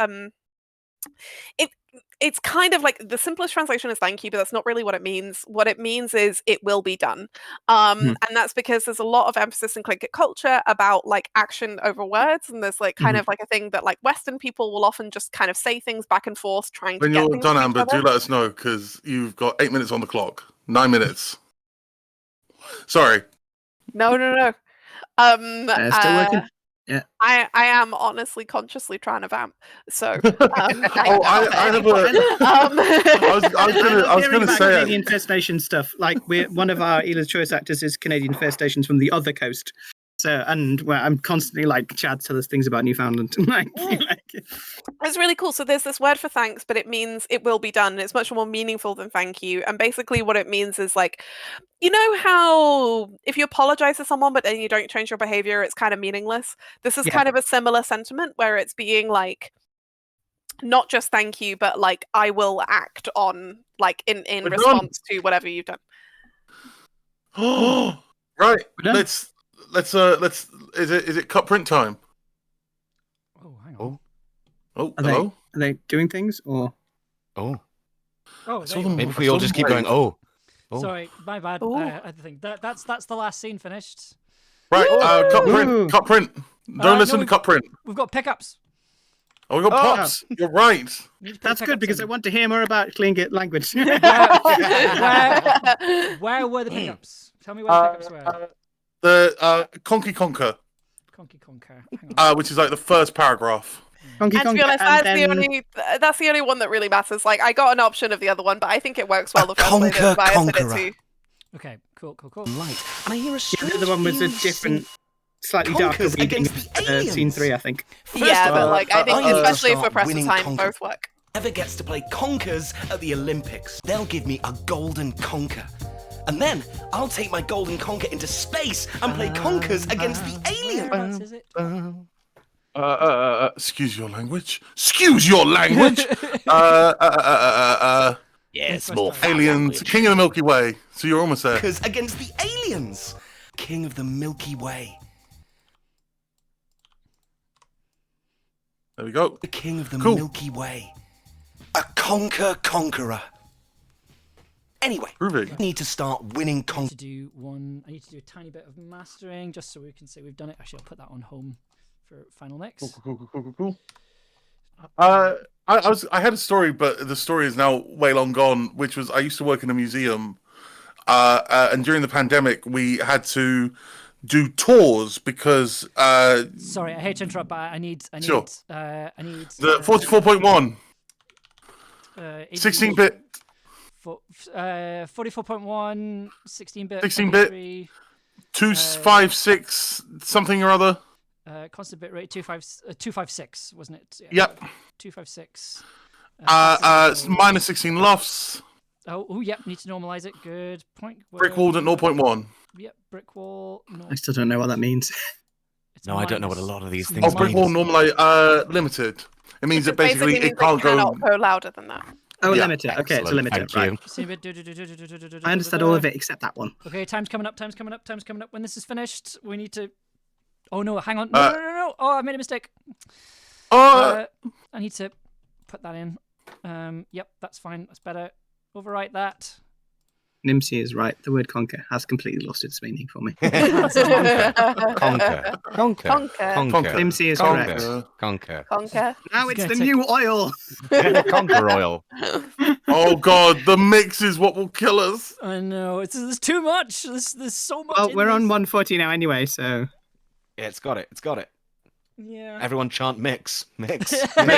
it's kind of like the simplest translation is thank you, but that's not really what it means. What it means is it will be done. And that's because there's a lot of emphasis in Tlingit culture about like action over words, and there's like kind of like a thing that like Western people will often just kind of say things back and forth trying to get things. When you're done, Amber, do let us know, because you've got 8 minutes on the clock. 9 minutes. Sorry. No. Still working. Yeah. I am honestly consciously trying to vamp. So I was going to say Canadian First Nation stuff. Like one of our Eela's Choice actors is Canadian First Nations from the other coast. So, and I'm constantly like, Chad, tell us things about Newfoundland. It's really cool. So there's this word for thanks, but it means it will be done. It's much more meaningful than thank you. And basically what it means is like, you know how if you apologize to someone, but then you don't change your behavior, it's kind of meaningless. This is kind of a similar sentiment where it's being like, not just thank you, but like, I will act on like in response to whatever you've done. Right. Let's is it cut print time? Oh, hang on. Hello? Are they doing things or? Maybe if we all just keep going. Sorry, my bad. I think that's the last scene finished. Right, cut print. Don't listen to cut print. We've got pickups. Oh, we got pops. You're right. That's good because I want to hear more about Tlingit language. Where were the pickups? Tell me where the pickups were. The Conquer. Conquer. Which is like the first paragraph. And to be honest, that's the only one that really matters. Like, I got an option of the other one, but I think it works well the first way that Tobias did it too. Okay, cool. Light. And I hear a strange the other one was a different, slightly darker reading of scene 3, I think. But like, I think especially if we're pressed for time, both work. Whoever gets to play Conkers at the Olympics, they'll give me a golden conker. And then I'll take my golden conker into space and play Conkers against the aliens. Is it? Excuse your language. Excuse your language. Yes, First more time. Aliens, King of the Milky Way. So you're almost there. Because against the aliens, King of the Milky Way. There we go. The King of the Cool. Milky Way. A Conqueror. Anyway, Groovy. I need to start winning I need to do I need to do a tiny bit of mastering just so we can say we've done it. Actually, I'll put that on home for final mix. Cool. I had a story, but the story is now way long gone. Which was I used to work in a museum, and during the pandemic we had to do tours because Sorry, I hate to interrupt, but I need Sure. I need the 44.1 16-bit 44.1 16-bit 16-bit 256 something or other. Constant bit rate 256, wasn't it? Yeah, Yep. 256. Minus 16 lofts. Oh, yep. Need to normalize it. Good point. Brick walled at 0.1. Yep, brick wall. No, I still don't know what that means. it's No, I don't know what a minus. lot of these It's things Oh, brick wall mean. normally limited. It means that basically means it can't go. cannot go louder than that. Oh, Yeah. limited. Okay, it's a Excellent, limited. thank Right. you. Same bit. I understand all of it except that one. Okay, time's coming up. When this is finished, we need to. Oh no! Hang on. No. Oh, I made a mistake. I need to put that in. Yep, that's fine. That's better. Overwrite that. Nimsy is right. The word conquer has completely lost its meaning for me. Conquer. Nimsy is correct. Conquer. Conquer. Now it's gonna the take- new oil. Conquer oil. Oh god, the mix is what will kill us. I know. There's too much. There's so much. Well, in we're on this. 140 now anyway, so. Yeah, it's got it. Yeah. Everyone chant mix. Mix. I've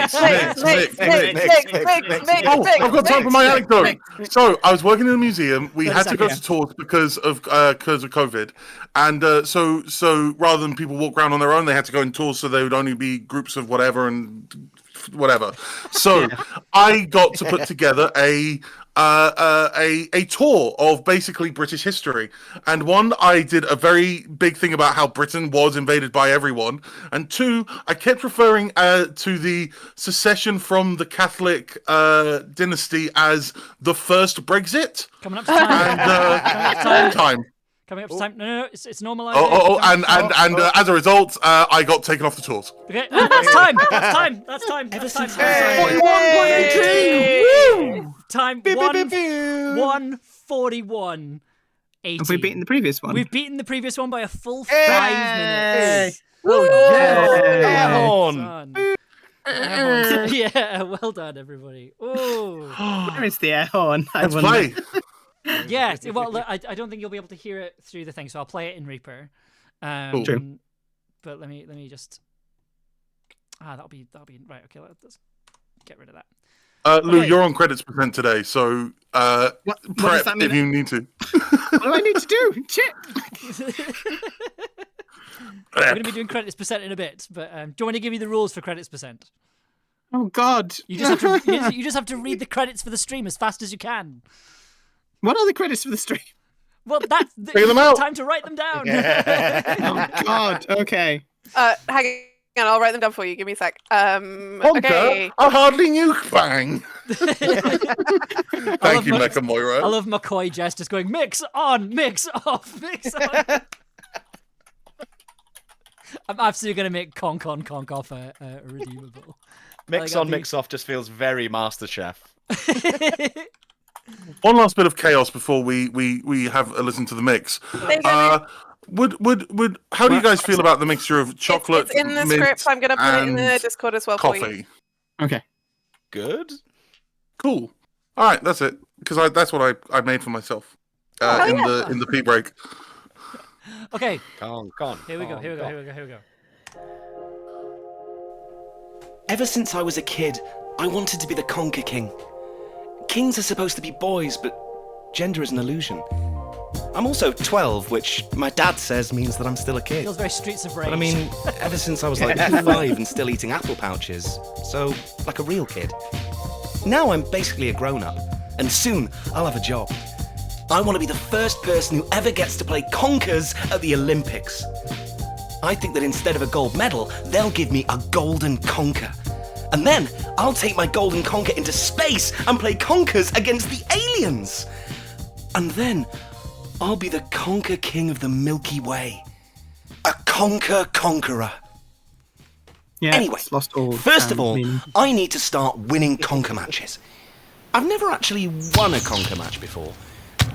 I've got time for my anecdote. So I was working in a museum. We had to go to tours because of COVID, and so rather than people walk around on their own, they had to go in tours. So they would only be groups of whatever and whatever. So I got to put together a tour of basically British history, and one, I did a very big thing about how Britain was invaded by everyone, and two, I kept referring to the secession from the Catholic dynasty as the first Brexit. Coming up to time. Coming up to time. No. It's normalized. And as a result, I got taken off the tours. Okay, that's time. That's time. Ever since Time 141. 80. Have we beaten the previous one? We've beaten the previous one by a full 5 minutes. Oh, Air Well done. Yeah, well done, everybody. Oh, Where is the air horn? Let's play. yeah. Well, look, I don't think you'll be able to hear it through the thing, so I'll play it in Reaper. True. But let me just. That'll be right. Okay, let's get rid of that. Lou, Okay. you're on credits % today, so What does prep that mean? if you need to. What do I need to do? Shit. We're going to be doing credits % in a bit, but do you want me to give you the rules for credits %? Oh, God. You just have to you just have to read the credits for the stream as fast as you can. What are the credits for the stream? Well, that's Figure them out. time to write them down. Oh, God. Okay. Hang on, I'll write them down for you. Give me a sec. Honker, Okay. I hardly knew Bang. love Thank you, my- Mecha Moira. I love McCoy Jess just going mix on, mix off, mix on. I'm absolutely going to make conk off redeemable. Mix Like, on, mix off just feels very MasterChef. One last bit of chaos before we have a listen to the mix. Would how do you guys feel about the mixture of chocolate, It's in the mint, script. I'm going to put it in the and Discord as well for you. coffee? Okay. Good. Cool. All right, that's it. Because that's what I made for myself in the pee break. Okay, Con. here we go. Ever since I was a kid, I wanted to be the Conquer King. Kings are supposed to be boys, but gender is an illusion. I'm also 12, which my dad says means that I'm still a kid. feels very Streets of Rage. But I mean, ever since I was like 5 and still eating apple pouches, so like a real kid. Now I'm basically a grown-up, and soon I'll have a job. I want to be the first person who ever gets to play conkers at the Olympics. I think that instead of a gold medal, they'll give me a golden conker. And then I'll take my golden conker into space and play conkers against the aliens. And then I'll be the Conquer King of the Milky Way. A Conqueror. Yeah, Anyway, it's lost all first of all, meaning. I need to start winning conker matches. I've never actually won a conker match before,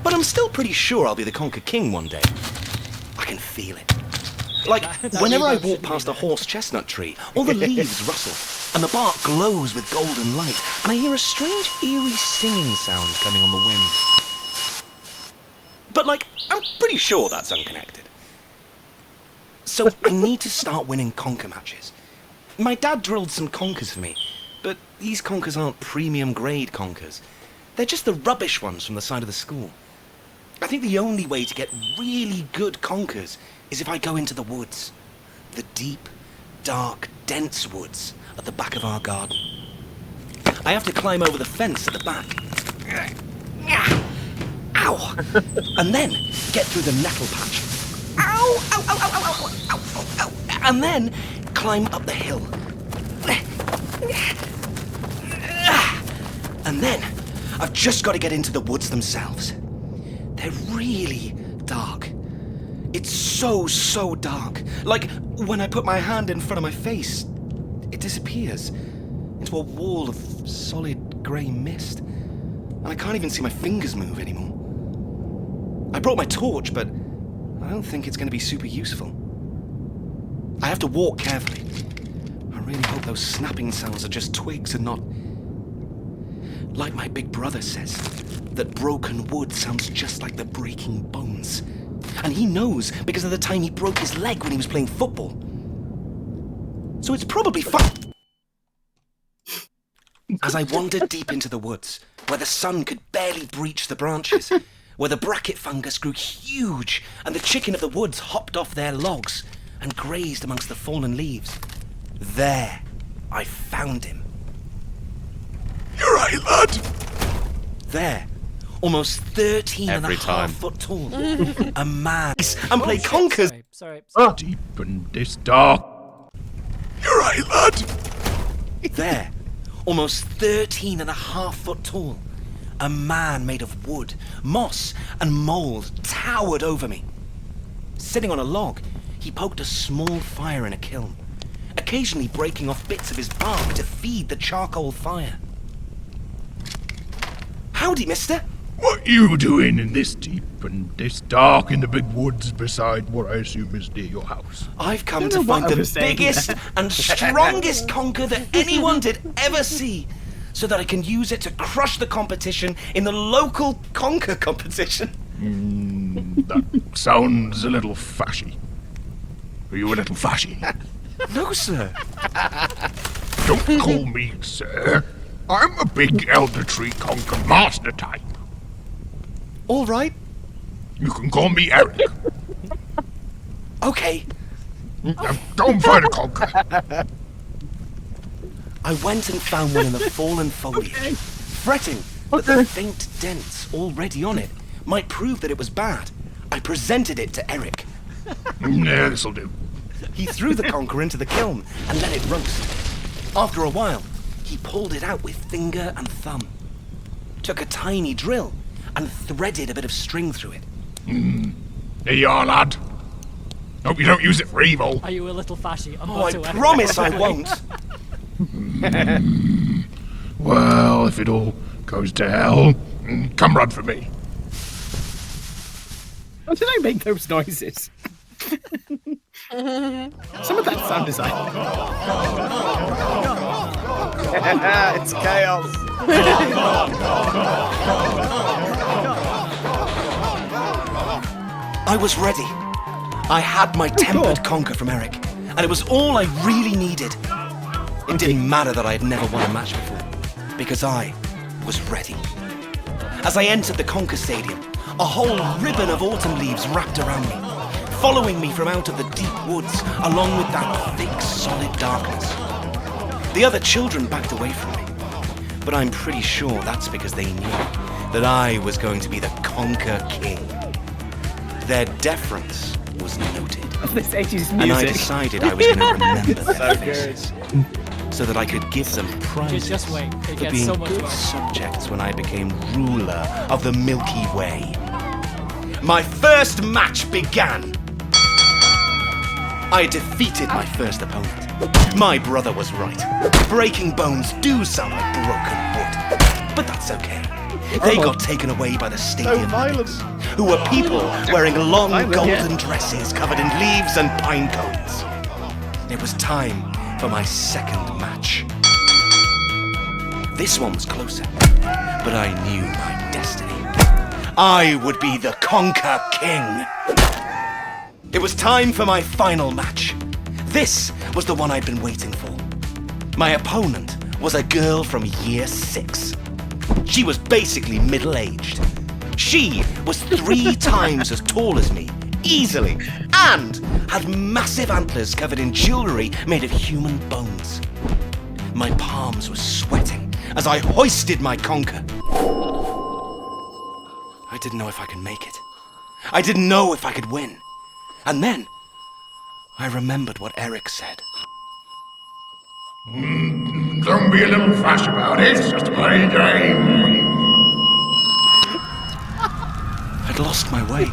but I'm still pretty sure I'll be the Conquer King one day. I can feel it. Like, whenever I walk past a horse chestnut tree, all the leaves rustle, and the bark glows with golden light, and I hear a strange, eerie singing sound coming on the wind. But, like, I'm pretty sure that's unconnected. So I need to start winning conker matches. My dad drilled some conkers for me, but these conkers aren't premium grade conkers. They're just the rubbish ones from the side of the school. I think the only way to get really good conkers is if I go into the woods. The deep, dark, dense woods at the back of our garden. I have to climb over the fence at the back. Ow! And then get through the nettle patch. Ow! Ow, ow, ow, ow, ow, ow, ow, ow. And then climb up the hill. And then I've just got to get into the woods themselves. They're really dark. It's so dark. Like, when I put my hand in front of my face, it disappears into a wall of solid grey mist. And I can't even see my fingers move anymore. I brought my torch, but I don't think it's going to be super useful. I have to walk carefully. I really hope those snapping sounds are just twigs and not... Like my big brother says, that broken wood sounds just like the breaking bones. And he knows because of the time he broke his leg when he was playing football. So it's probably fun. As I wandered deep into the woods, where the sun could barely breach the branches, where the bracket fungus grew huge and the chicken of the woods hopped off their logs and grazed amongst the fallen leaves, there I found him. You're right, lad. There, almost 13 and a Every time. half foot tall, a man, and play conkers. Sorry. Deep and this dark. You're right, lad. There, almost 13 and a half foot tall, a man made of wood, moss, and mould towered over me. Sitting on a log, he poked a small fire in a kiln, occasionally breaking off bits of his bark to feed the charcoal fire. Howdy, mister. What you doing in this deep and this dark in the big woods beside what I assume is near your house? I've come don't to know what find I the was saying biggest and strongest conker that anyone did ever see, so that I can use it to crush the competition in the local conker competition. That sounds a little fashy. Are you a little fashy? No, sir. Don't call me sir. I'm a big elder tree conker master type. All right. You can call me Eric. Okay. Now go and find a conker. I went and found one in the fallen foliage, fretting that the faint dents already on it might prove that it was bad. I presented it to Eric. Yeah, this'll do. He threw the conker into the kiln and let it roast. After a while, he pulled it out with finger and thumb, took a tiny drill and threaded a bit of string through it. There you are, lad. Hope you don't use it for evil. Are you a little fashy? Oh, I promise I won't. Well, if it all goes to hell, come run for me. How did I make those noises? Some of that sound design. It's chaos. I was ready. I had my tempered conker from Eric, and it was all I really needed. It didn't matter that I had never won a match before, because I was ready. As I entered the conker stadium, a whole ribbon of autumn leaves wrapped around me, following me from out of the deep woods, along with that thick, solid darkness. The other children backed away from me, but I'm pretty sure that's because they knew that I was going to be the Conquer King. Their deference was noted, This 80s and I music. decided I was going to remember their faces. so that I could give them prizes Just wait. It for gets being so much good worse. subjects when I became ruler of the Milky Way. My first match began. I defeated my first opponent. My brother was right. Breaking bones do sound like broken wood, but that's okay. They got taken away by the stadium medics, who were people wearing long golden dresses covered in leaves and pine cones. It was time for my second match. This one was closer, but I knew my destiny. I would be the Conquer King. It was time for my final match. This was the one I'd been waiting for. My opponent was a girl from year 6. She was basically middle-aged. She was 3 times as tall as me, easily, and had massive antlers covered in jewelry made of human bones. My palms were sweating as I hoisted my conker. I didn't know if I could make it. I didn't know if I could win. And then, I remembered what Eric said. Don't be a little fuss about it. It's just a bloody game. I'd lost my way.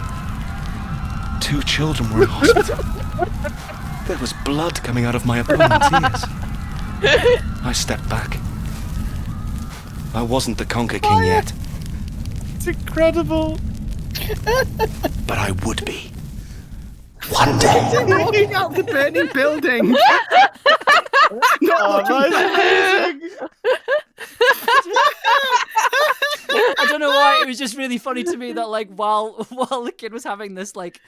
2 children were in hospital. There was blood coming out of my opponent's ears. I stepped back. I wasn't the Conquer King yet. It's incredible. But I would be. One day. Walking out the burning building. Oh, that's amazing. I don't know why, it was just really funny to me that like while the kid was having this like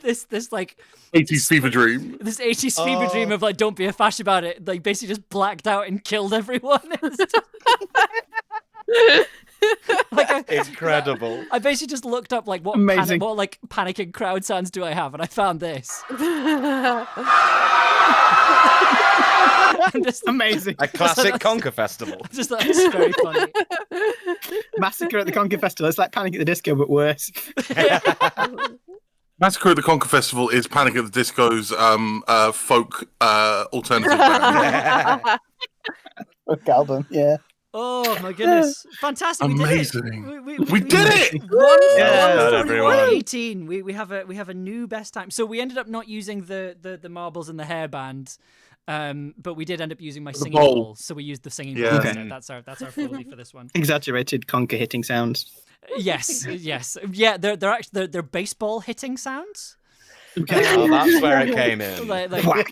this like 80s fever dream. this 80s fever dream of like don't be a fash about it, like basically just blacked out and killed everyone. It's incredible. I basically just looked up like what Amazing. what like panicking crowd sounds do I have, and I found this. And just, Amazing. A classic Conquer Festival. just thought it was very funny. Massacre at the Conquer Festival. It's like Panic at the Disco, but worse. Massacre at the Conquer Festival is Panic at the Disco's folk alternative band. Folk album, yeah. Oh my goodness! Fantastic! Amazing. We did it! Yeah. Not everyone. 1:18. We have a new best time. So we ended up not using the marbles and the hairband, but we did end up using my singing bowl. bowl. So we used the singing Yeah. bowl. Okay. instead. That's our Foley for this one. Exaggerated Conquer hitting sounds. Yes, yeah. They're actually they're baseball hitting sounds. Oh, that's where it came in. Like Whack.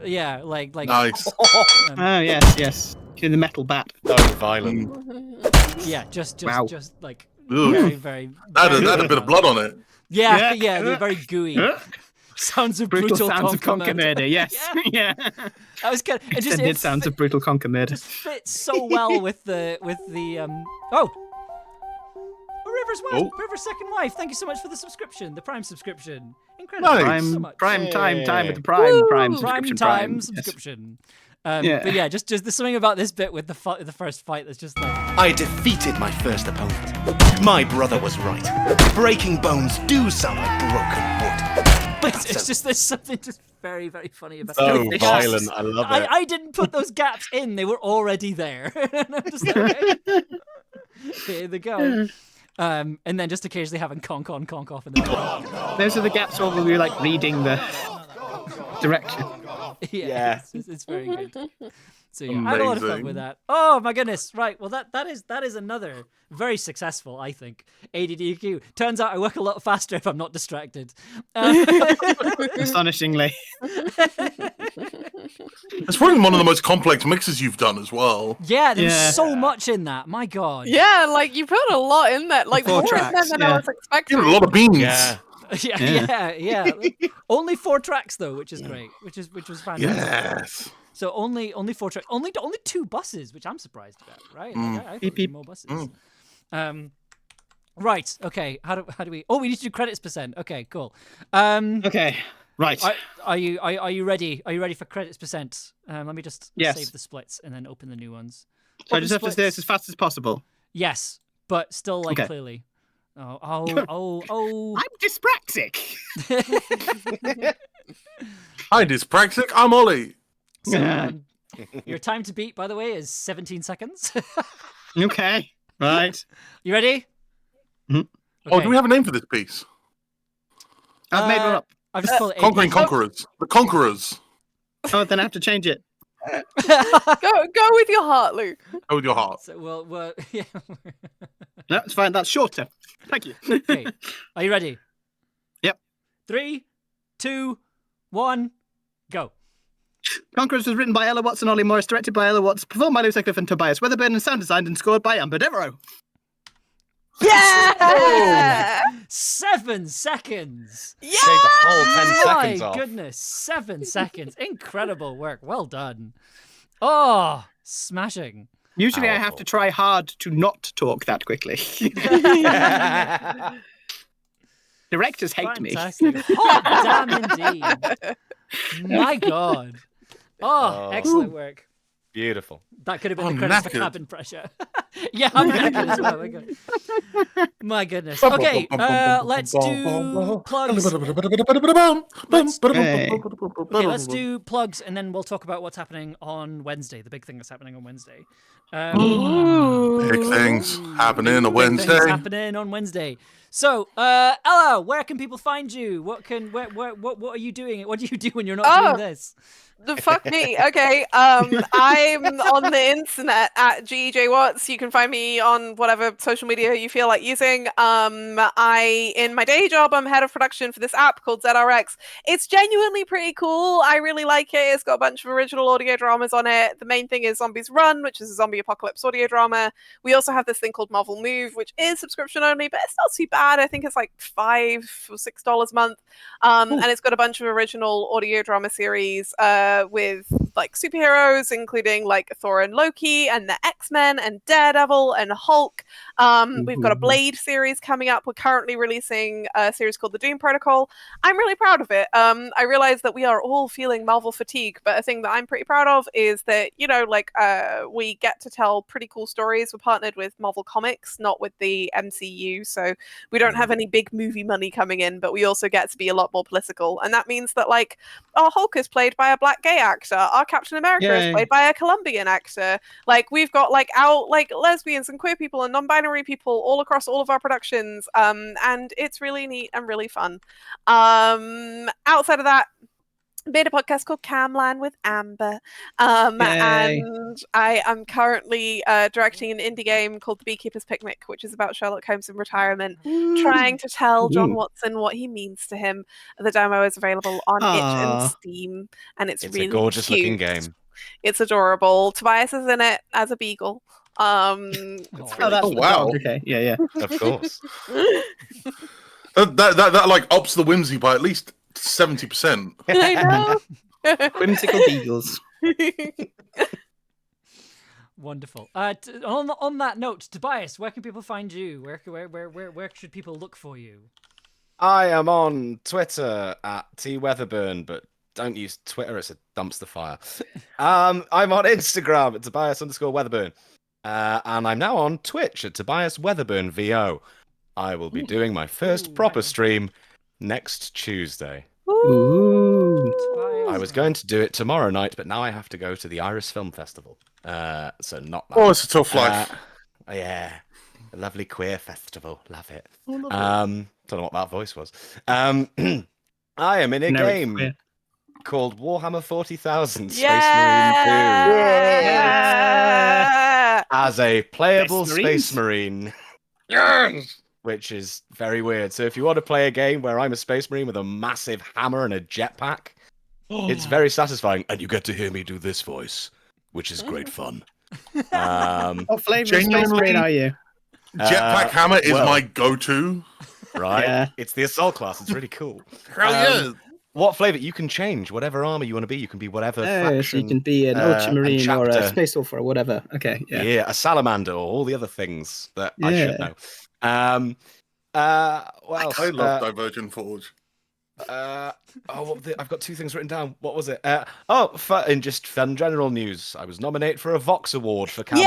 yeah, like Nice. Oh, yes. In the metal bat. So violent. yeah, just Wow. like Ugh. very. That very had a bit of blood on it. Yeah, Yeah. they're very gooey. Sounds of Brutal brutal sounds of Conquer murder, yes. Yeah. I was kind of it just Extended sounds of brutal Conquer murder. just fits so well with the oh River's second wife. Thank you so much for the subscription, the Prime subscription. Incredible. Nice. Thank you so much. Prime time Yay. with the Prime Prime subscription. time Yes. subscription. Yeah. But yeah, just there's something about this bit with the first fight that's just like I defeated my first opponent. My brother was right. Breaking bones do sound like broken wood. But it's just there's something just very very funny about So it. violent. I love it. I didn't put those gaps in; they were already there. And I'm just like, okay. Here they go. And then just occasionally having conk on, conk off in the background. Those are the gaps where we were like reading the direction. Yeah. It's very good. So yeah, I had a lot of fun Amazing. with that. Oh my goodness! Right, well that is another very successful, I think, ADDQ. Turns out I work a lot faster if I'm not distracted. Astonishingly. It's probably one of the most complex mixes you've done as well. Yeah, there's Yeah. so much in that. My God. Yeah, like you put a lot in there, like 4 more in there tracks, than yeah. I was expecting. You know, a lot of beans. Yeah. Yeah. Only 4 tracks though, which is great. Which was fantastic. Yes. So only 4 tracks. Only 2 buses, which I'm surprised about. Right? Like, I thought Beep, there'd be beep. more buses. Right. Okay. How do we? Oh, we need to do credits percent. Okay. Cool. Okay. Right. Are you ready? Are you ready for credits percent? Let me just Yes. save the splits and then open the new ones. So I Open just have to say this splits. as fast as possible. Yes, but still like Okay. clearly. Oh. I'm dyspraxic. Hi, dyspraxic. I'm Ollie. So, Yeah. Your time to beat, by the way, is 17 seconds. Okay. Right. You ready? Mhm. Oh, do we have a name for this piece? I've made one up. I've just called it Conquering ADDQ. Conquerors. The Conquerors. Oh, then I have to change it. Go with your heart, Luke. Go with your heart. So, well, yeah. No, it's fine. That's shorter. Thank you. Okay. Are you ready? Yep. 3, 2, 1, go. Conquerors was written by Ella Watts and Oli Morris, directed by Ella Watts, performed by Sutcliffe and Tobias Weatherburn, and sound designed and scored by Amber Devereaux. Yeah! 7 seconds. Shave the whole 10 seconds My off. goodness, 7 seconds. Incredible work. Well done. Oh, smashing. Usually I have Powerful. to try hard to not talk that quickly. Directors hate me. Fantastic. Hot damn indeed. My God. Oh, Oh. excellent work. Beautiful. That could have been I'm the credits for knackered. cabin pressure. Yeah, I'm knackered as well. My goodness. Okay, let's do plugs. Okay, let's do plugs, and then we'll talk about what's happening on Wednesday. The big thing that's happening on Wednesday. Big things happening on Big Wednesday. things happening on Wednesday. So, Ella, where can people find you? What are you doing? What do you do when you're not doing this? Fuck me. Okay. I'm on the internet at GJ Watts. You can find me on whatever social media you feel like using. In my day job, I'm head of production for this app called ZRX. It's genuinely pretty cool. I really like it. It's got a bunch of original audio dramas on it. The main thing is Zombies Run, which is a zombie apocalypse audio drama. We also have this thing called Marvel Move, which is subscription only, but it's not too bad. I think it's like $5 or $6 a month. And it's got a bunch of original audio drama series with like superheroes, including like Thor and Loki and the X-Men and Daredevil and Hulk. We've got a Blade series coming up. We're currently releasing a series called The Doom Protocol. I'm really proud of it. I realize that we are all feeling Marvel fatigue, but a thing that I'm pretty proud of is that, we get to tell pretty cool stories. We're partnered with Marvel Comics, not with the MCU, so we don't have any big movie money coming in, but we also get to be a lot more political. And that means that like our Hulk is played by a black gay actor, our Captain America Yay. is played by a Colombian actor. Like we've got like out like lesbians and queer people and non-binary people all across all of our productions. And it's really neat and really fun. Outside of that, made a podcast called Camland with Amber. Yay. And I am currently directing an indie game called The Beekeeper's Picnic, which is about Sherlock Holmes in retirement, trying to tell John Ooh. Watson what he means to him. The demo is available on itch Aw. and Steam, and it's really a gorgeous cute. looking game. It's adorable. Tobias is in it as a beagle. It's Oh, really that's Oh, the wow. dog. Okay. Yeah. Of course. That like ups the whimsy by at least 70%. I know. Whimsical beagles. Wonderful. On that note, Tobias, where can people find you? Where should people look for you? I am on Twitter at @Weatherburn, but don't use Twitter, it's a dumpster fire. I'm on Instagram at Tobias_Weatherburn. And I'm now on Twitch at Tobias Weatherburn VO. I will be doing my first proper stream next Tuesday. Ooh. I was going to do it tomorrow night, but now I have to go to the Iris Film Festival. So not that. Oh, it's a tough life. Yeah. A lovely queer festival. Love it. Oh, lovely. Don't know what that voice was. I am in a No, it's game queer. called Warhammer 40,000 Space Marine 2. Yeah. As a playable Space Marines? Space Marine, Yes! which is very weird. So if you want to play a game where I'm a Space Marine with a massive hammer and a jetpack, it's very satisfying. And you get to hear me do this voice, which is great fun. What flavour of Space Genuinely- Marine are you? Jetpack hammer is well- my go-to. Right? Yeah. It's the assault class. It's really cool. Hell yeah. What flavor? You can change whatever armor you want to be. You can be whatever Oh, faction. so you can be an and Ultramarine or a chapter. Space Wolf or whatever. Okay. Yeah. Yeah. A salamander or all the other things that I should Yeah. know. What else? I love Divergent Forge. I've got two things written down. What was it? In just fun general news, I was nominated for a Vox Award for Camland.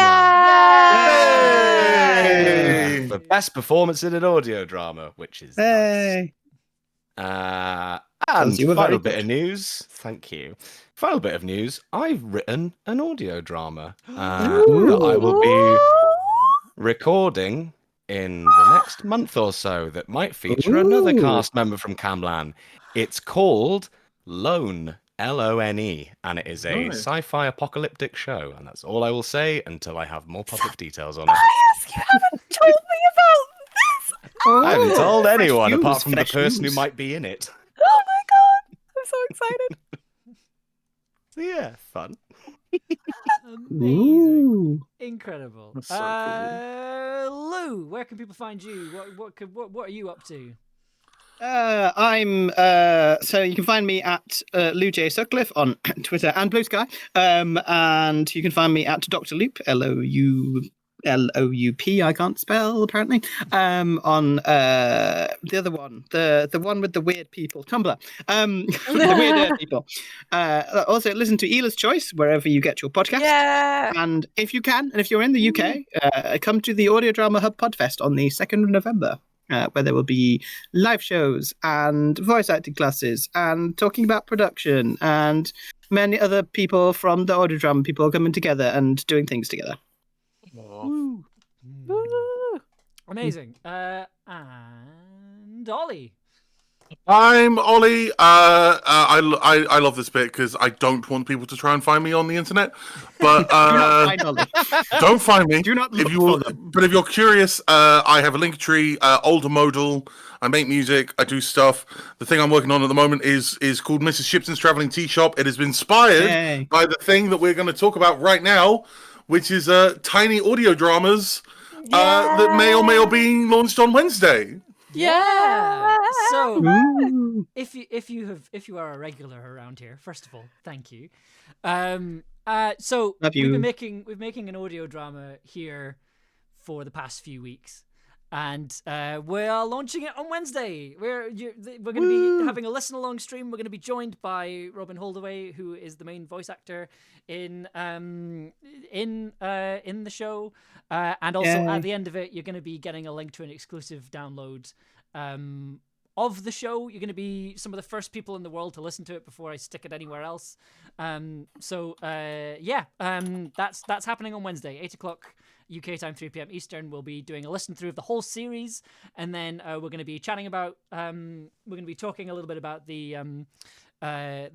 Yay! For best performance in an audio drama, which is nice. Hey. And You were final very bit good. of news. Thank you. Final bit of news. I've written an audio drama that I will be recording in the next month or so that might feature another cast member from Camlan. It's called Lone, Lone, and it is a Nice. sci-fi apocalyptic show. And that's all I will say until I have more public details on it. Tobias, you haven't told me about this. I haven't told anyone news, apart from the fresh person who news. might be in it. Oh my god, I'm so excited. So yeah, fun. Amazing. Incredible. That's so Lou, where can people find you? What are you up to? I'm so you can find me at Lou J Sutcliffe on Twitter and Blue Sky, and you can find me at Dr. Loop LOUP. I can't spell apparently. On the other one, the one with the weird people, Tumblr. The weird people. Also listen to Ela's Choice wherever you get your podcast. Yeah. And if you can, and if you're in the UK, come to the Audio Drama Hub Podfest on the 2nd of November. Where there will be live shows and voice acting classes and talking about production and many other people from the audio drama people coming together and doing things together. Woo. Amazing. And Ollie. I'm Ollie. I love this bit because I don't want people to try and find me on the internet. But don't find me. Do not look if you for them. But if you're curious, I have a link tree, older modal. I make music. I do stuff. The thing I'm working on at the moment is called Mrs. Shipton's Traveling Tea Shop. It has been inspired by the thing that we're going to talk about right now, which is tiny audio dramas that may or may be being launched on Wednesday. Yeah. So Ooh. if you are a regular around here, first of all, thank you. So Love we've you. been making an audio drama here for the past few weeks, and we are launching it on Wednesday. We're going to be having a listen along stream. We're going to be joined by Robin Holdaway, who is the main voice actor in the show, and also at the end of it, you're going to be getting a link to an exclusive download of the show. You're going to be some of the first people in the world to listen to it before I stick it anywhere else. That's happening on Wednesday, 8:00 UK time, 3 p.m. Eastern. We'll be doing a listen through of the whole series, and then we're going to be chatting about. We're going to be talking a little bit about the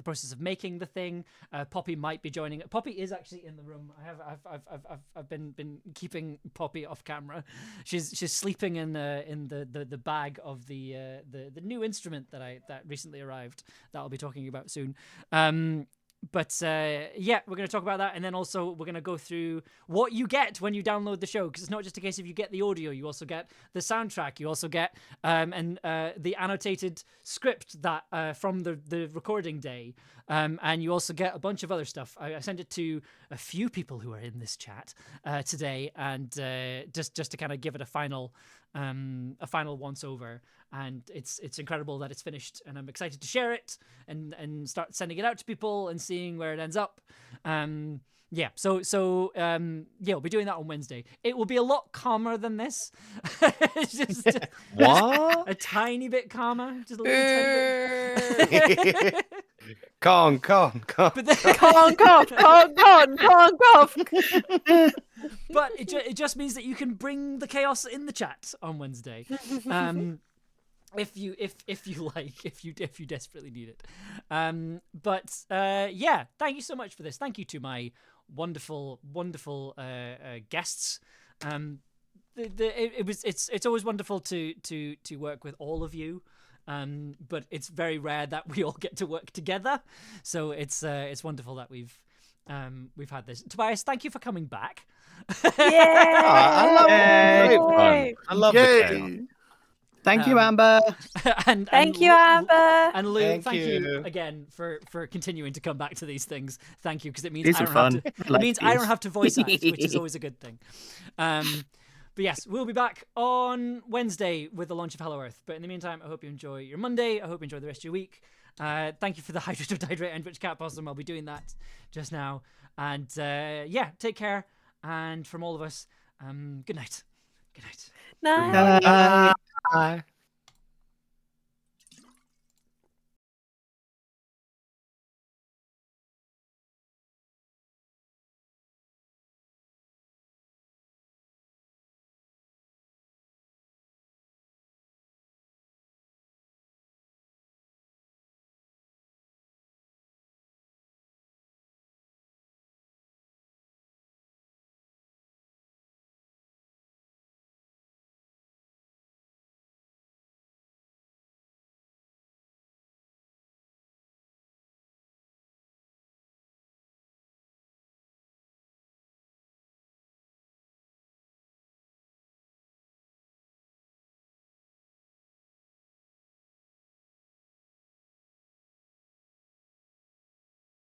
process of making the thing. Poppy might be joining. Poppy is actually in the room. I've been keeping Poppy off camera. She's sleeping in the bag of the new instrument that recently arrived that I'll be talking about soon. But we're going to talk about that, and then also we're going to go through what you get when you download the show, because it's not just a case of you get the audio, you also get the soundtrack, you also get the annotated script that from the recording day, and you also get a bunch of other stuff. I sent it to a few people who are in this chat today, and just to kind of give it a final once over. And it's incredible that it's finished, and I'm excited to share it and start sending it out to people and seeing where it ends up. We'll be doing that on Wednesday. It will be a lot calmer than this. It's just What? a tiny bit calmer, just a little tiny bit. Con. But then, Con cough. but it just means that you can bring the chaos in the chat on Wednesday. If you like, if you desperately need it. Thank you so much for this. Thank you to my wonderful guests. It's always wonderful to work with all of you. But it's very rare that we all get to work together. So it's wonderful that we've had this. Tobias, thank you for coming back. I love it. Thank you, Amber. Thank you, Amber. And Lou, thank you you again for continuing to come back to these things. Thank you, because it means These I are don't fun. have to. I It like means I don't these. have to voice act, which is always a good thing. But yes, we'll be back on Wednesday with the launch of Hello Earth. But in the meantime, I hope you enjoy your Monday. I hope you enjoy the rest of your week. Thank you for the hydrate or dihydrate and which cat possum. I'll be doing that just now. And take care. And from all of us, good night. Good night. Nice. Bye.